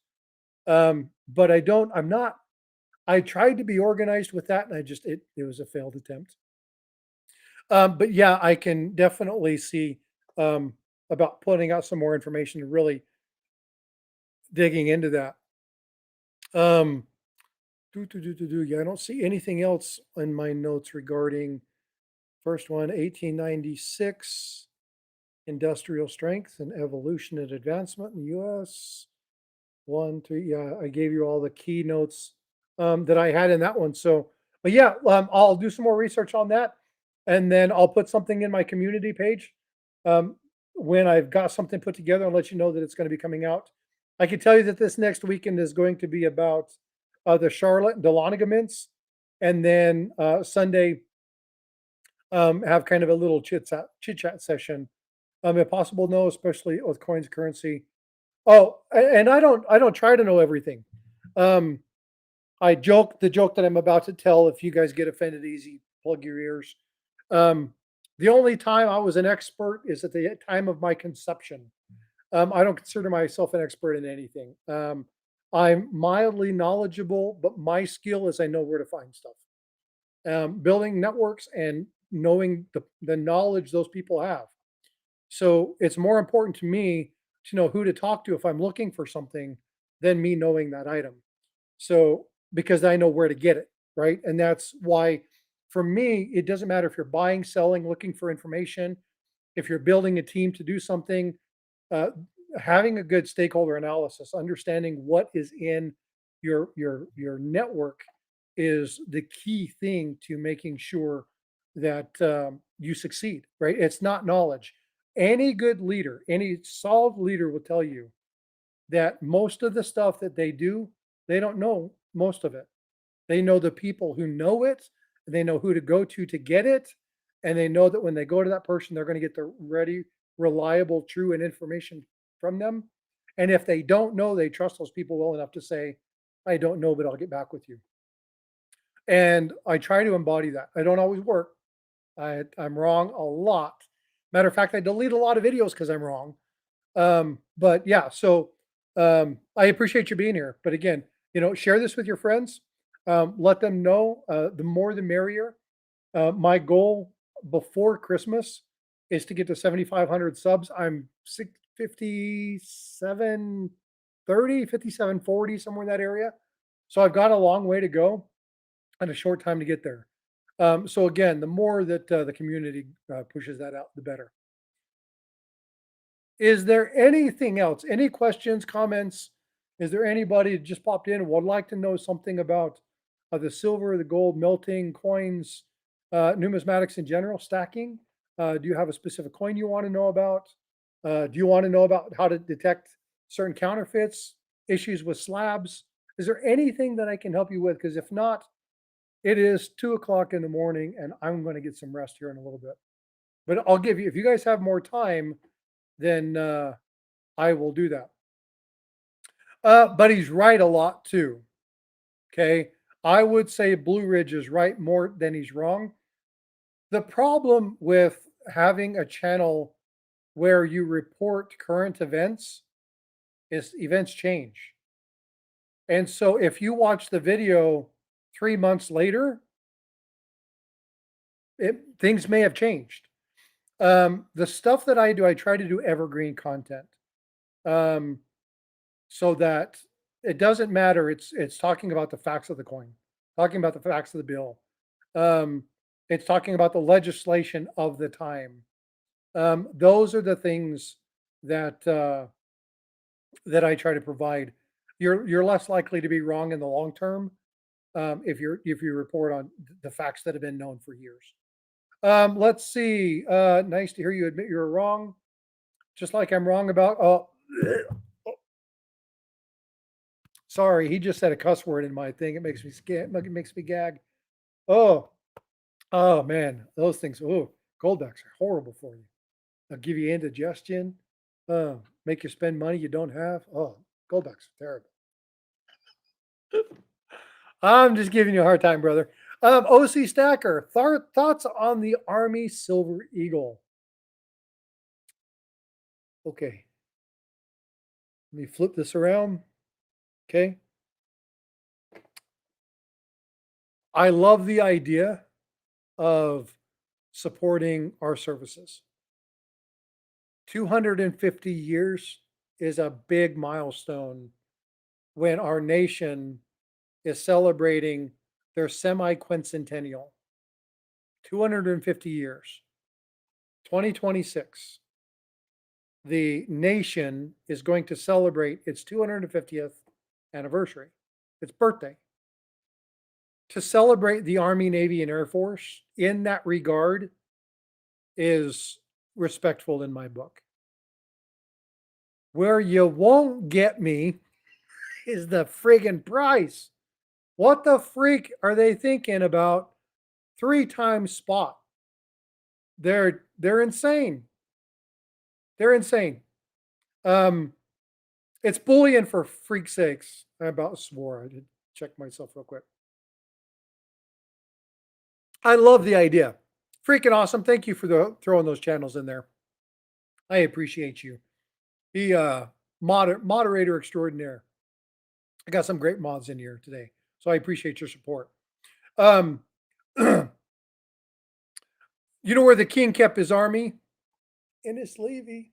But I don't. I'm not. I tried to be organized with that, and it was a failed attempt. But yeah, I can definitely see um, about putting out some more information and really digging into that. Um, Yeah, I don't see anything else in my notes regarding first one, 1896, industrial strength and evolution and advancement in the U.S. One, two, yeah, I gave you all the keynotes that I had in that one. So, but yeah, I'll do some more research on that, and then I'll put something in my community page um, when I've got something put together and let you know that it's going to be coming out. I can tell you that this next weekend is going to be about the Charlotte and Dahlonega mints, and then Sunday have kind of a little chit chat session. If possible, no, especially with coins currency. Oh, and I don't try to know everything. Um, I joke the joke that I'm about to tell. If you guys get offended easy, plug your ears. Um, the only time I was an expert is at the time of my conception. I don't consider myself an expert in anything. I'm mildly knowledgeable, but my skill is I know where to find stuff. Building networks and knowing the knowledge those people have. So it's more important to me to know who to talk to if I'm looking for something than me knowing that item. So because I know where to get it, right? And that's why for me, it doesn't matter if you're buying, selling, looking for information, if you're building a team to do something, uh, having a good stakeholder analysis, understanding what is in your network is the key thing to making sure that you succeed. Right? It's not knowledge. Any good leader, any solid leader will tell you that most of the stuff that they do, they don't know most of it. They know the people who know it, they know who to go to get it, and they know that when they go to that person, they're going to get the ready, reliable, true and information from them. And if they don't know, they trust those people well enough to say, I don't know, but I'll get back with you. And I try to embody that. I don't always work. I'm wrong a lot. Matter of fact, I delete a lot of videos because I'm wrong. But yeah, so I appreciate you being here. But again, share this with your friends. Let them know. The more, the merrier. My goal before Christmas is to get to 7,500 subs. I'm 5730, 5740, somewhere in that area. So I've got a long way to go and a short time to get there. So again, the more that the community pushes that out, the better. Is there anything else? Any questions, comments? Is there anybody that just popped in and would like to know something about the silver, the gold, melting, coins, numismatics in general, stacking? Do you have a specific coin you want to know about? Do you want to know about how to detect certain counterfeits, issues with slabs? Is there anything that I can help you with? Because if not, it is 2 o'clock in the morning and I'm going to get some rest here in a little bit. But I'll give you, if you guys have more time, then I will do that. But he's right a lot too. Okay. I would say Blue Ridge is right more than he's wrong. The problem with having a channel where you report current events is events change. And so if you watch the video 3 months later, things may have changed. The stuff that I do, I try to do evergreen content. Um, so that it doesn't matter. It's talking about the facts of the coin, talking about the facts of the bill. Um, it's talking about the legislation of the time. Those are the things that that I try to provide. You're less likely to be wrong in the long term if you report on the facts that have been known for years. Let's see. Nice to hear you admit you're wrong. Just like I'm wrong about. Oh, sorry, he just said a cuss word in my thing. It makes me scared. It makes me gag. Oh, oh man, those things. Oh, Goldex are horrible for you. They'll give you indigestion. Make you spend money you don't have. Oh, Goldex are terrible. I'm just giving you a hard time, brother. OC Stacker, thoughts on the Army Silver Eagle? Okay, let me flip this around. Okay, I love the idea of supporting our services. 250 years is a big milestone when our nation is celebrating their semi-quincentennial. 250 years. 2026. The nation is going to celebrate its 250th anniversary, its birthday. To celebrate the Army, Navy, and Air Force in that regard is respectful in my book. Where you won't get me is the friggin' price. What the freak are they thinking about 3 times spot? They're insane. They're insane. Um, it's bullying for freak's sakes. I about swore. I did check myself real quick. I love the idea. Freaking awesome. Thank you for throwing those channels in there. I appreciate you. The moderator extraordinaire. I got some great mods in here today. So I appreciate your support. Um, you know where the king kept his army? In his sleevey.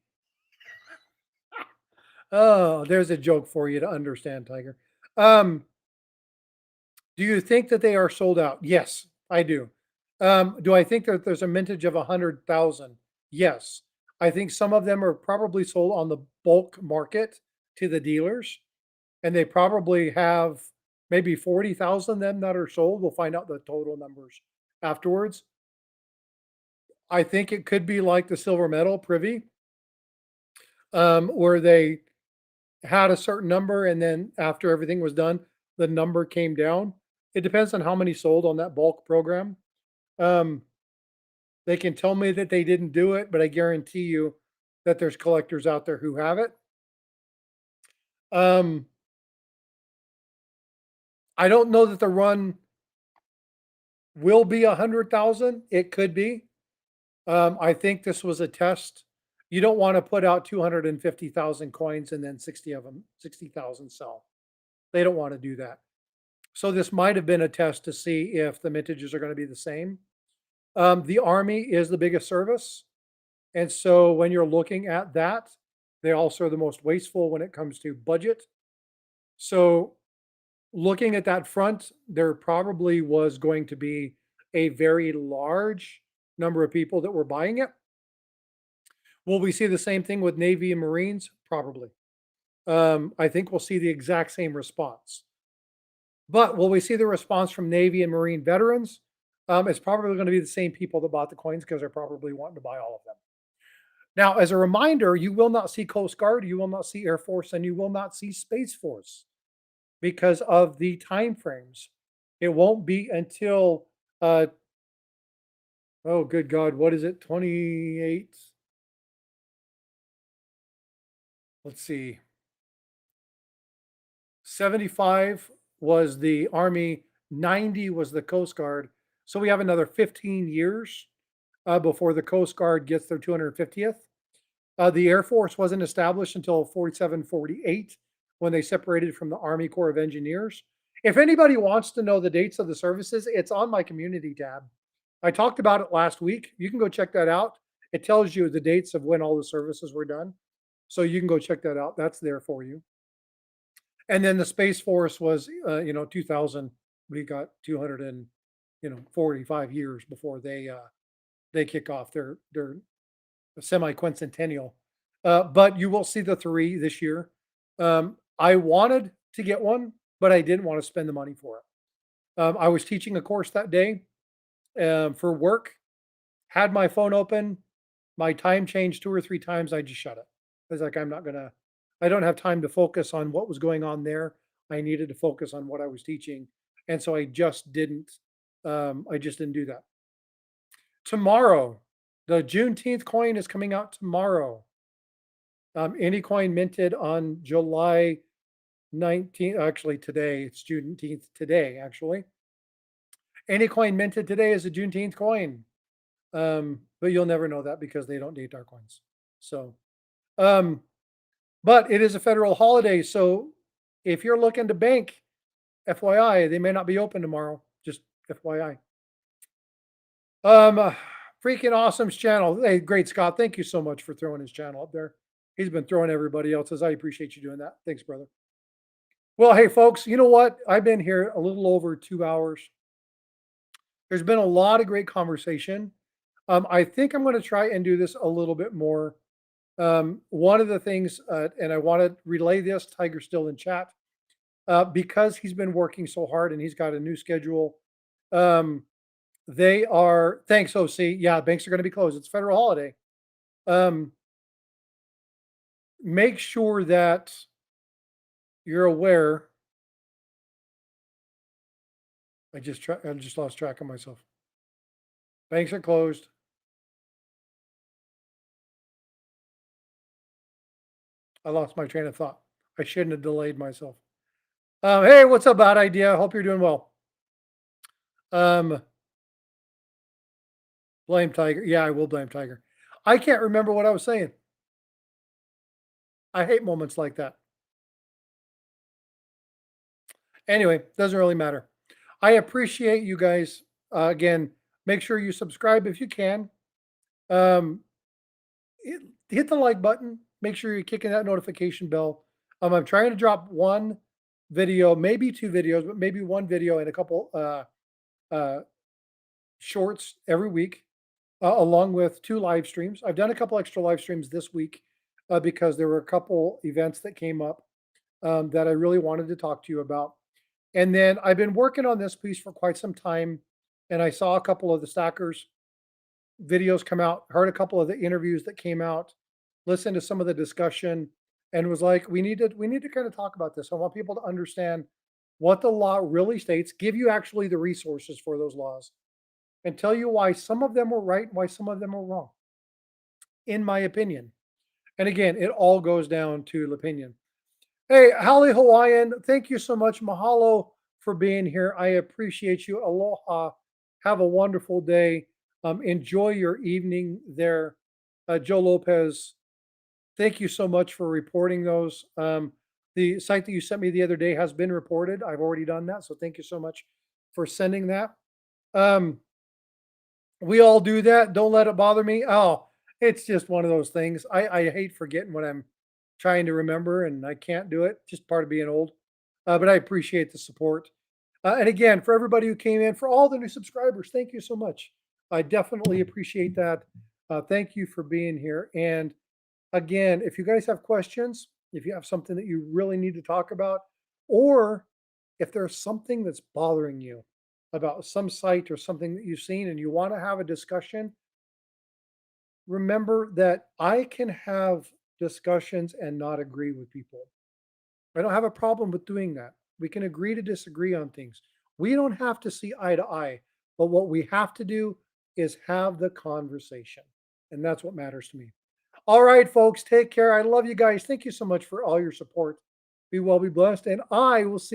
Oh, there's a joke for you to understand, Tiger. Um, do you think that they are sold out? Yes, I do. Do I think that there's a mintage of 100,000? Yes. I think some of them are probably sold on the bulk market to the dealers, and they probably have maybe 40,000 of them that are sold. We'll find out the total numbers afterwards. I think it could be like the silver medal privy, where they had a certain number, and then after everything was done, the number came down. It depends on how many sold on that bulk program. Um, they can tell me that they didn't do it, but I guarantee you that there's collectors out there who have it. Um, I don't know that the run will be 100,000. It could be. I think this was a test. You don't want to put out 250,000 coins and then 60 of them, 60,000 sell. They don't want to do that. So this might have been a test to see if the mintages are going to be the same. The Army is the biggest service. And so when you're looking at that, they also are the most wasteful when it comes to budget. So looking at that front, there probably was going to be a very large number of people that were buying it. Will we see the same thing with Navy and Marines? Probably. I think we'll see the exact same response. But will we see the response from Navy and Marine veterans? It's probably going to be the same people that bought the coins because they're probably wanting to buy all of them. Now, as a reminder, you will not see Coast Guard, you will not see Air Force, and you will not see Space Force because of the time frames. It won't be until oh good God, what is it? 28. Let's see. 75 was the Army, 90 was the Coast Guard. So we have another 15 years before the Coast Guard gets their 250th. The Air Force wasn't established until 47, 48 when they separated from the Army Corps of Engineers. If anybody wants to know the dates of the services, it's on my community tab. I talked about it last week. You can go check that out. It tells you the dates of when all the services were done. So you can go check that out. That's there for you. And then the Space Force was, 2000. We got 200 and 45 years before they kick off their semi-quincentennial. But you will see the three this year. I wanted to get one, but I didn't want to spend the money for it. I was teaching a course that day for work, had my phone open, my time changed two or three times. I just shut it. I was like, I don't have time to focus on what was going on there. I needed to focus on what I was teaching. And so I just didn't do that. Tomorrow, the Juneteenth coin is coming out tomorrow. Any coin minted on July 19th, actually today, it's Juneteenth today, actually. Any coin minted today is a Juneteenth coin. But you'll never know that because they don't date our coins. So, um, but it is a federal holiday. So if you're looking to bank, FYI, they may not be open tomorrow. Just FYI. Um, Freaking awesome's channel. Hey, great Scott. Thank you so much for throwing his channel up there. He's been throwing everybody else's. I appreciate you doing that. Thanks, brother. Well, hey, folks, you know what? I've been here a little over 2 hours. There's been a lot of great conversation. I think I'm going to try and do this a little bit more. One of the things, and I want to relay this, Tiger's still in chat, because he's been working so hard and he's got a new schedule. They are, thanks, OC. Yeah, banks are going to be closed. It's a federal holiday. Make sure that you're aware. I just lost track of myself. Banks are closed. I lost my train of thought. I shouldn't have delayed myself. Hey, what's up, Bad Idea? Hope you're doing well. Blame Tiger. Yeah, I will blame Tiger. I can't remember what I was saying. I hate moments like that. Anyway, doesn't really matter. I appreciate you guys. Again, make sure you subscribe if you can. Um, hit the like button. Make sure you're kicking that notification bell. I'm trying to drop one video, maybe two videos, but maybe one video and a couple shorts every week, along with two live streams. I've done a couple extra live streams this week because there were a couple events that came up that I really wanted to talk to you about. And then I've been working on this piece for quite some time, and I saw a couple of the stackers videos come out, heard a couple of the interviews that came out, listened to some of the discussion, and was like, we need to kind of talk about this. I want people to understand what the law really states, give you actually the resources for those laws, and tell you why some of them were right and why some of them were wrong, in my opinion. And again, it all goes down to opinion. Hey, Holly Hawaiian, thank you so much. Mahalo for being here. I appreciate you. Aloha. Have a wonderful day. Enjoy your evening there. Joe Lopez, thank you so much for reporting those. The site that you sent me the other day has been reported. I've already done that. So thank you so much for sending that. We all do that. Don't let it bother me. Oh, it's just one of those things. I hate forgetting what I'm trying to remember and I can't do it. Just part of being old. But I appreciate the support. And again, for everybody who came in, for all the new subscribers, thank you so much. I definitely appreciate that. Thank you for being here. And again, if you guys have questions, if you have something that you really need to talk about, or if there's something that's bothering you about some site or something that you've seen and you want to have a discussion, remember that I can have discussions and not agree with people. I don't have a problem with doing that. We can agree to disagree on things. We don't have to see eye to eye, but what we have to do is have the conversation. And that's what matters to me. All right, folks, take care. I love you guys. Thank you so much for all your support. Be well, be blessed, and I will see